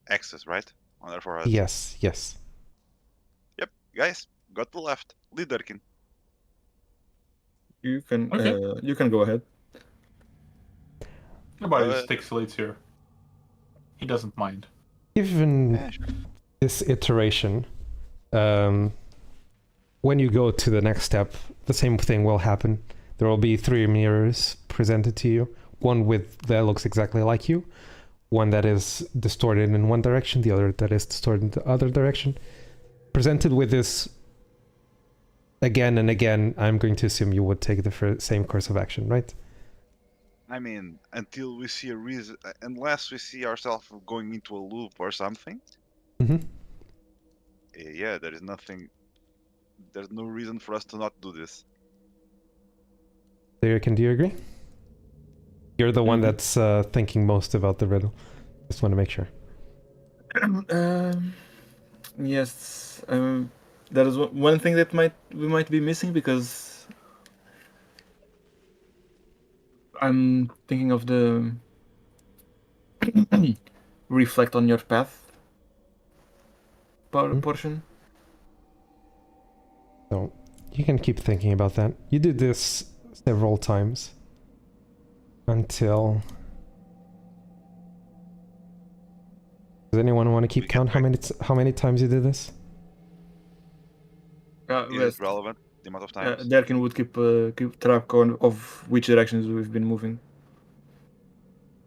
X's, right? On their foreheads. Yes, yes. Yep, guys, go to the left. Lead Durkin. You can Okay. Go ahead. Nobody Uh, takes the leads here. He doesn't mind. Given Yeah, sure. this iteration, when you go to the next step, the same thing will happen. There will be 3 mirrors presented to you. One that looks exactly like you, one that is distorted in one direction, the other that is distorted in the other direction. Presented with this again and again, I'm going to assume you would take the same course of action, right? I mean, until we see a reason, unless we see ourselves going into a loop or something. Mm-hmm. Yeah, there is nothing. There's no reason for us to not do this. Do you agree? You're the one Mhm. that's thinking most about the riddle. Just want to make sure. Yes. That is one thing that we might be missing, because I'm thinking of the reflect on your path Hmm. portion. So you can keep thinking about that. You did this several times until Does anyone want to keep We get count how back- many times you did this? Is Yes, it relevant? The amount of times? Derkin would keep track of which directions we've been moving.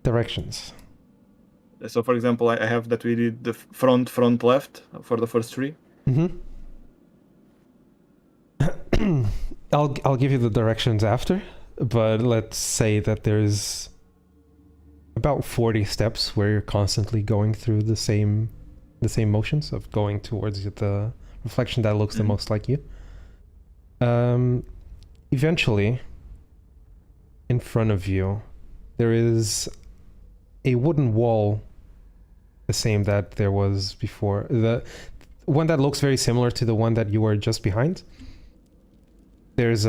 Directions. So, for example, I have that we did the front left for the first three. Mm-hmm. I'll give you the directions after, but let's say that there's about 40 steps where you're constantly going through the same motions of going towards the reflection that looks the Mhm. most like you. Eventually, in front of you, there is a wooden wall, the same that there was before. The one that looks very similar to the one that you were just behind. There's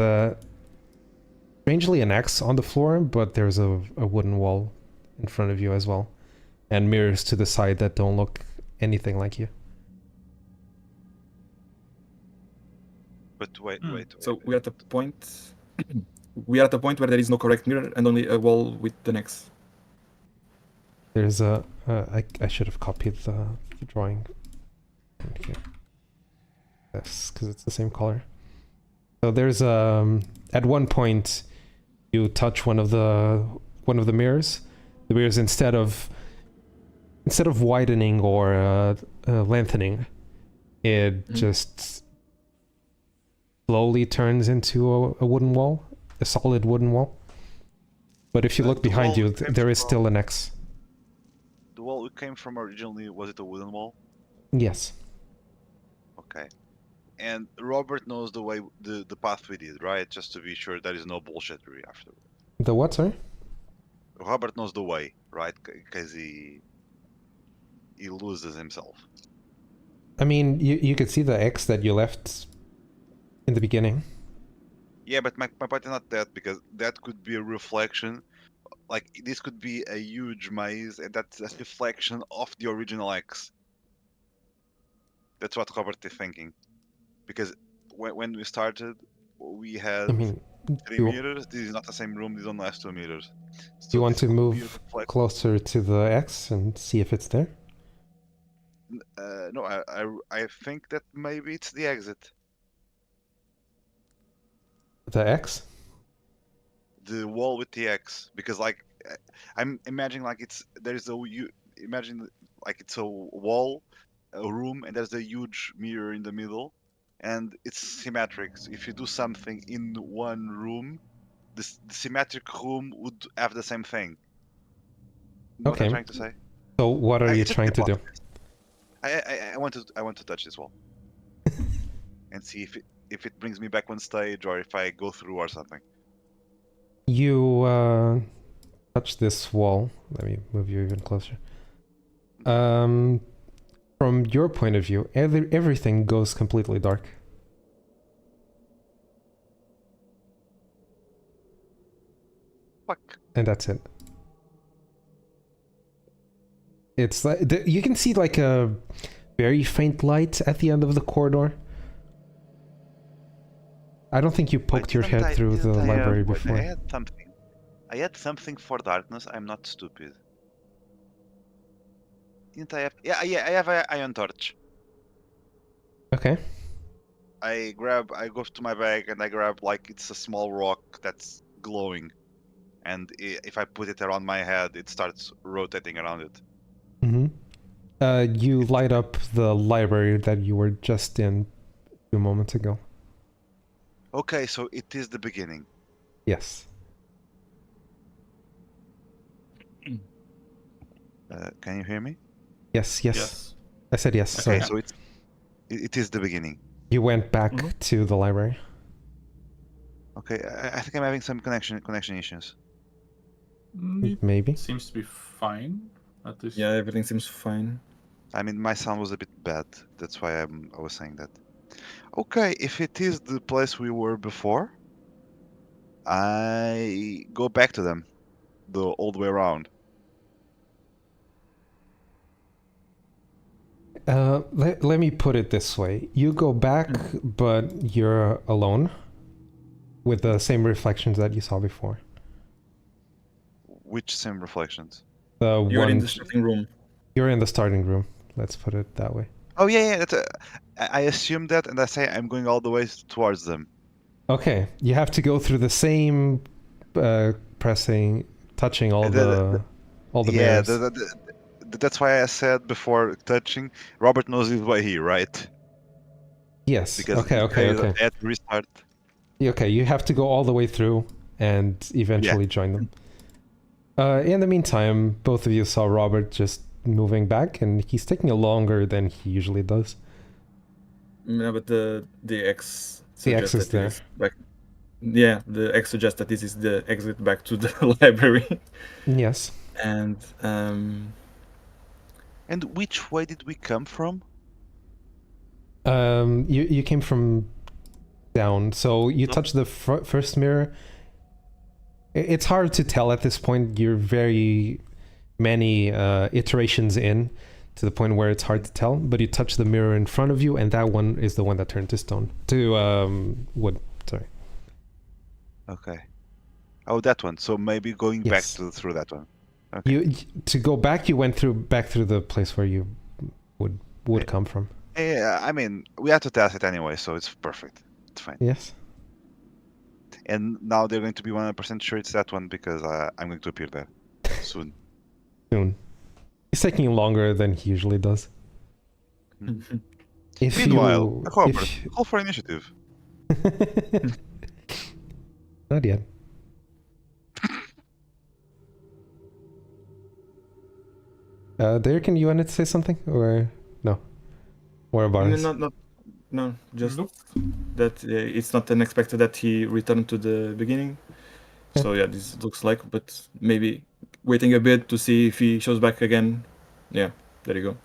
strangely an X on the floor, but there's a wooden wall in front of you as well, and mirrors to the side that don't look anything like you. But wait. So we're at the point. We are at the point where there is no correct mirror and only a wall with the next. There's a I should have copied the drawing. Okay. Yes, because it's the same color. So there's at one point you touch one of the mirrors. The mirrors instead of widening or lengthening, it just slowly turns into a wooden wall, a solid wooden wall. But if you look The behind wall you, came there is from- still an X. The wall we came from originally, was it a wooden wall? Yes. Okay. And Robert knows the way, the path we did, right? Just to be sure there is no bullshittery after. The what, sorry? Robert knows the way, right? Because he loses himself. I mean, you could see the X that you left in the beginning. Yeah, but my point is not that, because that could be a reflection. Like, this could be a huge maze, and that's a reflection of the original X. That's what Robert is thinking. Because when we started, we had I mean, 3 you- meters. This is not the same room, this only has 2 meters. you want this to could be a move reflection. closer to the X and see if it's there? No, I think that maybe it's the exit. The X? The wall with the X, because like I'm imagining like imagine like it's a wall, a room, and there's a huge mirror in the middle, and it's symmetric. So if you do something in one room, the symmetric room would have the same thing. You know what I'm Okay. trying to say? So what are you It's just trying to do? I want to touch this wall and see if it brings me back one stage or if I go through or something. You touch this wall. Let me move you even closer. From your point of view, everything goes completely dark. Fuck. And that's it. It's like you can see like a very faint light at the end of the corridor. I don't think you poked your head through the library before. I had something for darkness. I'm not stupid. Didn't I have? Yeah. I have an iron torch. Okay. I go to my bag and I grab like it's a small rock that's glowing, and if I put it around my head, it starts rotating around it. Mm-hmm. You light up the library that you were just in a few moments ago. Okay, so it is the beginning. Yes. Can you hear me? Yes. Yes. I said yes. Okay, Sorry. so it is the beginning. You went back to the library. Okay, I think I'm having some connection issues. It Maybe. seems to be fine. At least. Yeah, everything seems fine. I mean, my sound was a bit bad. That's why I was saying that. Okay, if it is the place we were before, I go back to them, the old way around. Let me put it this way. You go back, but you're alone with the same reflections that you saw before. Which same reflections? The You're in one the starting room. You're in the starting room. Let's put it that way. Oh yeah, yeah. I assume that, and I say I'm going all the way towards them. Okay, you have to go through the same touching all The- the yeah, mirrors. that's why I said before touching. Robert knows his way here, right? Yes. Because Okay. Okay. Okay. at restart. Okay. You have to go all the way through and eventually join them. In the meantime, both of you saw Robert just moving back, and he's taking longer than he usually does. No, but the X The X suggests is that there. it is back. Yeah, the X suggests that this is the exit back to the library. Yes. And And which way did we come from? You came from down, so you touch the first mirror. It's hard to tell at this point. You're very many iterations in to the point where it's hard to tell. But you touch the mirror in front of you, and that one is the one that turned to stone to wood. Sorry. Okay. Oh, that one. So maybe going back Yes. through that one. Okay. You to go back. You went back through the place where you would come from. Yeah, I mean, we had to test it anyway, so it's perfect. It's fine. Yes. And now they're going to be 100% sure it's that one because I'm going to appear there soon. Soon. He's taking longer than he usually does. If Meanwhile, Robert, if- call for initiative. Not yet. Derek, you wanted to say something or no? Or Boris? no, just Nope. that it's not unexpected that he returned to the beginning. Yeah. So yeah, this looks like, but maybe waiting a bit to see if he shows back again. Yeah, there you go.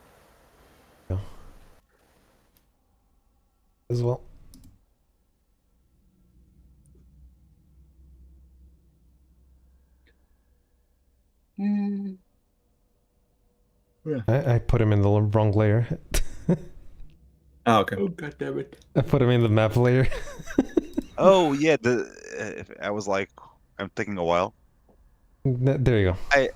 As well. I put him in the wrong layer. Ah, okay. Oh god damn it! I put him in the map layer. Oh yeah, I was like, I'm taking a while. There you go.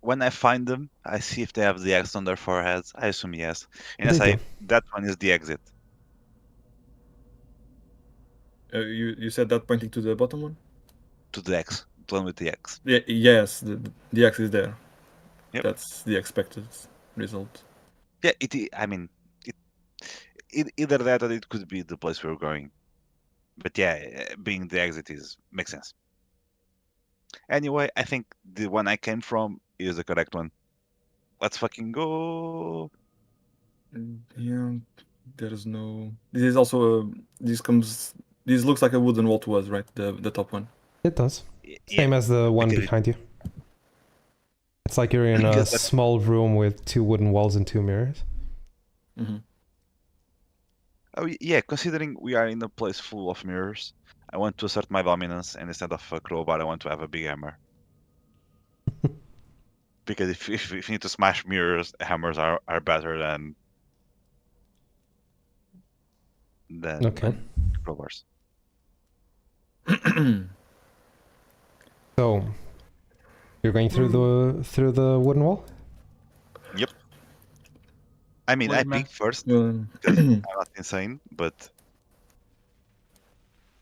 When I find them, I see if they have the X on their foreheads. I assume yes, and I They say do. that one is the exit. You said that pointing to the bottom one? To the X, the one with the X. Yeah, yes, the X is there. Yep. That's the expected result. Yeah, I mean, either that or it could be the place we're going. But yeah, being the exit makes sense. Anyway, I think the one I came from is the correct one. Let's fucking go. Yeah, there's no. This is also This looks like a wooden wall to us, right? The top one. It does. Yeah, Same as the one because behind you. It's like you're in a Because that's- small room with 2 wooden walls and 2 mirrors. Mm-hmm. Oh yeah, considering we are in a place full of mirrors, I want to assert my dominance, and instead of a crowbar, I want to have a big hammer. Because if you need to smash mirrors, hammers are better than Okay. crowbars. So you're going through the wooden wall? Yep. I mean, Wait, I man. peek first because I'm not insane, but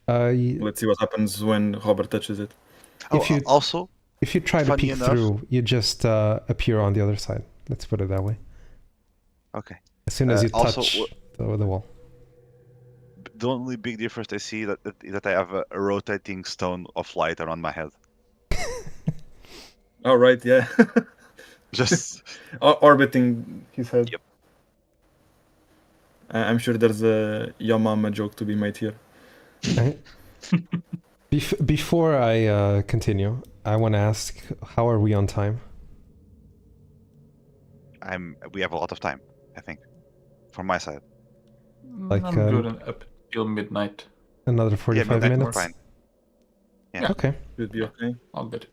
Let's see what happens when Robert touches it. If you- also if you try to Funny peek enough- through, you just appear on the other side. Let's put it that way. okay. As soon as you also, touch the wall. The only big difference I see is that I have a rotating stone of light around my head. Oh right, yeah. Just Orbiting his head. Yep. I'm sure there's a your mama joke to be made here. Right? Before I continue, I want to ask, how are we on time? we have a lot of time, I think, from my side. Like, I'm good up till midnight. Another 45 midnight we're minutes? fine. Yeah. Okay. Should be okay. All good.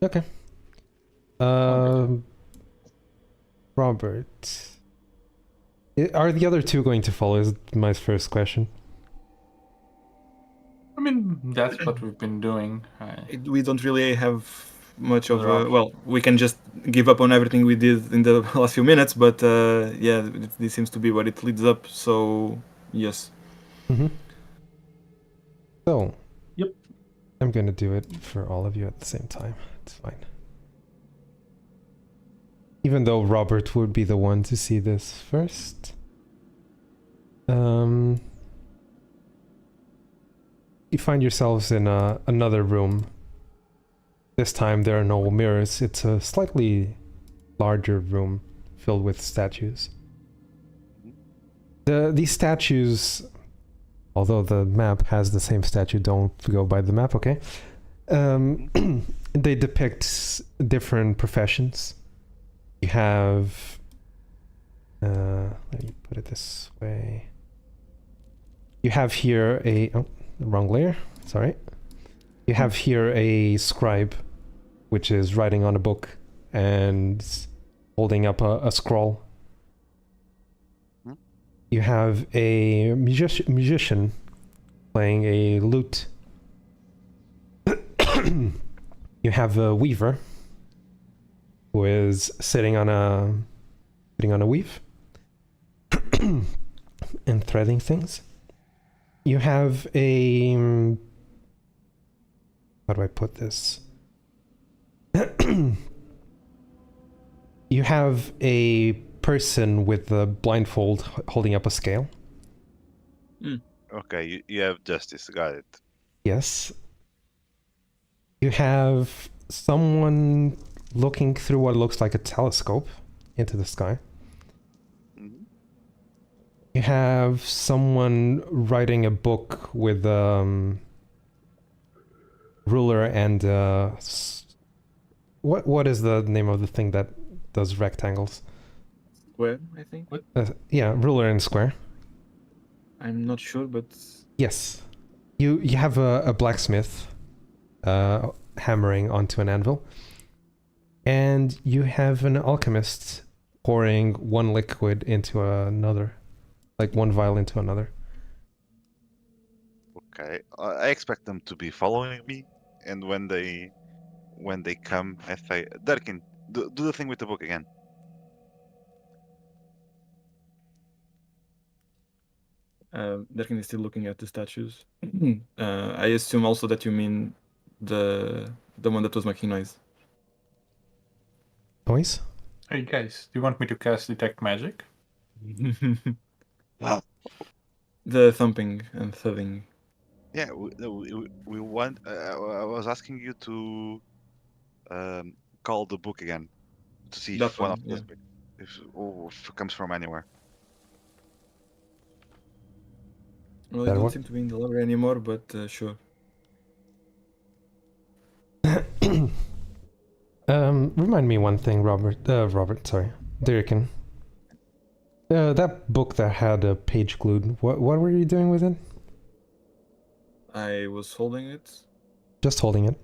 Okay. Robert. Are the other 2 going to follow is my first question. I mean, that's what we've been doing. We don't really have much of Other well, we can just give up on everything we did in the last few minutes, but yeah, this seems to be what it leads up. So yes. Mm-hmm. So, Yep. I'm gonna do it for all of you at the same time. It's fine. Even though Robert would be the one to see this first. You find yourselves in another room. This time there are no mirrors. It's a slightly larger room filled with statues. These statues, although the map has the same statue, don't go by the map, okay? They depict different professions. You have... let me put it this way. You have here a... Oh, the wrong layer. Sorry. You have here a scribe, which is writing on a book and holding up a scroll. You have a musician playing a lute. You have a weaver who is sitting on a weave and threading things. You have a... how do I put this? You have a person with a blindfold holding up a scale. Okay, you have justice. Got it. Yes. You have someone looking through what looks like a telescope into the sky. Mhm. You have someone writing a book with ruler and what is the name of the thing that does rectangles? Square, I think. Yeah, ruler and square. I'm not sure, but Yes. You have a blacksmith hammering onto an anvil. And you have an alchemist pouring one liquid into another. Like one vial into another. Okay, I expect them to be following me, and when they come, I say, Darkin, do the thing with the book again. Derkin is still looking at the statues. I assume also that you mean the one that was making noise. Noise? Hey guys, do you want me to cast Detect Magic? The thumping and thudding. Yeah, we want. I was asking you to call the book again to see That if one one, of those, if it comes from anywhere. Well, That it don't one? seem to be in the library anymore, but sure. Remind me one thing, Robert, sorry. Dirikin. That book that had a page glued, what were you doing with it? I was holding it. Just holding it.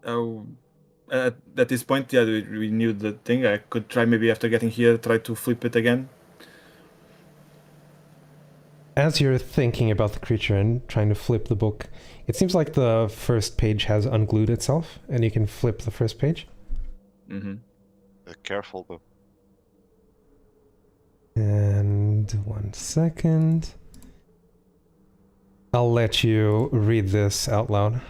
Oh, at this point, yeah, we knew the thing. I could try maybe after getting here, try to flip it again. As you're thinking about the creature and trying to flip the book, it seems like the first page has unglued itself, and you can flip the first page. Mm-hmm. Careful though. And 1 second. I'll let you read this out loud.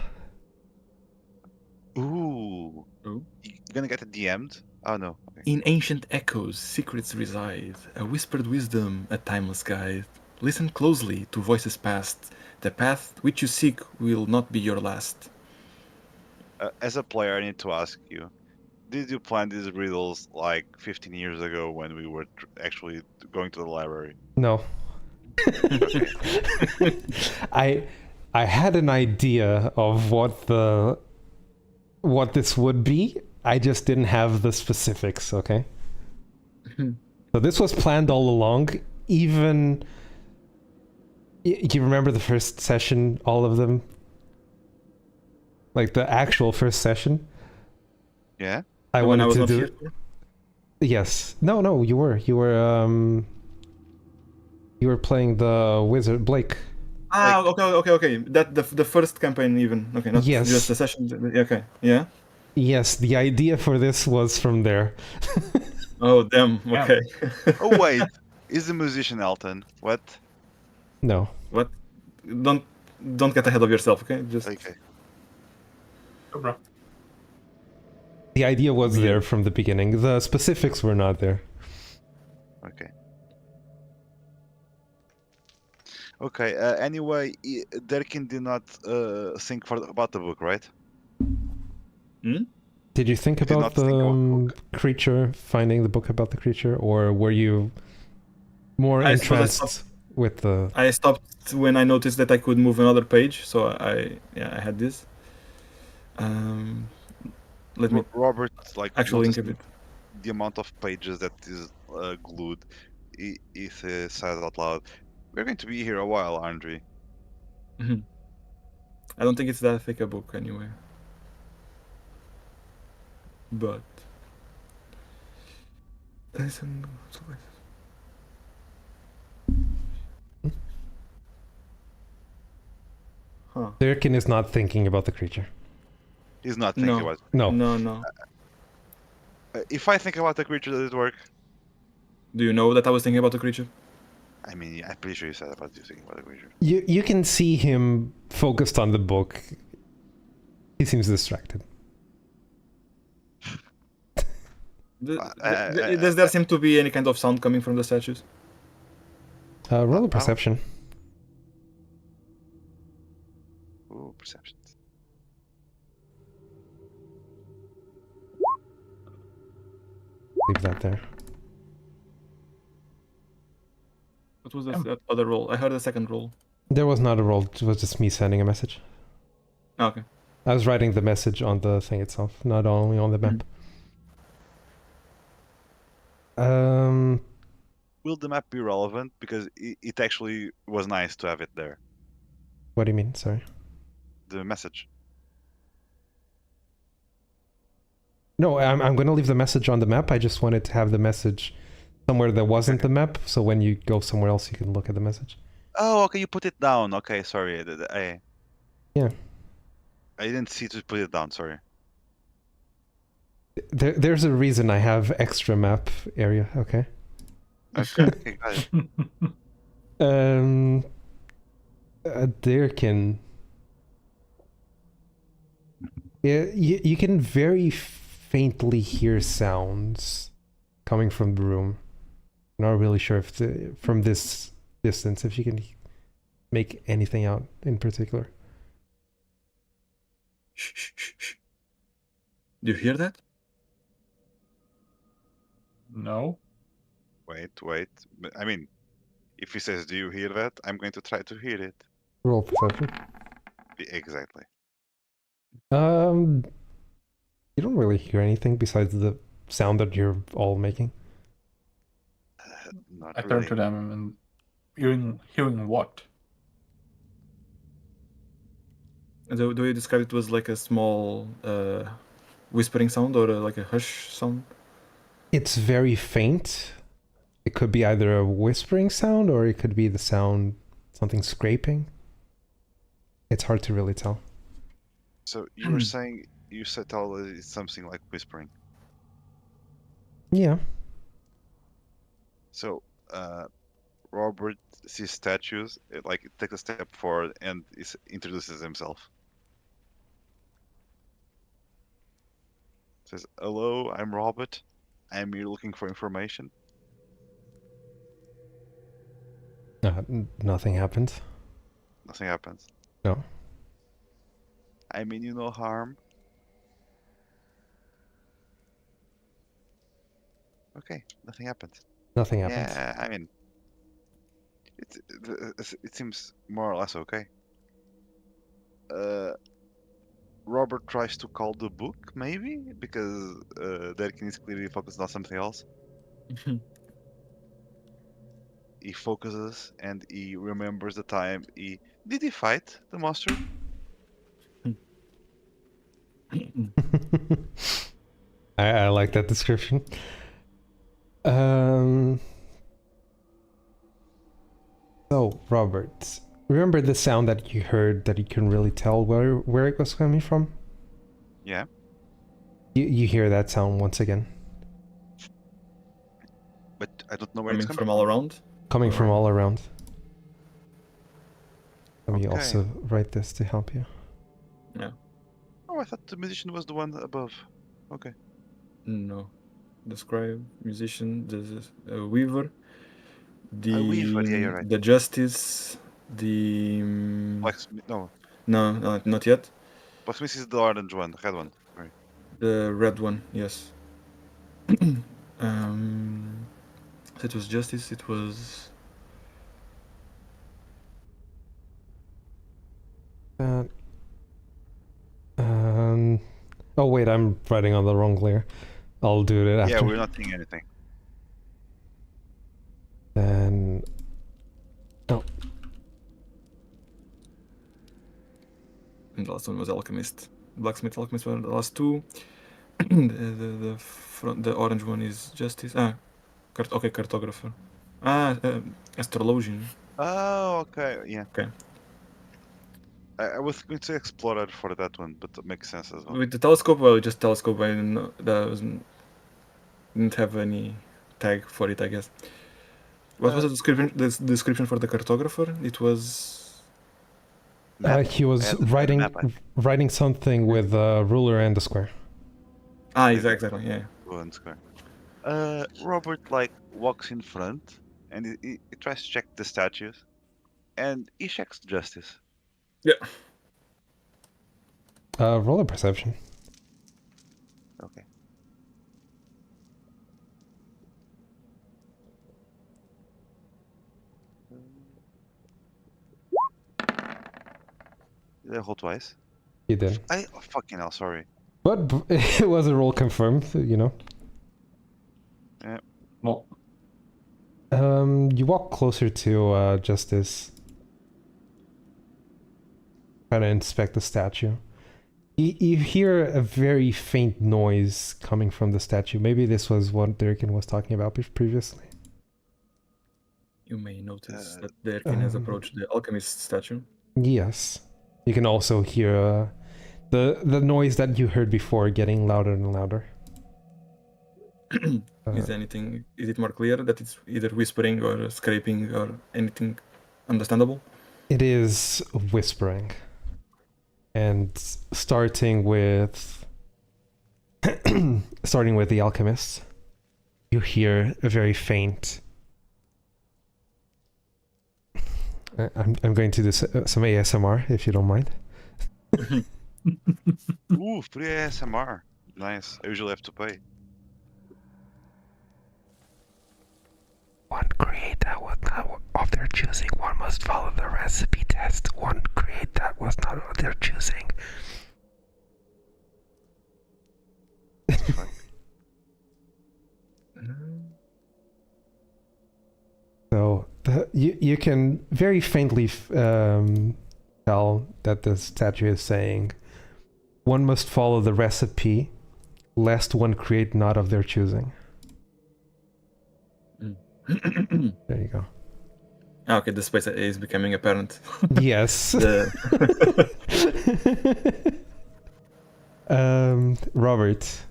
Ooh. Ooh. You're gonna get it DM'd? Oh no. Okay. In ancient echoes, secrets reside, a whispered wisdom, a timeless guide. Listen closely to voices past. The path which you seek will not be your last. As a player, I need to ask you: did you plan these riddles like 15 years ago when we were actually going to the library? No. I had an idea of what this would be. I just didn't have the specifics, okay? So this was planned all along. Even you remember the first session, all of them? Like the actual first session? Yeah. I When wanted was to not do here? Yes. No, you were playing the wizard Blake. Okay. That the first campaign even. Okay, not Yes. just the session. Okay, yeah. Yes, the idea for this was from there. Oh damn. Yeah. Okay. Oh wait, is the musician Elton? What? No. What? Don't get ahead of yourself. Okay, just Okay. Go, bro. The idea was Weird. there from the beginning. The specifics were not there. Okay. Okay. Anyway, Derkin did not think about the book, right? Did you think You did about not the think about the book. creature, finding the book about the creature, or were you more I suppose I entranced with the... I stopped when I noticed that I could move another page, so I had this. Let me Robert, like, actually link a noticing bit. the amount of pages that is glued. He says out loud, "We're going to be here a while, aren't we?" I don't think it's that thick a book anyway. But huh. Durkin is not thinking about the creature. He's not thinking No. about it. No. No. If I think about the creature, does it work? Do you know that I was thinking about the creature? I mean, I'm pretty sure you said about you thinking about the creature. You can see him focused on the book. He seems distracted. Does there seem to be any kind of sound coming from the statues? Roll a perception. Ooh, perceptions. Leave that there. What was that other roll? I heard a second roll. There was not a roll. It was just me sending a message. Okay. I was writing the message on the thing itself, not only on the map. Will the map be relevant? Because it actually was nice to have it there. What do you mean? Sorry. The message. No, I'm going to leave the message on the map. I just wanted to have the message somewhere that wasn't the map, so when you go somewhere else, you can look at the message. Oh, okay, you put it down. Okay, sorry. Yeah. I didn't see to put it down, sorry. There's a reason I have extra map area, okay? Okay, got it. Dirkin. Yeah, you can very faintly hear sounds coming from the room. Not really sure if from this distance, if you can make anything out in particular. Shh. Do you hear that? No. Wait. I mean, if he says, "Do you hear that?" I'm going to try to hear it. Roll perception. Exactly. You don't really hear anything besides the sound that you're all making. Not I really. turn to them and hearing what? Do you describe it was like a small whispering sound or like a hush sound? It's very faint. It could be either a whispering sound or it could be the sound, something scraping. It's hard to really tell. So you were saying you said it's something like whispering. Yeah. So Robert sees statues, it takes a step forward and introduces himself. Says, "Hello, I'm Robert. I'm here looking for information." Nothing happened. Nothing happens. No. I mean you no harm. Okay, nothing happens. Nothing happens. Yeah, I mean, it seems more or less okay. Robert tries to call the book, maybe? Because Derkin is clearly focused on something else. He focuses and he remembers the time Did he fight the monster? I like that description. So, Robert, Remember the sound that you heard that you couldn't really tell where it was coming from? Yeah. You hear that sound once again, But I don't know where it's Coming coming from all around. coming from Or- all around. Let me Okay. also write this to help you. Yeah. Oh, I thought the musician was the one above. Okay. No. The scribe, musician, the weaver, Weaver, yeah, you're right. the justice, the Blacksmith, no. no, not yet. Blacksmith is the orange one, the red one. Sorry. The red one, yes. So it was justice. It was That. Oh wait, I'm writing on the wrong layer. I'll do it after. Yeah, we're not seeing anything. Then. Oh, and the last one was alchemist. Blacksmith, alchemist were the last two. The orange one is justice. Okay, cartographer. Astrologian. Oh, okay, yeah. Okay. I was going to explorer for that one, but that makes sense as well. With the telescope, well, just telescope. I didn't know, didn't have any tag for it, I guess. What was the description? The description for the cartographer? It was Map. he was I had the writing map, writing something with a ruler and a square. exactly, yeah. One square. Robert like walks in front and he tries to check the statues, and he checks justice. Roller perception. Okay. Did I hold twice? You did, Oh, fucking hell, sorry. but it was a roll confirmed. You know. Well, You walk closer to Justice. Try to inspect the statue. You hear a very faint noise coming from the statue. Maybe this was what Durkin was talking about previously. You may notice that Derkin has approached the alchemist statue. Yes. You can also hear the noise that you heard before getting louder and louder. Is it more clear that it's either whispering or scraping or anything understandable? It is whispering. And starting with the alchemist, you hear a very faint. I'm going to do some ASMR if you don't mind. Ooh, free ASMR. Nice. I usually have to pay. One create that was not of their choosing. One must follow the recipe test. One create that was not of their choosing. So you can very faintly tell that the statue is saying, "One must follow the recipe, lest one create not of their choosing." There you go. Okay, the space is becoming apparent. Yes. Robert,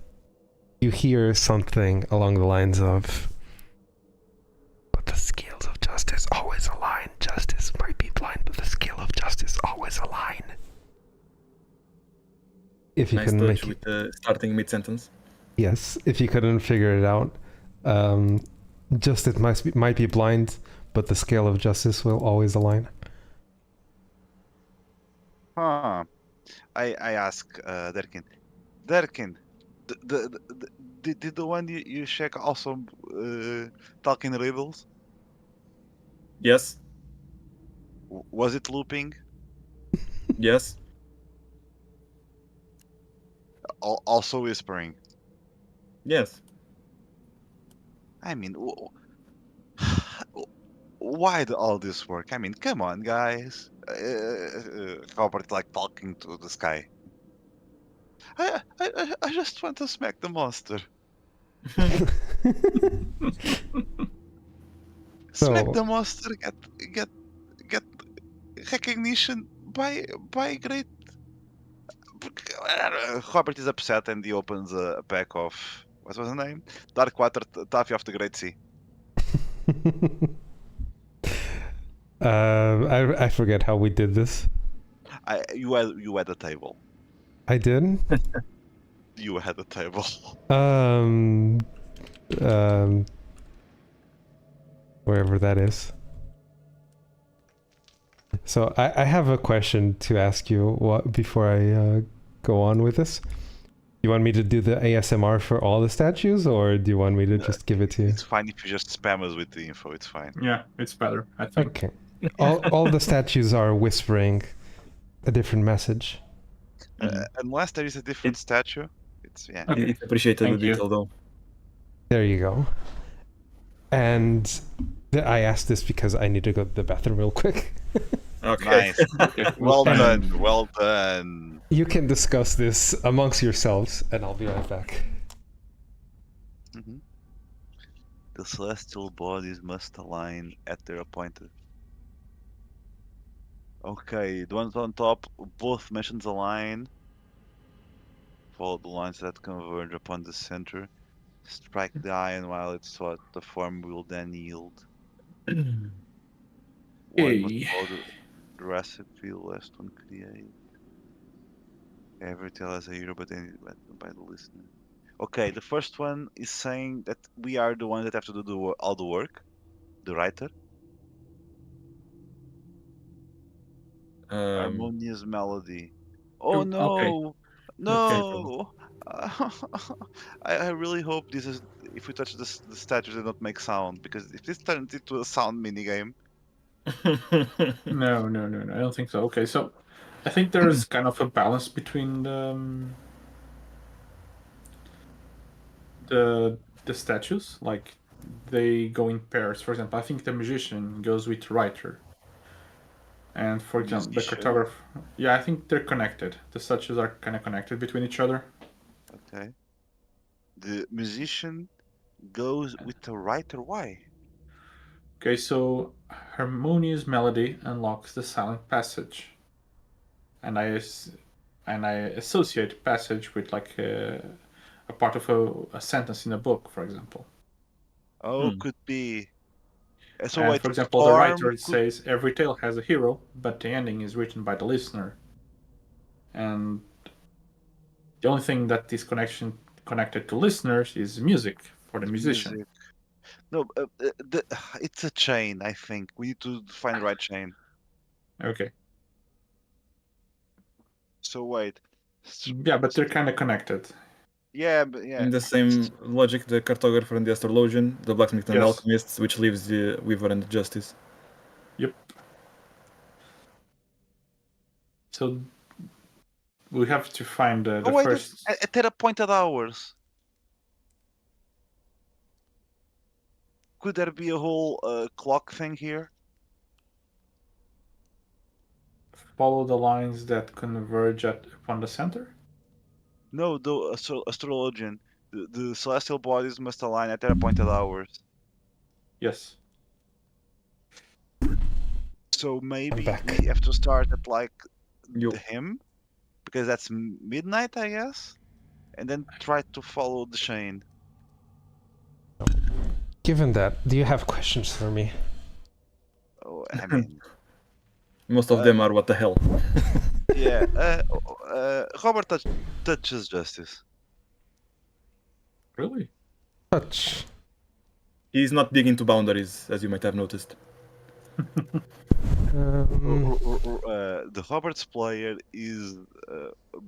you hear something along the lines of, "But the scales of justice always align. Justice might be blind, but the scale of justice always align." If you Nice can touch make with the starting mid-sentence. yes, if you couldn't figure it out, justice might be blind, but the scale of justice will always align. Huh. I ask Derkin. Derkin, did the one you check also talk in riddles? Yes, Was it looping? yes. Also whispering? Yes. I mean, why do all this work? I mean, come on, guys. Robert like talking to the sky. I just want to smack the monster. Smack So- the monster. Get recognition by great. Robert is upset and he opens a pack of what was the name? Dark Water Taffy of the Great Sea. I forget how we did this. You had a table. I did. You had a table. Wherever that is. So I have a question to ask you before I go on with this. You want me to do the ASMR for all the statues, or do you want me to just give it to you? It's fine if you just spam us with the info. It's fine. Yeah, it's better, I think. Okay. All the statues are whispering a different message. Unless there is a different statue, it's yeah. Okay. It's appreciated Thank the you. detail though. There you go. And I asked this because I need to go to the bathroom real quick. Okay. Nice. Okay, Well we'll spam it. done. Well done. You can discuss this amongst yourselves, and I'll be right back. Mhm. The celestial bodies must align at their appointed. Okay, the ones on top, both missions align. Follow the lines that converge upon the center. Strike the iron while it's sought. The form will then yield. One must Okay. follow the recipe, last one create. Every tale has a hero, but then by the listener. Okay, the first one is saying that we are the ones that have to do all the work. The writer. Harmonious melody. Oh Okay. no! Okay. No! I really hope this is. If we touch the statues, they don't make sound, because if this turns into a sound minigame, No, I don't think so. Okay, so I think there's kind of a balance between the statues. Like they go in pairs. For example, I think the magician goes with writer. And for example, the Musician. cartographer. Yeah, I think they're connected. The statues are kind of connected between each other. Okay. The musician goes with the writer. Why? Okay, so harmonious melody unlocks the silent passage, and I associate passage with like a part of a sentence in a book, for example. Oh, could be. So And wait, for example, the form writer could. says every tale has a hero, but the ending is written by the listener. And the only thing that is connected to listeners is music for the musician. Music. No, it's a chain. I think we need to find the right chain. Okay. So wait. Yeah, but they're kind of connected. Yeah, but yeah. In the same logic, the cartographer and the astrologian, the blacksmith and Yes. alchemists, which leaves the weaver and the justice. Yep. So we have to find the Oh wait, first. at their appointed hours. Could there be a whole clock thing here? Follow the lines that converge upon the center. No, the astrologian. The celestial bodies must align at their appointed hours. Yes. So maybe back. we have to start at like Yo. the hymn, because that's midnight, I guess, and then try to follow the chain. Given that, do you have questions for me? Oh, I mean, Most of them are what the hell. yeah. Robert touches justice. Really? Touch. He's not big into boundaries, as you might have noticed. The Roberts player is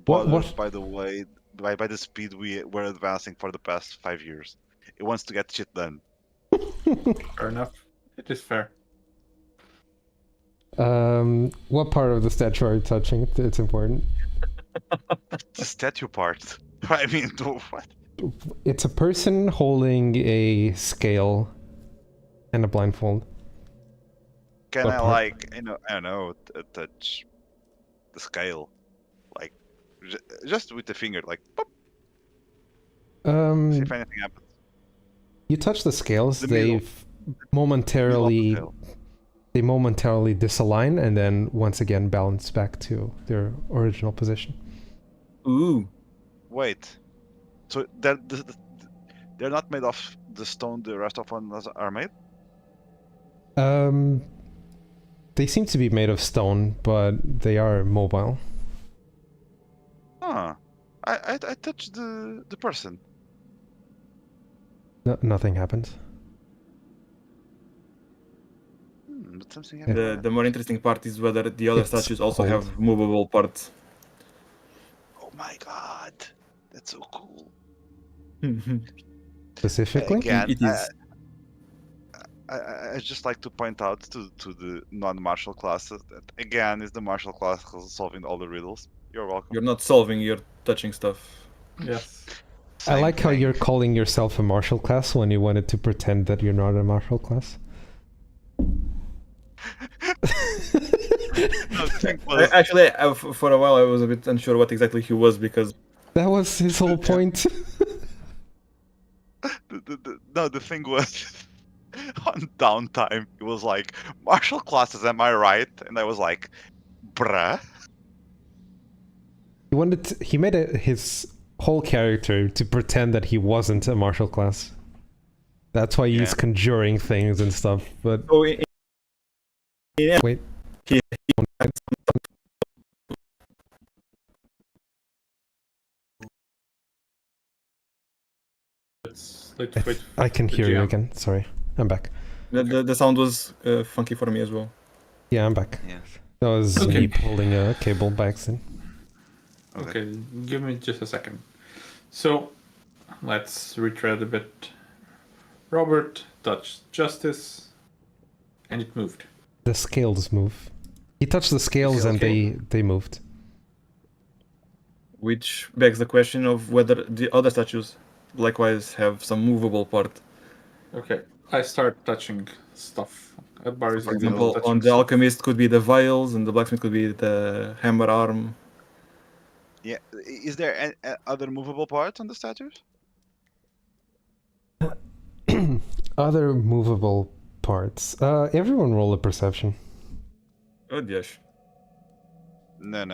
What- bothered by the way by the speed we're advancing for the past 5 years. It wants to get shit done. Fair enough. It is fair. What part of the statue are you touching? It's important. The statue part. I mean, what? It's a person holding a scale and a blindfold. Can What I part? like I don't know touch the scale, like just with the finger, like pop, see if anything happens. You touch the scales, The they middle. momentarily Middle of the scale. they momentarily disalign and then once again balance back to their original position. Ooh. Wait. So they're not made of the stone the rest of us are made? They seem to be made of stone, but they are mobile. Huh. I touched the person. Nothing happened. But something Yeah. happened. The more interesting part is whether the other It's statues also cold. have movable parts. Oh my god. That's so cool. Specifically? Again, It is. I just like to point out to the non-martial classes that again is the martial class solving all the riddles. You're welcome. You're not solving, you're touching stuff. Yes. I Same like how thing. you're calling yourself a martial class when you wanted to pretend that you're not a martial class. No, the thing was, Actually, for a while I was a bit unsure what exactly he was because That was his whole point. the thing was on downtime it was like martial classes, am I right? And I was like, bruh. He made his whole character to pretend that he wasn't a martial class. That's why he's Yeah. conjuring things and stuff. But so wait, Let's wait. I can hear you GM. again. Sorry, I'm back. the sound was funky for me as well. Yeah, I'm back. Yeah. That was Okay. me pulling a cable by accident. Okay, give me just a second. So, let's retread a bit. Robert touched justice, and it moved. The scales move. He touched the scales and Okay. they moved. Which begs the question of whether the other statues likewise have some movable part. Okay, I start touching stuff. Adbar is For in the middle of example, touching on the stuff. alchemist could be the vials, and the blacksmith could be the hammer arm. Yeah. Is there other movable parts on the statues? Other movable parts. Everyone roll a perception. Oh yes, No.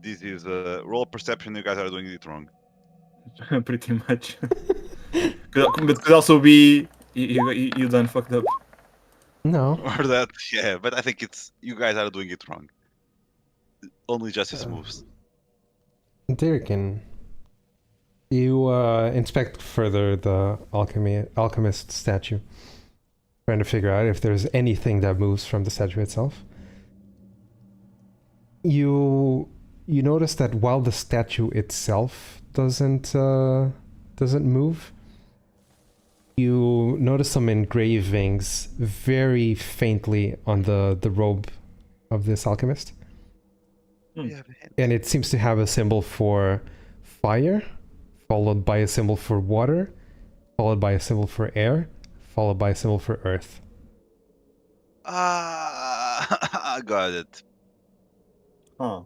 This is roll perception. You guys are doing it wrong. pretty much. But could also be you done fucked up. No. Or that, yeah. But I think it's you guys are doing it wrong. Only justice moves. Dirkin, you inspect further the alchemist statue, trying to figure out if there's anything that moves from the statue itself. You notice that while the statue itself doesn't move, you notice some engravings very faintly on the robe of this alchemist. Yeah, And it seems to have a symbol for fire, followed by a symbol for water, followed by a symbol for air, followed by a symbol for earth. I got it. Huh.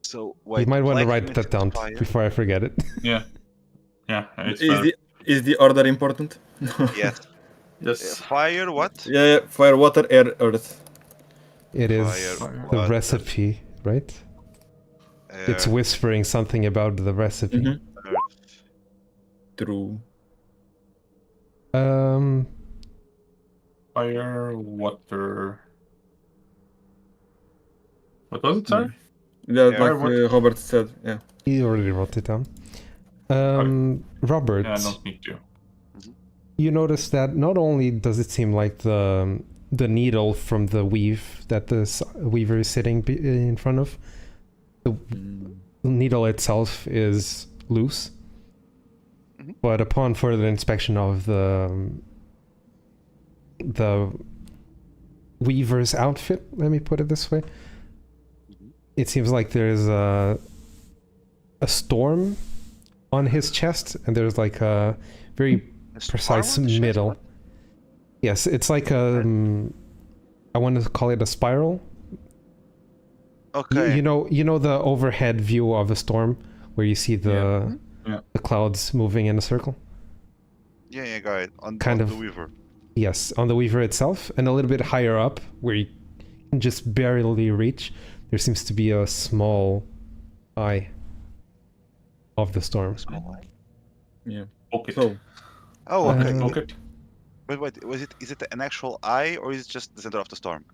So wait, You might want to black write means that down fire? before I forget it. Yeah, it's fair. Is the order important? Yes. Yes. Fire. What? Yeah, fire, water, air, earth. It is Fire, the water, recipe, right? It's air, whispering something about the recipe. Mhm. earth. True. Fire, water. What was it, sorry? Yeah, Yeah, like what- Robert said. Yeah. You already wrote it down. Robert, Yeah, I don't need to. you notice that not only does it seem like the needle from the weave that this weaver is sitting in front of, the needle itself is loose, Mhm. but upon further inspection of the weaver's outfit, let me put it this way, it seems like there's a storm on his chest, and there's like a very A precise storm on the chest? middle. What? Yes, it's like I want to call it a spiral. Okay. You know the overhead view of a storm where you see Yeah. the clouds moving in a circle. Yeah, got it. On Kind on of. the weaver. Yes, on the Weaver itself, and a little bit higher up, where you can just barely reach, there seems to be a small eye of the storm. Small eye. Yeah. Pocket. So Oh, okay. Uh, Pocket. But wait, is it an actual eye or is it just the center of the storm?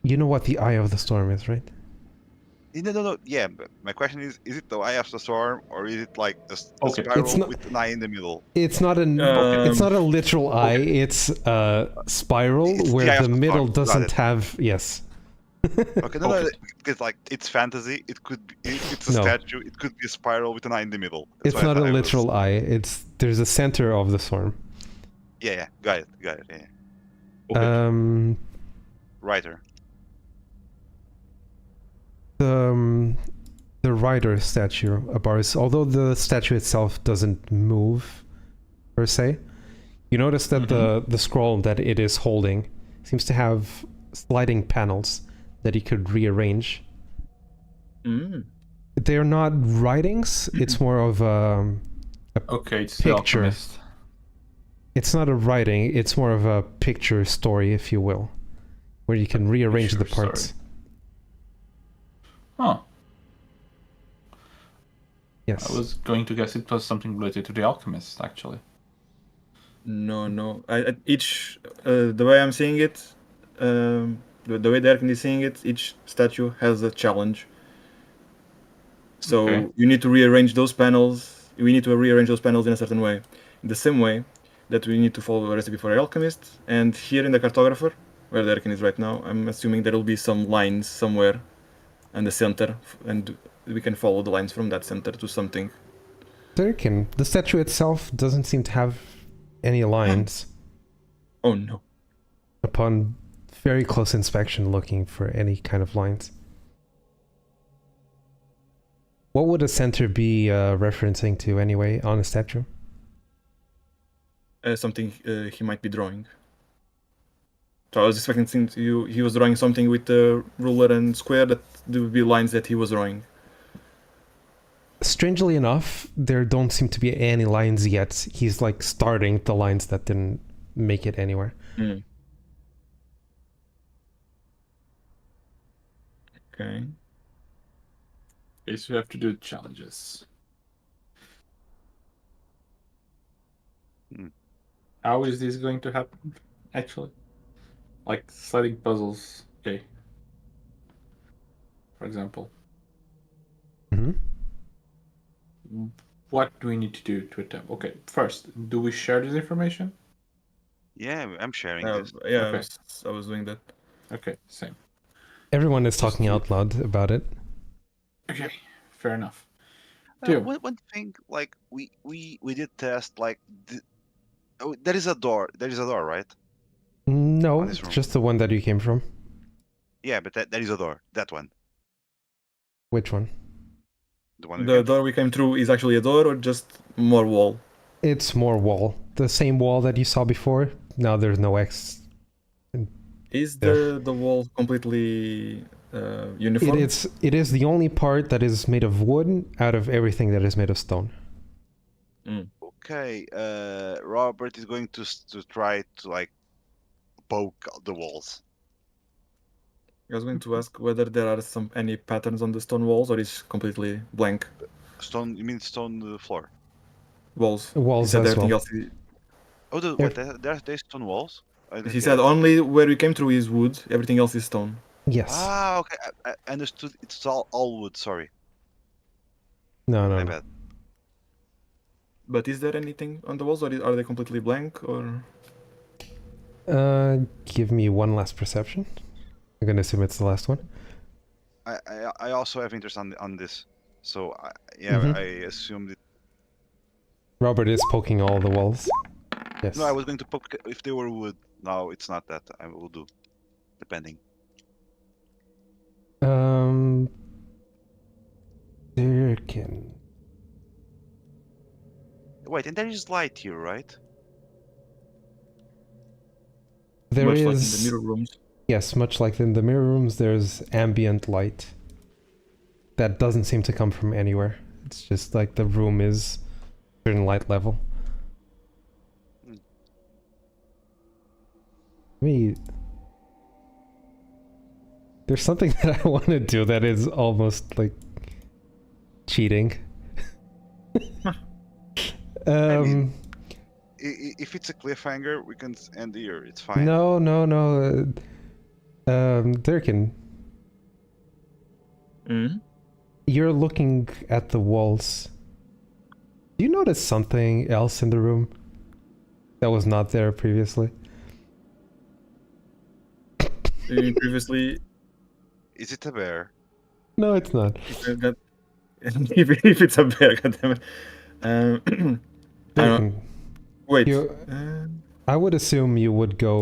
You know what the eye of the storm is, right? No. Yeah, but my question is it the eye of the storm or is it like a Okay. It's spiral not- with an eye in the middle? It's not an. Um, it's not a literal eye. It's a spiral It's the eye where of the the middle storm, got doesn't it. have. Yes. Okay, no, Pocket. because like it's fantasy. It could be, it's a No. statue. It could be a spiral with an eye in the middle. That's It's why I not a thought it was- literal eye. It's there's a center of the storm. Yeah, got it. Yeah. Pocket. Writer. The rider statue, Abaris, although the statue itself doesn't move per se, you notice that the scroll that it is holding seems to have sliding panels that he could rearrange. They're not writings, it's more of Okay, it's the Picture. Alchemist. it's not a writing, it's more of a picture story, if you will, where you can rearrange the picture parts. story. Huh. Yes. I was going to guess it was something related to the Alchemist, actually. No. Each the way I'm seeing it, the way Derek is seeing it, each statue has a challenge. So Okay. you need to rearrange those panels. We need to rearrange those panels in a certain way, in the same way that we need to follow a recipe for Alchemist. And here in the cartographer, where Derek is right now, I'm assuming there will be some lines somewhere in the center, and we can follow the lines from that center to something. Durkin, the statue itself doesn't seem to have any lines. Oh no. Upon very close inspection, looking for any kind of lines. What would a center be referencing to anyway on a statue? Something he might be drawing. So I was expecting he was drawing something with the ruler and square, that there would be lines that he was drawing. Strangely enough, there don't seem to be any lines yet. He's like starting the lines that didn't make it anywhere. Okay. Okay, so we have to do challenges. Hmm. How is this going to happen, actually? Like sliding puzzles, okay. For example. Mm-hmm. What do we need to do to attempt? Okay, first, do we share this information? Yeah, I'm sharing this. Yeah, Okay. I was doing that. Okay, same. Everyone is talking out loud about it. Okay, fair enough. Dude. One thing, like we did test, like there is a door. There is a door, right? No, On this it's room. just the one that you came from. Yeah, but there is a door. That one. Which one? The one. we The came door we came through is actually a door, or just more wall? It's more wall. The same wall that you saw before. Now there's no X. Is Yeah. the wall completely uniform? It is the only part that is made of wood out of everything that is made of stone. Okay, Robert is going to try to like poke the walls. I was going to ask whether there are any patterns on the stone walls, or is completely blank Stone? You mean stone floor? walls? Walls He said as everything well. else. Oh, Yeah. there's stone walls. I didn't He get said it. only where we came through is wood. Everything else is stone. Yes. Ah, okay. I understood. It's all wood. Sorry, No, my no, no. bad. But is there anything on the walls, or are they completely blank? Or Give me one last perception. I'm gonna assume it's the last one. I also have interest on this. So Mhm. I assumed it. Robert is poking all the walls. Yes. No, I was going to poke if they were wood. No, it's not that. I will do, depending. There can. Wait, and there is light here, right? There much is. like in the mirror rooms? Yes, much like in the mirror rooms, there's ambient light that doesn't seem to come from anywhere. It's just like the room is a certain light level. me. There's something that I want to do that is almost like cheating. I mean, if it's a cliffhanger, we can end here. It's fine. no. Durkin, Mhm. you're looking at the walls. Do you notice something else in the room that was not there previously? Previously, Is it a bear? No, it's not. that if it's a bear, goddammit. I don't. Durkin, Wait. you. I would assume you would go.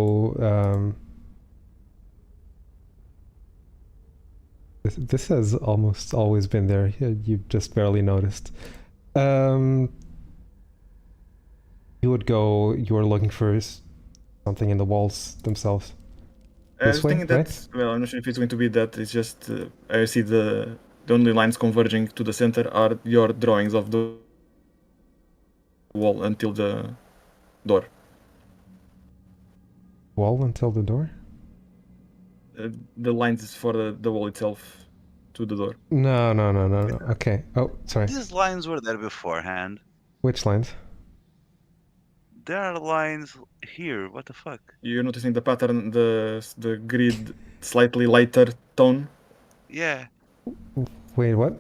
This has almost always been there. You just barely noticed. You would go. You were looking for something in the walls themselves. I was This way, thinking that. Well, I'm not sure if it's going to be that. It's just I see the only lines converging to the center are your drawings of the wall until the door. Wall until the door? The lines for the wall itself to the door. No. Okay. Oh, sorry. These lines were there beforehand. Which lines? There are lines here. What the fuck? You're noticing the pattern, the grid slightly lighter tone. Yeah. Wait, what?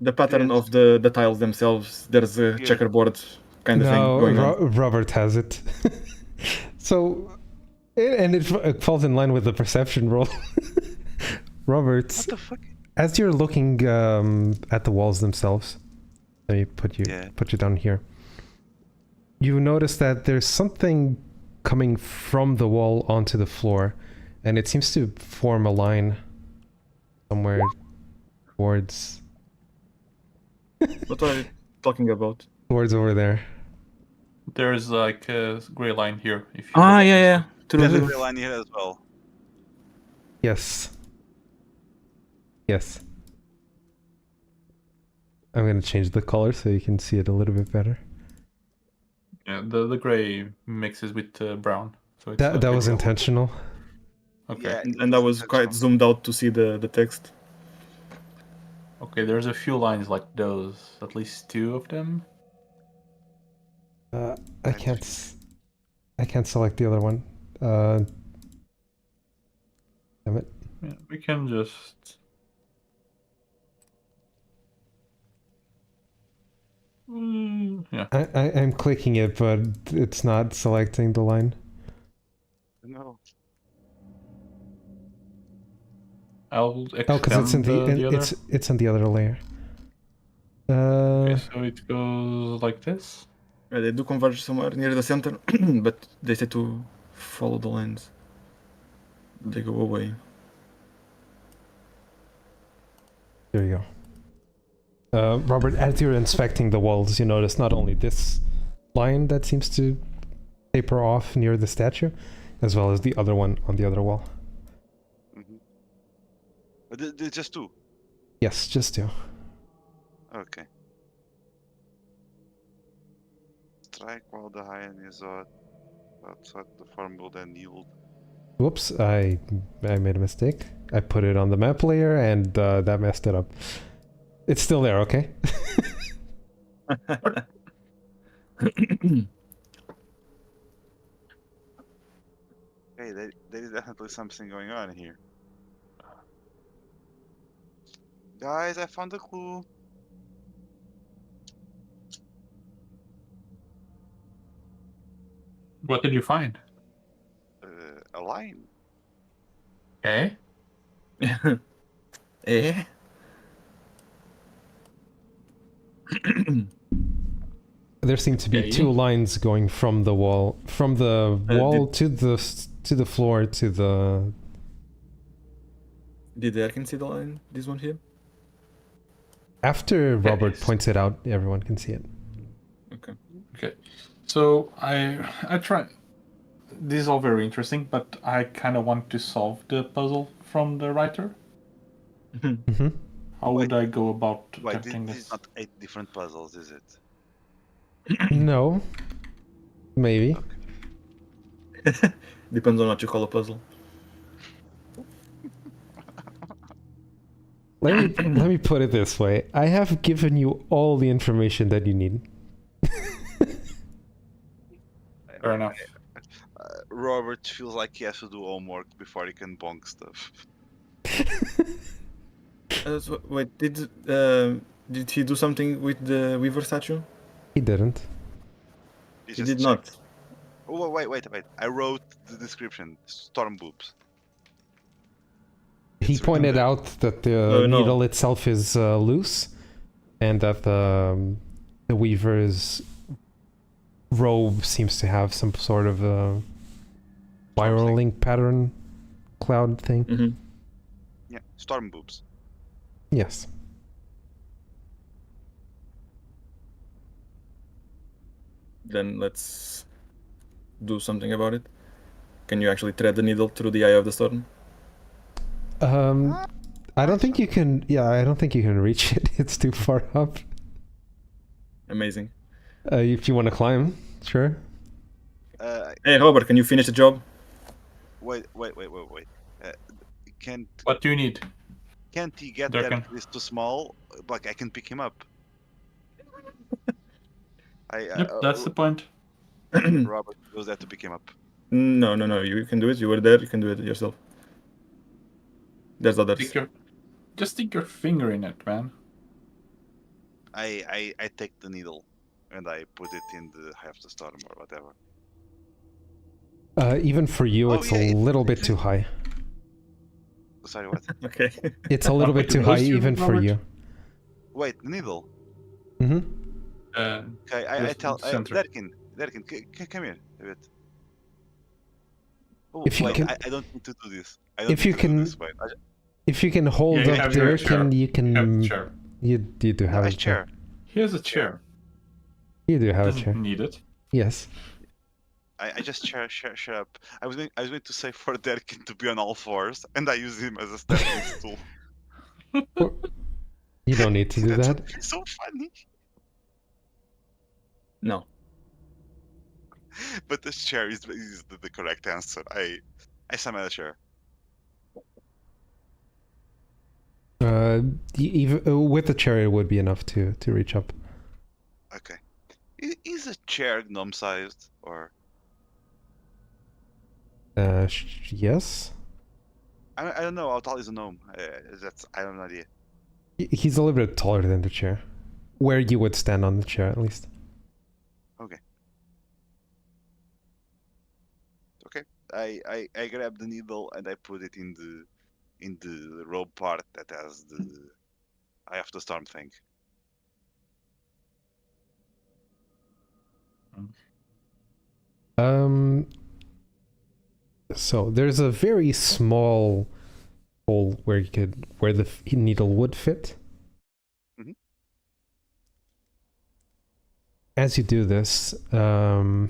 The pattern Yes. of the tiles themselves. There's a Yes. checkerboard kind of thing No, going on. Robert has it. So, and it falls in line with the perception roll. Roberts, What the fuck? as you're looking at the walls themselves, let me put you down here. You notice that there's something coming from the wall onto the floor, and it seems to form a line somewhere towards What are you talking about? over there. There's like a gray line here. If you Ah, look yeah, this yeah. way. There's a True. gray line here as well. Yes. I'm gonna change the color so you can see it a little bit better. Yeah, the gray mixes with brown. So it's That was bigger. intentional. Okay. Yeah, And I was quite zoomed out to see the text. Okay, there's a few lines like those. At least two of them. I can't select the other one. Damn it. Yeah, we can just. Yeah. I'm clicking it, but it's not selecting the line. No. I'll extend Oh, because it's in the other. it's on the other layer. Okay, so it goes like this. Yeah, they do converge somewhere near the center, but they say to follow the lines. They go away. There you go. Robert, as you're inspecting the walls, you notice not only this line that seems to taper off near the statue, as well as the other one on the other wall. Mm-hmm. But there's just two. Yes, just two. Okay. Strike while the iron is outside the form will then yield. Whoops, I made a mistake. I put it on the map layer and that messed it up. It's still there, okay? Hey, there is definitely something going on here. Guys, I found a clue. What did you find? A line. Okay. Eh? There seem to be Okay. two lines going from the wall, to the floor to the. Did Erkin see the line? This one here? After Robert Yes. points it out, everyone can see it. Okay. Okay. So I try. This is all very interesting, but I kind of want to solve the puzzle from the writer. Mm-hmm. How would I go about Wait, attempting this this? is not 8 different puzzles, is it? No. Maybe. Depends on what you call a puzzle. Let me put it this way. I have given you all the information that you need. Fair enough. Robert feels like he has to do homework before he can bonk stuff. Wait, did he do something with the Weaver statue? He didn't. He He just did checked. not. Oh, wait. I wrote the description. Storm boobs. He It's written pointed there. out that the No. needle itself is loose, and that the weaver's robe seems to have some sort of spiraling pattern cloud thing. Mm-hmm. Yeah, storm boobs. Yes. Then let's do something about it. Can you actually thread the needle through the eye of the storm? I don't think you can. Yeah, I don't think you can reach it. It's too far up. Amazing. If you want to climb, sure. Hey, Robert, can you finish the job? Wait. Can't What do you need? he get There there? can- He's too small. Like I can pick him up. Yep, that's the point. Robert goes there to pick him up. No. You can do it. You were there. You can do it yourself. There's others. Just stick your finger in it, man. I take the needle and I put it in the eye of the storm or whatever. Even for you, Oh, it's yeah, a little bit it's- too high. Sorry, what? Okay. It's a little bit too high Close to you, even for Robert? you. Wait, the needle. Mm-hmm. Okay, I Just tell center. Derkin, come here a bit. Oh, If you wait, can- I don't need to do this. I don't if need you to do can- this. Wait, If you can hold Yeah, you up have your there, chair. you You have a can. chair. You do have a a chair. chair. He has a chair. You do have a Doesn't chair. need it. Yes. I just chair up. I was going to say for Derkin to be on all fours, and I use him as a standing stool. You don't need to do That's that. so funny. No. But the chair is the correct answer. I summon a chair. Even with the chair, it would be enough to reach up. Okay. Is a chair gnome sized or? Yes. I don't know how tall is a gnome. I have no idea. He's a little bit taller than the chair. Where you would stand on the chair, at least. Okay. I grab the needle and I put it in the robe part that has the Eye of the Storm thing. So there's a very small hole where the needle would fit. Mhm. As you do this, how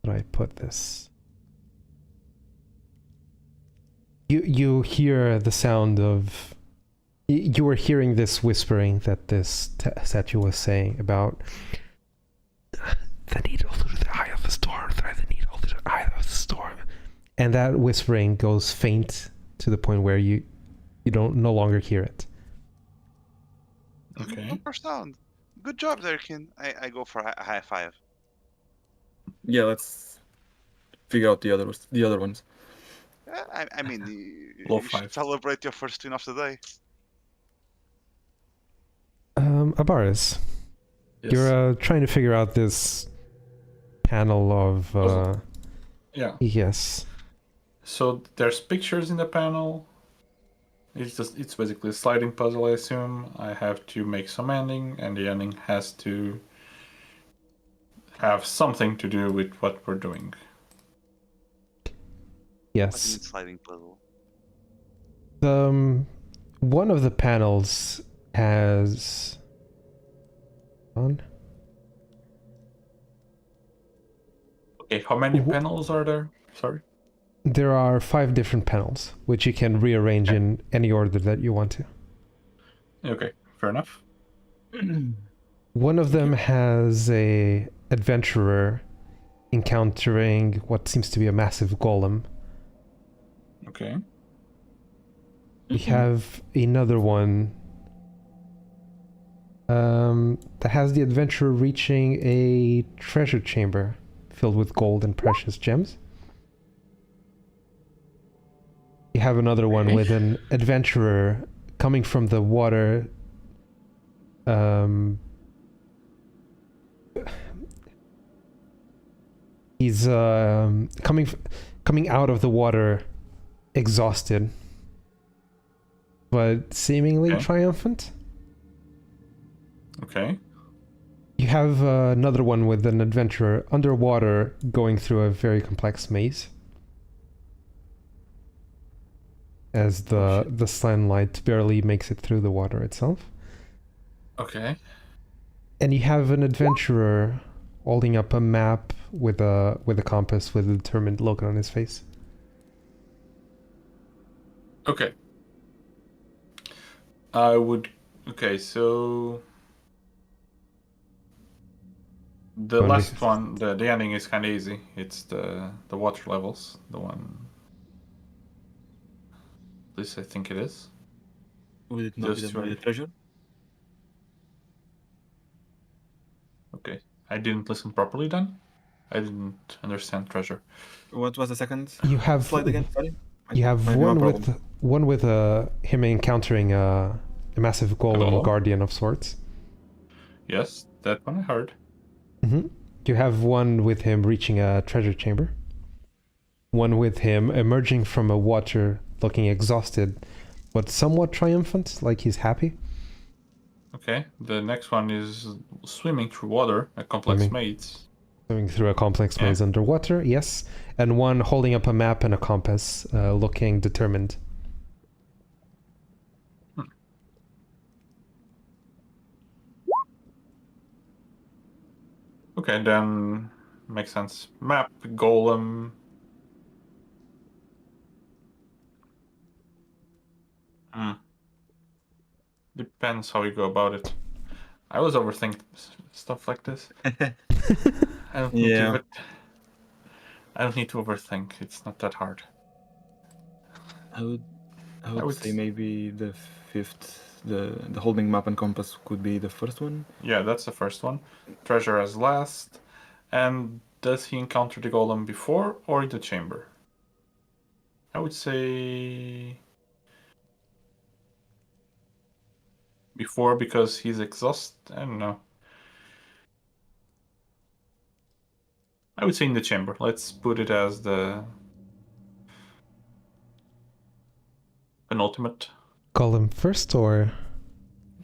do I put this? You hear the sound of. You were hearing this whispering that this statue was saying about the needle through the eye of the storm, thread the needle through the eye of the storm. And that whispering goes faint to the point where you don't no longer hear it. Okay. Super sound. Good job, Derkin. I go for a high five. Yeah, let's figure out the other ones. I mean, you Low should five. celebrate your first win of the day. Abaris, Yes. you're trying to figure out this panel of Puzzle. Yeah. yes. So there's pictures in the panel. It's basically a sliding puzzle, I assume. I have to make some ending, and the ending has to have something to do with what we're doing. What do you Yes. mean sliding puzzle? One of the panels has on. Okay, how many Wh- panels are there? Sorry. There are 5 different panels, which you can rearrange in any order that you want to. Okay, fair enough. One of them has a adventurer encountering what seems to be a massive golem. Okay. We have another one that has the adventurer reaching a treasure chamber filled with gold and precious gems. You have another one Okay. with an adventurer coming from the water. He's coming out of the water exhausted, but seemingly Okay. triumphant. Okay. You have another one with an adventurer underwater going through a very complex maze. As the sunlight barely makes it through the water itself. Okay. And you have an adventurer holding up a map with a compass with a determined look on his face. Okay. I would. Okay, so the Only- last one, the ending is kind of easy. It's the water levels, the one. At least I think it is. Would it not be Just the right. treasure? Okay, I didn't listen properly then. I didn't understand treasure. What was the second You have slide again? Sorry. you have Might be my one with him encountering a massive golem golem? guardian of sorts. Yes, that one I heard. You have one with him reaching a treasure chamber. One with him emerging from a water looking exhausted, but somewhat triumphant, like he's happy. Okay, the next one is swimming through water, a complex Swimming. maze. Going through a complex Yeah. maze underwater, yes. And one holding up a map and a compass, looking determined. Okay, then makes sense. Map, golem. Depends how you go about it. I always overthink stuff like this. I don't need Yeah. to. I don't need to overthink. It's not that hard. I would would say s- maybe the fifth, the holding map and compass could be the first one. Yeah, that's the first one. Treasure as last. And does he encounter the golem before or in the chamber? I would say before because he's exhausted. I don't know. I would say in the chamber. Let's put it as the penultimate. Golem first, or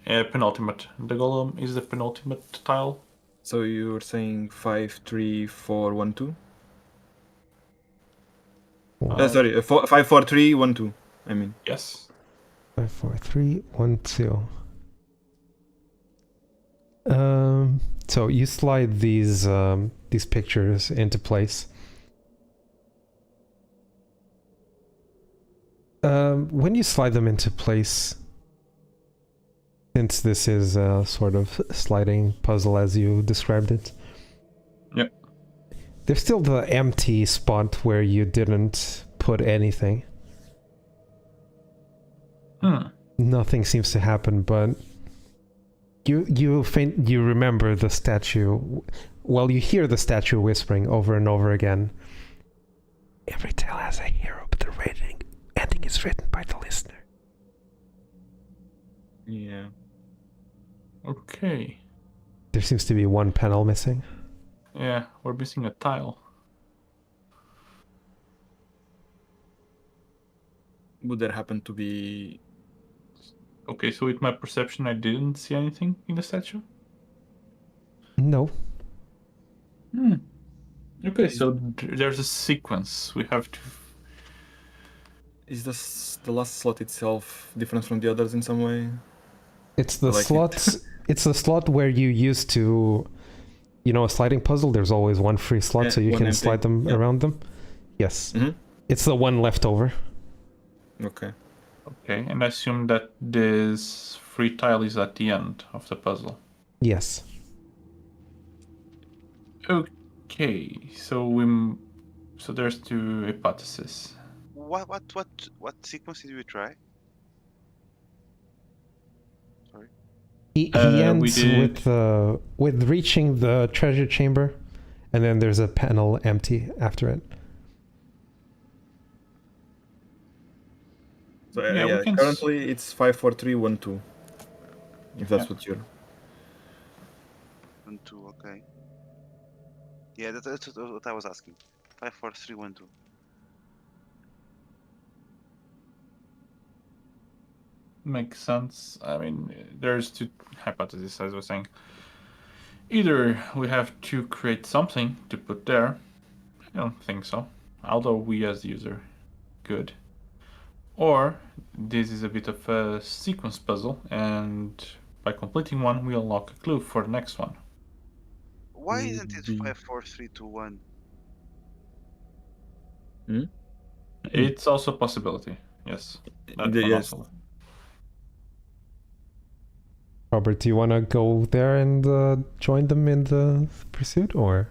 Penultimate. The golem is the penultimate tile. So you were saying 5, 3, 4, 1, 2? Sorry, 5, 4, 3, 1, 2. I mean. Yes. 5, 4, 3, 1, 2. So you slide these pictures into place. When you slide them into place, since this is a sort of sliding puzzle as you described it, Yep. there's still the empty spot where you didn't put anything. Nothing seems to happen, but you remember the statue. Well, you hear the statue whispering over and over again. Every tale has a hero, but the ending is written by the listener. Yeah. Okay. There seems to be one panel missing. Yeah, we're missing a tile. Would there happen to be... Okay, so with my perception, I didn't see anything in the statue. No. Okay, so there's a sequence. We have to. Is the last slot itself different from the others in some way? It's the I like it. slots. It's the slot where you used to, a sliding puzzle. There's always one free slot, Yeah, so you one can empty. slide them Yeah. around them. Yes. Mm-hmm. It's the one left over. Okay. Okay, and I assume that this free tile is at the end of the puzzle. Yes. Okay, so there's two hypotheses. What sequence did we try? Sorry. He We ends did. with reaching the treasure chamber, and then there's a panel empty after it. So Yeah, we can. currently it's 54312. If that's Yeah. what you're. 1, 2. Okay. Yeah, that's what I was asking. 5, 4, 3, 1, 2. Makes sense. I mean, there's two hypotheses, as I was saying. Either we have to create something to put there. I don't think so. Although we as the user could. Or this is a bit of a sequence puzzle, and by completing one, we unlock a clue for the next one. Why isn't it Be- 5, 4, 3, 2, 1? It's also a possibility. Yes. That one Yes. also. Robert, do you want to go there and join them in the pursuit, or?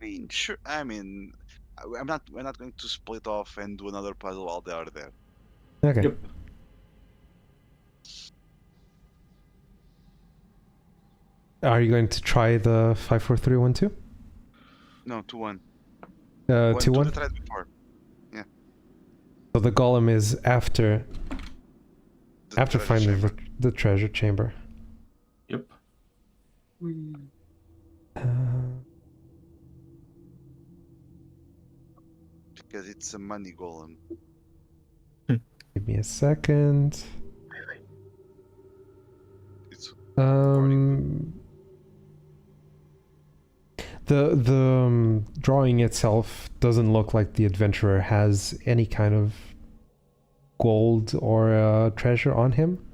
I mean, sure. I mean, we're not going to split off and do another puzzle while they are there. Okay. Yep. Are you going to try the 54312? No, 2, 1. 2 2 1? that tried before. So the golem is after The treasure finding chamber. the treasure chamber. Yep. Uh, Because it's a money golem. give me a second. It's The drawing itself doesn't look like the adventurer has any kind of gold or treasure on him,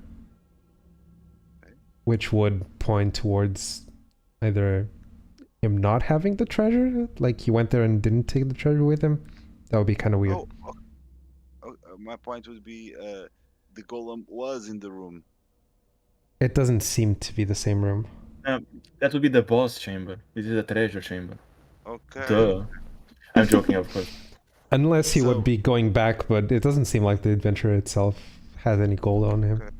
which would point towards either him not having the treasure, like he went there and didn't take the treasure with him. That would be kind of weird. my point would be the golem was in the room. It doesn't seem to be the same room. That would be the boss chamber. This is a treasure chamber. Okay. Duh. I'm joking, of course. Unless he So- would be going back, but it doesn't seem like the adventurer itself has any gold on him. Okay.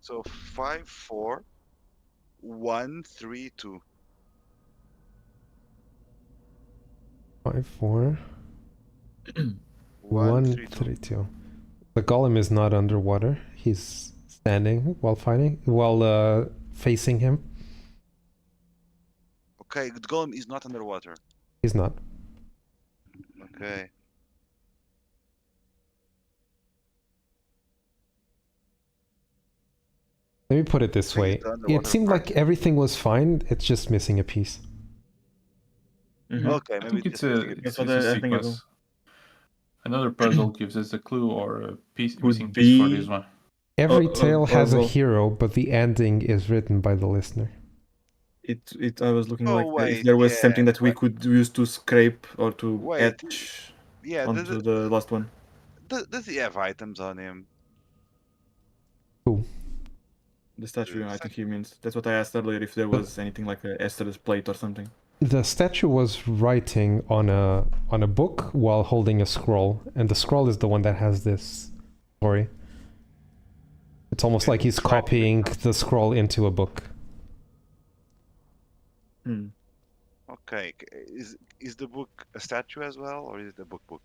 So 5, 4, 1, 3, 2. 5 4 1, 1 3, 2. 3 2. The golem is not underwater. He's standing while fighting, while facing him. Okay, the golem is not underwater. He's not. Okay. Let me put it this So he's way. the underwater It seemed part. like everything was fine. It's just missing a piece. Mhm. Okay, I maybe think it's just a, missing it's, That's it's what a I think as sequence. Another puzzle gives us a clue or a piece, Could missing piece for be- this one. Every Oh, tale has a well. hero, but the ending is written by the listener. I was looking Oh, like if wait, there was yeah, something that we wait. could use to scrape or to Wait, etch Yeah, onto the last one. does he have items on him? Who? The statue, The I think he means. That's what I asked earlier, if there was anything like a Esther's plate or something. The statue was writing on a book while holding a scroll, and the scroll is the one that has this story. It's almost Okay, like he's it's writing copying with the scroll into a book. Hmm. Okay, is the book a statue as well, or is it a book?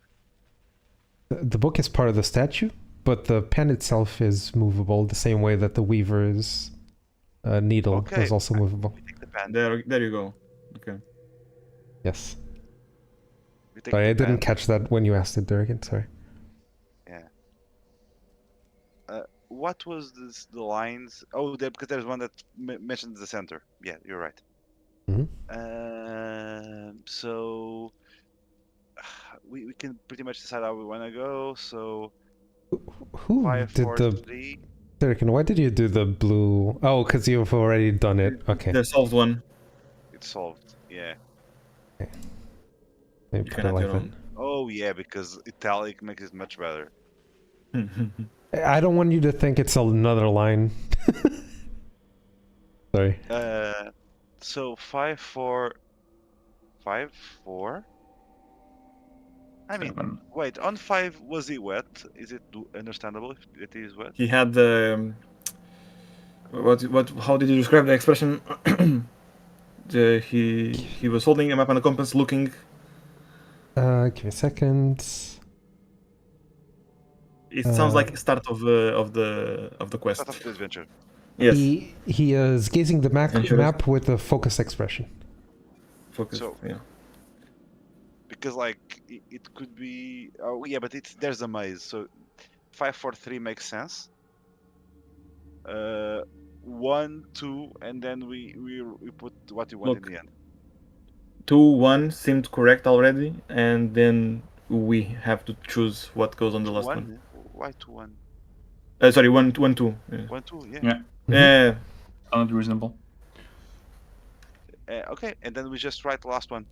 The book is part of the statue, but the pen itself is movable, the same way that the weaver's needle Okay, was also movable. We take the pen. There you go. Okay. Yes. We take Sorry, the I didn't pen. catch that when you asked it, Durgan. Sorry. Yeah. What was the lines? Oh, because there's one that mentions the center. Yeah, you're right. Mhm. So we can pretty much decide how we want to go. So Who 5, did 4, the 3. Durgan? Why did you do the blue? Oh, because you've already done it. Okay. The solved one. It's solved. Yeah. Maybe You put can it add like your that. own. Oh yeah, because italic makes it much better. I don't want you to think it's another line. Sorry. So 5, 4, 5, 4. I mean, 7. wait, on 5, was he wet? Is it understandable if it is wet? He had what? How did you describe the expression? He was holding a map and a compass, looking. Give me a second. It sounds like start of the quest. Start of the adventure. Yes. He is gazing the And should map with a focused expression. Focus. So- Yeah. Because like it could be. Oh yeah, but there's a maze. So 5, 4, 3 makes sense. 1, 2, and then we put what you want Look. in the end. 2, 1 seemed correct already, and then we have to choose what goes on the last one. Why 2, 1? Sorry, 1, 1, 2. Yeah. 1, 2, yeah. Yeah. Yeah. Sounds reasonable. Okay, and then we just write the last one.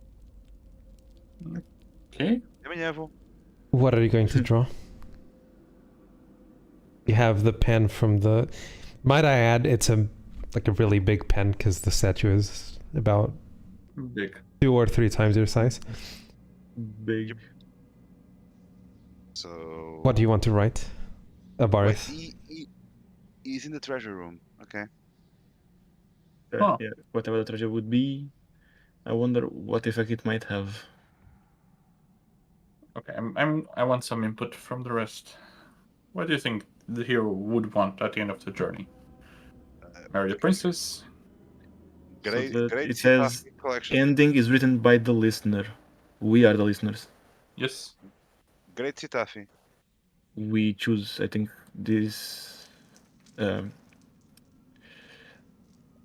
Okay. What are you going to draw? You have the pen from the... Might I add, it's a really big pen because the statue is about Big. 2 or 3 times your size. Big. So. What do you want to write? Wait, Abaris. he's in the treasure room. Okay. Huh. Yeah. Whatever the treasure would be, I wonder what effect it might have. Okay, I want some input from the rest. What do you think the hero would want at the end of the journey? Marry the princess? Great, So great it says collection. ending is written by the listener. We are the listeners. Yes. Great Sitafi. We choose, I think, this.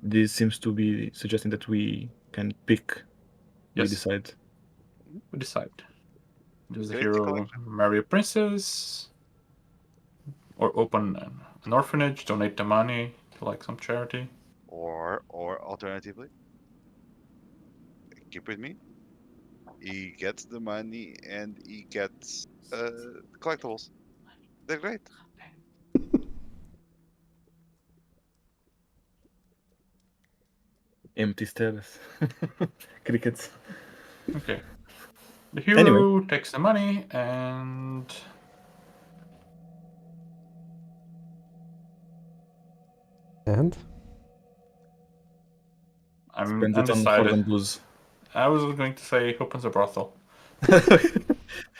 This seems to be suggesting that we can pick. Yes. We decide. We decide. Does the Great hero collection. marry a princess? Or open an orphanage, donate the money to like some charity? Or alternatively, keep with me. He gets the money and he gets collectibles. They're great. Empty status. Crickets. Okay. The hero takes the money and And? I'm Spends it on undecided. whores and booze. I was going to say opens a brothel.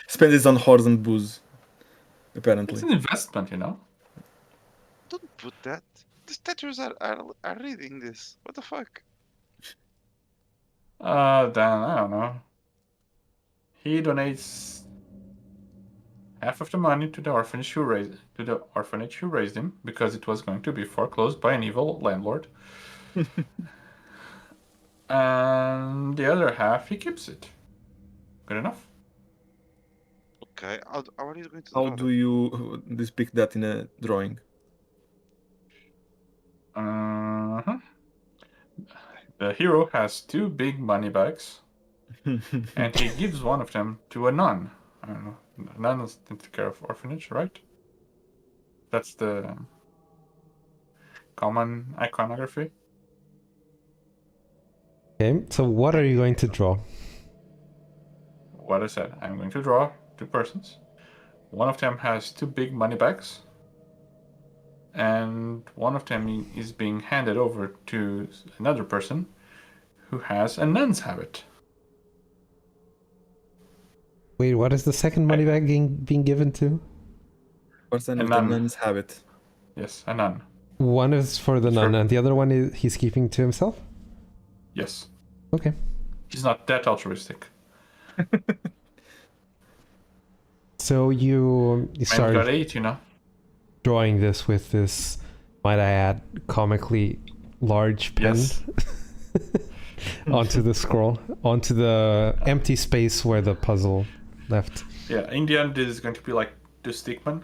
Spends it on whores and booze. It's Apparently. an investment, you know. Don't put that. The statues are reading this. What the fuck? Then I don't know. He donates half of the money to the orphanage who raised him because it was going to be foreclosed by an evil landlord. And the other half he keeps it. Good enough. Okay, how are you going to How draw do you depict that in a drawing? Uh-huh. The hero has 2 big money bags, and he gives one of them to a nun. I don't know. Nuns take care of orphanage, right? That's the common iconography. Okay, so what are you going to draw? What I said, I'm going to draw 2 persons. One of them has 2 big money bags, and one of them is being handed over to another person who has a nun's habit. Wait, what is the second money bag being given to? Person A with the nun. nun's habit. Yes, a nun. One is for the It's nun, for- and the other one he's keeping to himself? Yes. Okay. He's not that altruistic. So you Man start got 8, you know. drawing this with this, might I add, comically large pen Yes. onto the scroll, onto the empty space where the puzzle left. Yeah, in the end, this is going to be like the stickman,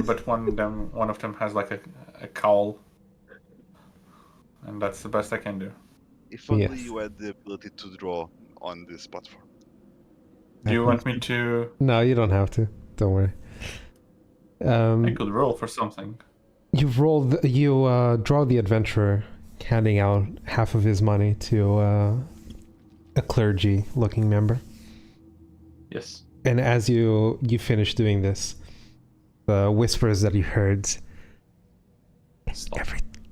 but one of them has like a cowl, and that's the best I can do. If only Yes. you had the ability to draw on this platform. Do you want me to? No, you don't have to. Don't worry. I could roll for something. You draw the adventurer handing out half of his money to a clergy-looking member. Yes. And as you finish doing this, the whispers that you heard, Stop.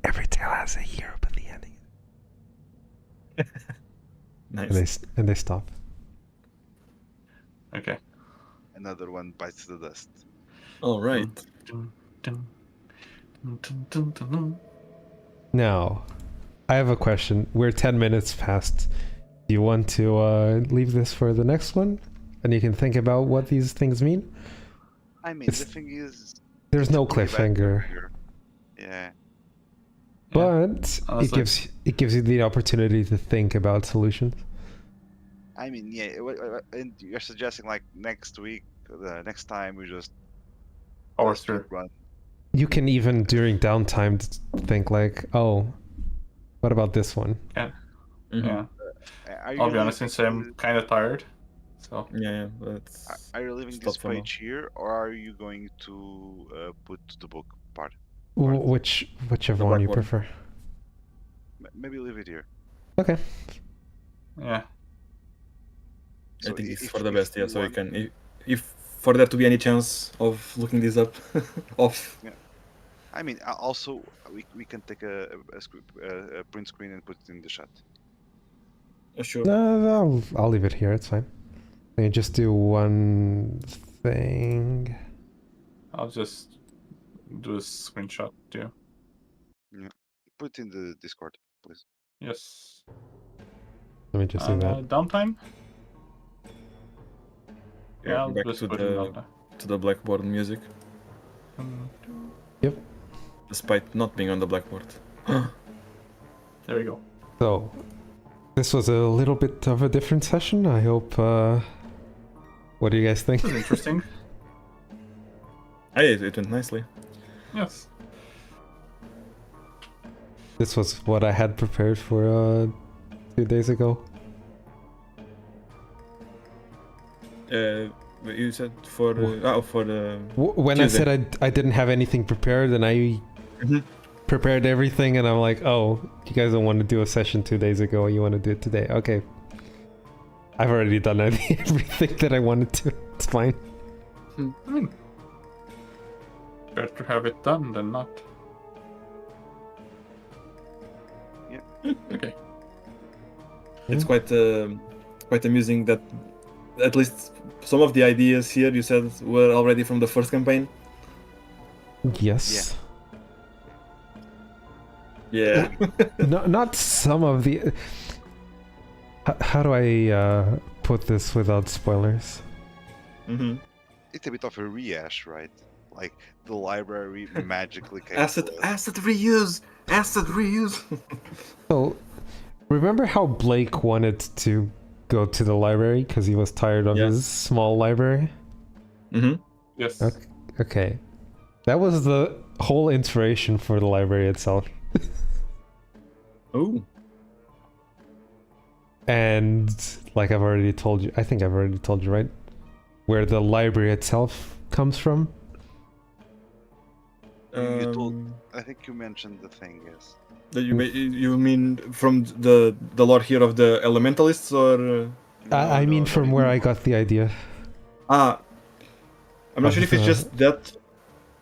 every tale has a hero at the ending. Nice. And they stop. Okay. Another one bites the dust. All right. Dun, dun, dun, dun, dun, dun, dun. Now, I have a question. We're 10 minutes past. Do you want to leave this for the next one? And you can think about what these things mean? I mean, It's- the thing is, There's it's a no pretty bad cliffhanger, cliffhanger. Yeah. but Honestly. it gives you the opportunity to think about solutions. I mean, yeah. And you're suggesting like next week, the next time we just Power speed through. run. You can even during downtime think like, oh, what about this one? Mhm. Yeah. Are you I'll be honest, leaving since I'm kind of tired. So Yeah, let's Are you leaving stop this for now. page here, or are you going to put the book part? Whichever The one you black one. prefer. Maybe leave it here. Okay. yeah. I So think it's if- for the if best, you yeah. So you want- can, if for there to be any chance of looking this up, off. I mean, also we can take a print screen and put it in the chat. Sure. No, I'll leave it here. It's fine. Let me just do one thing. I'll just do a screenshot too. Put it in the Discord, please. Yes. Let me just do that. Downtime? Yeah, I'll back just to put it in the downtime. to the blackboard music, despite not being on the blackboard. There we go. So, this was a little bit of a different session. I hope. What do you guys think? This is interesting. Hey, it went nicely. Yes. This was what I had prepared for 2 days ago. You said for for the When I Tuesday. said I didn't have anything prepared, and I Mhm. prepared everything, and I'm like, oh, you guys don't want to do a session 2 days ago, you want to do it today? Okay. I've already done everything that I wanted to. It's fine. I mean, better to have it done than not. Yeah. Okay. it's quite amusing that at least some of the ideas here you said were already from the first campaign. Yes. Yeah. Not some of the. How do I put this without spoilers? Mm-hmm. It's a bit of a rehash, right? Like the library magically came. Asset to us. asset reuse. So, remember how Blake wanted to go to the library because he was tired of Yeah. his small library? Mm-hmm. Yes. Okay. That was the whole inspiration for the library itself. Oh. And like I've already told you, I think I've already told you, right? Where the library itself comes from. You told- I think you mentioned the thing, yes. That you mean from the lore here of the elementalists or? I mean, from where I got the idea. I'm not sure if it's just that.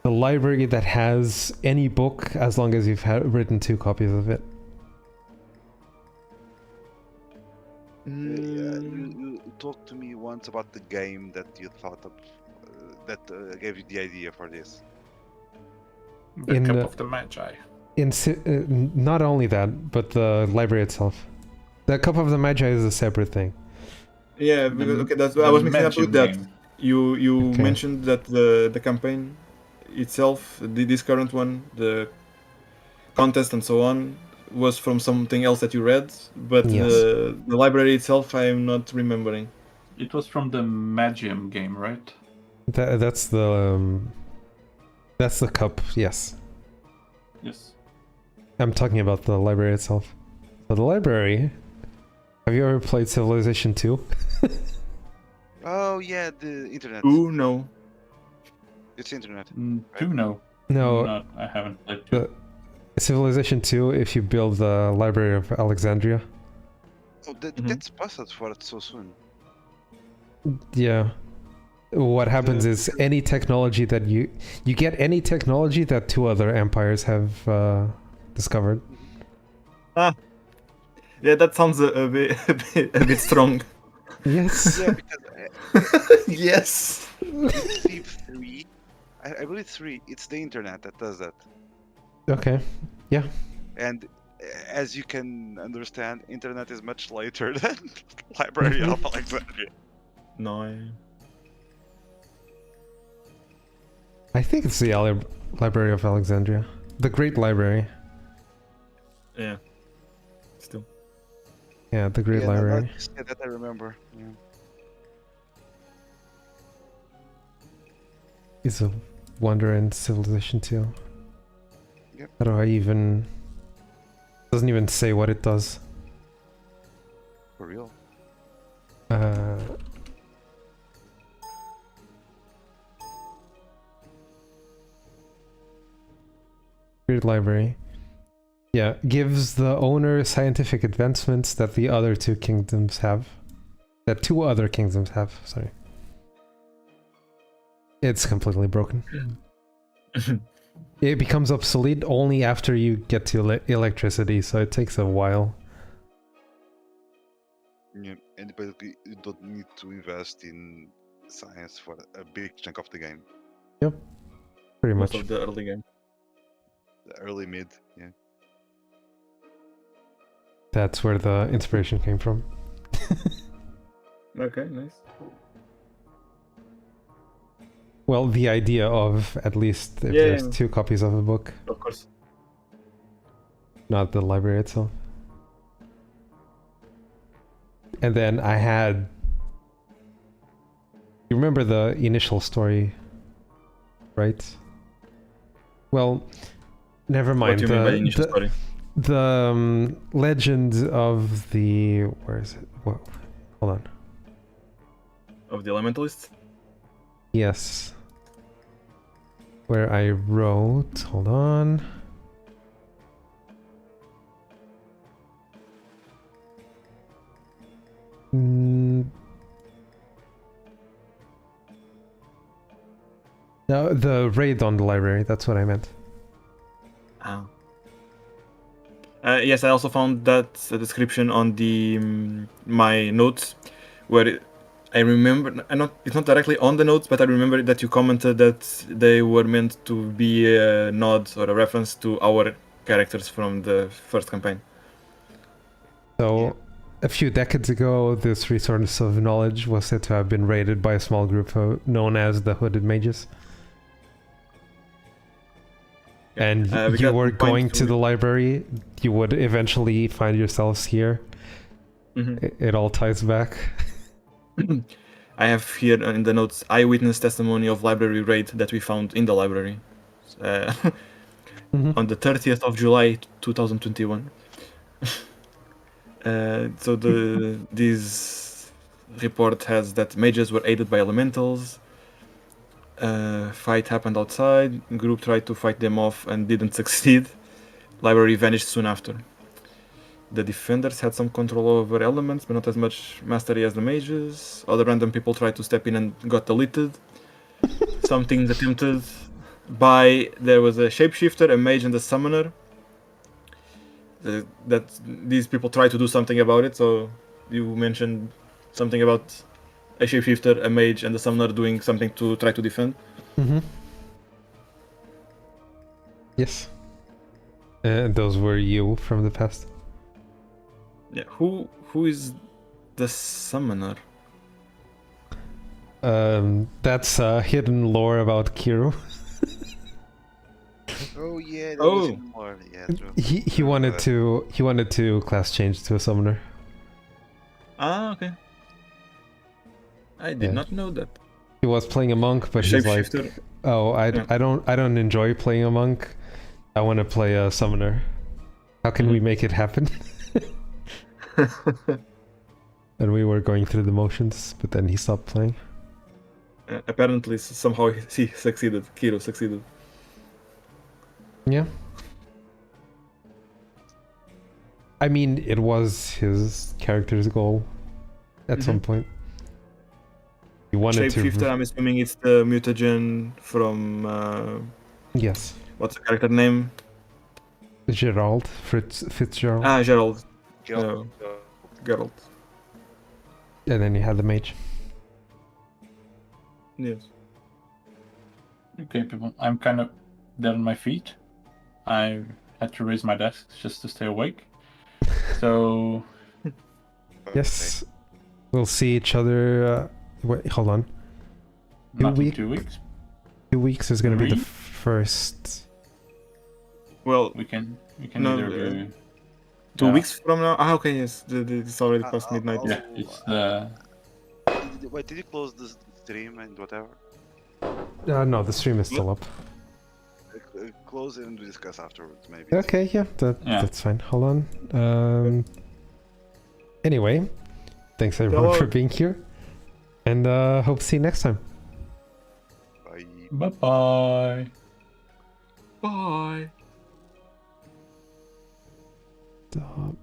The library that has any book as long as you've written 2 copies of it. You talked to me once about the game that you thought of, that gave you the idea for this. The In, Cup uh, of the Magi. Not only that, but the library itself. The Cup of the Magi is a separate thing. Yeah, because, okay, that's I was mixing up with that. Game. You Okay. mentioned that the campaign itself, this current one, the contest and so on, was from something else that you read, but Yes. the library itself, I am not remembering. It was from the Magium game, right? That's the cup. Yes, Yes. I'm talking about the library itself. So the library. Have you ever played Civilization 2? Oh yeah, the internet. Ooh, no. It's internet. Two, no. No. Not, I haven't played two. Civilization 2. If you build the Library of Alexandria. Oh, Mhm. that's busted for it so soon. Yeah. What happens is any technology that you get any technology that two other empires have discovered. Ah, yeah, that sounds a bit strong. Yes. Yeah, because Yes. I believe 3. I believe 3. It's the internet that does that. Okay. Yeah. And as you can understand, internet is much later than Library Mhm. of Alexandria. No, I think it's the Library of Alexandria, the Great Library. yeah. Still. Yeah, the Great Yeah, now Library. you say that I remember. Yeah. Is a wonder in civilization too. Yep. How do I even? Doesn't even say what it does. For real. Uh, Great Library. Yeah, gives the owner scientific advancements that the other two kingdoms have. That two other kingdoms have. Sorry. It's completely broken. It becomes obsolete only after you get to electricity, so it takes a while. Yeah. And basically, you don't need to invest in science for a big chunk of the game. Pretty Most much. of the early game. The early mid. Yeah. That's where the inspiration came from. Okay, nice. Well, the idea of at least if Yeah, there's yeah. 2 copies of a book, Of course. not the library itself. And then I had... You remember the initial story, right? Well, never mind. What do you mean by initial story? The legend of the... Where is it? Whoa. Hold on. Of the Elementalists? Yes. Where I wrote... Hold on. No, the raid on the library, that's what I meant. Ah. Yes, I also found that description on the my notes, where I remember, it's not directly on the notes, but I remember that you commented that they were meant to be a nod or a reference to our characters from the first campaign. So, a few decades ago, this resource of knowledge was said to have been raided by a small group known as the Hooded Mages. Yeah. And We you got were to going point to the library, you would eventually find yourselves here. Mhm. It all ties back. I have here in the notes eyewitness testimony of library raid that we found in the library Mhm. on the 30th of July 2021. So this report has that mages were aided by elementals. Fight happened outside. Group tried to fight them off and didn't succeed. Library vanished soon after. The defenders had some control over elements, but not as much mastery as the mages. Other random people tried to step in and got deleted. Some things attempted by... There was a shapeshifter, a mage, and a summoner. That these people tried to do something about it, so you mentioned something about a shapeshifter, a mage, and a summoner doing something to try to defend. Mm-hmm. Yes. And those were you from the past. Yeah, who is the summoner? That's hidden lore about Kiro. Oh yeah, that was Oh. in more. Yeah, true. He wanted to class change to a summoner. Ah, okay. I did Yeah. not know that. He was playing a monk, but he's like, Shapeshifter. oh, Yeah. I don't enjoy playing a monk. I want to play a summoner. How can we make it happen? And we were going through the motions, but then he stopped playing. Apparently, somehow he succeeded. Kiro succeeded. Yeah. I mean, it was his character's goal at some point. He wanted Shapeshifter, to. I'm assuming it's the mutagen from Yes, what's the character name? Gerald Fitzgerald, Ah, Gerald. Geralt, Gerald. and then you had the mage. Yes. Okay, people, I'm kind of dead on my feet. I had to raise my desk just to stay awake. So Yes, we'll see each other. Wait, hold on. not in week- 2 weeks. 2 weeks is gonna be the 3? first. Well, We can No, either do. 2 Yeah. weeks from now. Ah, okay, yes. It's already past midnight. I'll- Yeah, it's the. Wait, did you close the stream and whatever? No, the stream is still up. Close it and we discuss afterwards, maybe. Okay, yeah, Yeah. that's fine. Hold on. Anyway, thanks everyone Hello. for being here, and hope to see you next time. Bye. Bye bye. Bye. Stop.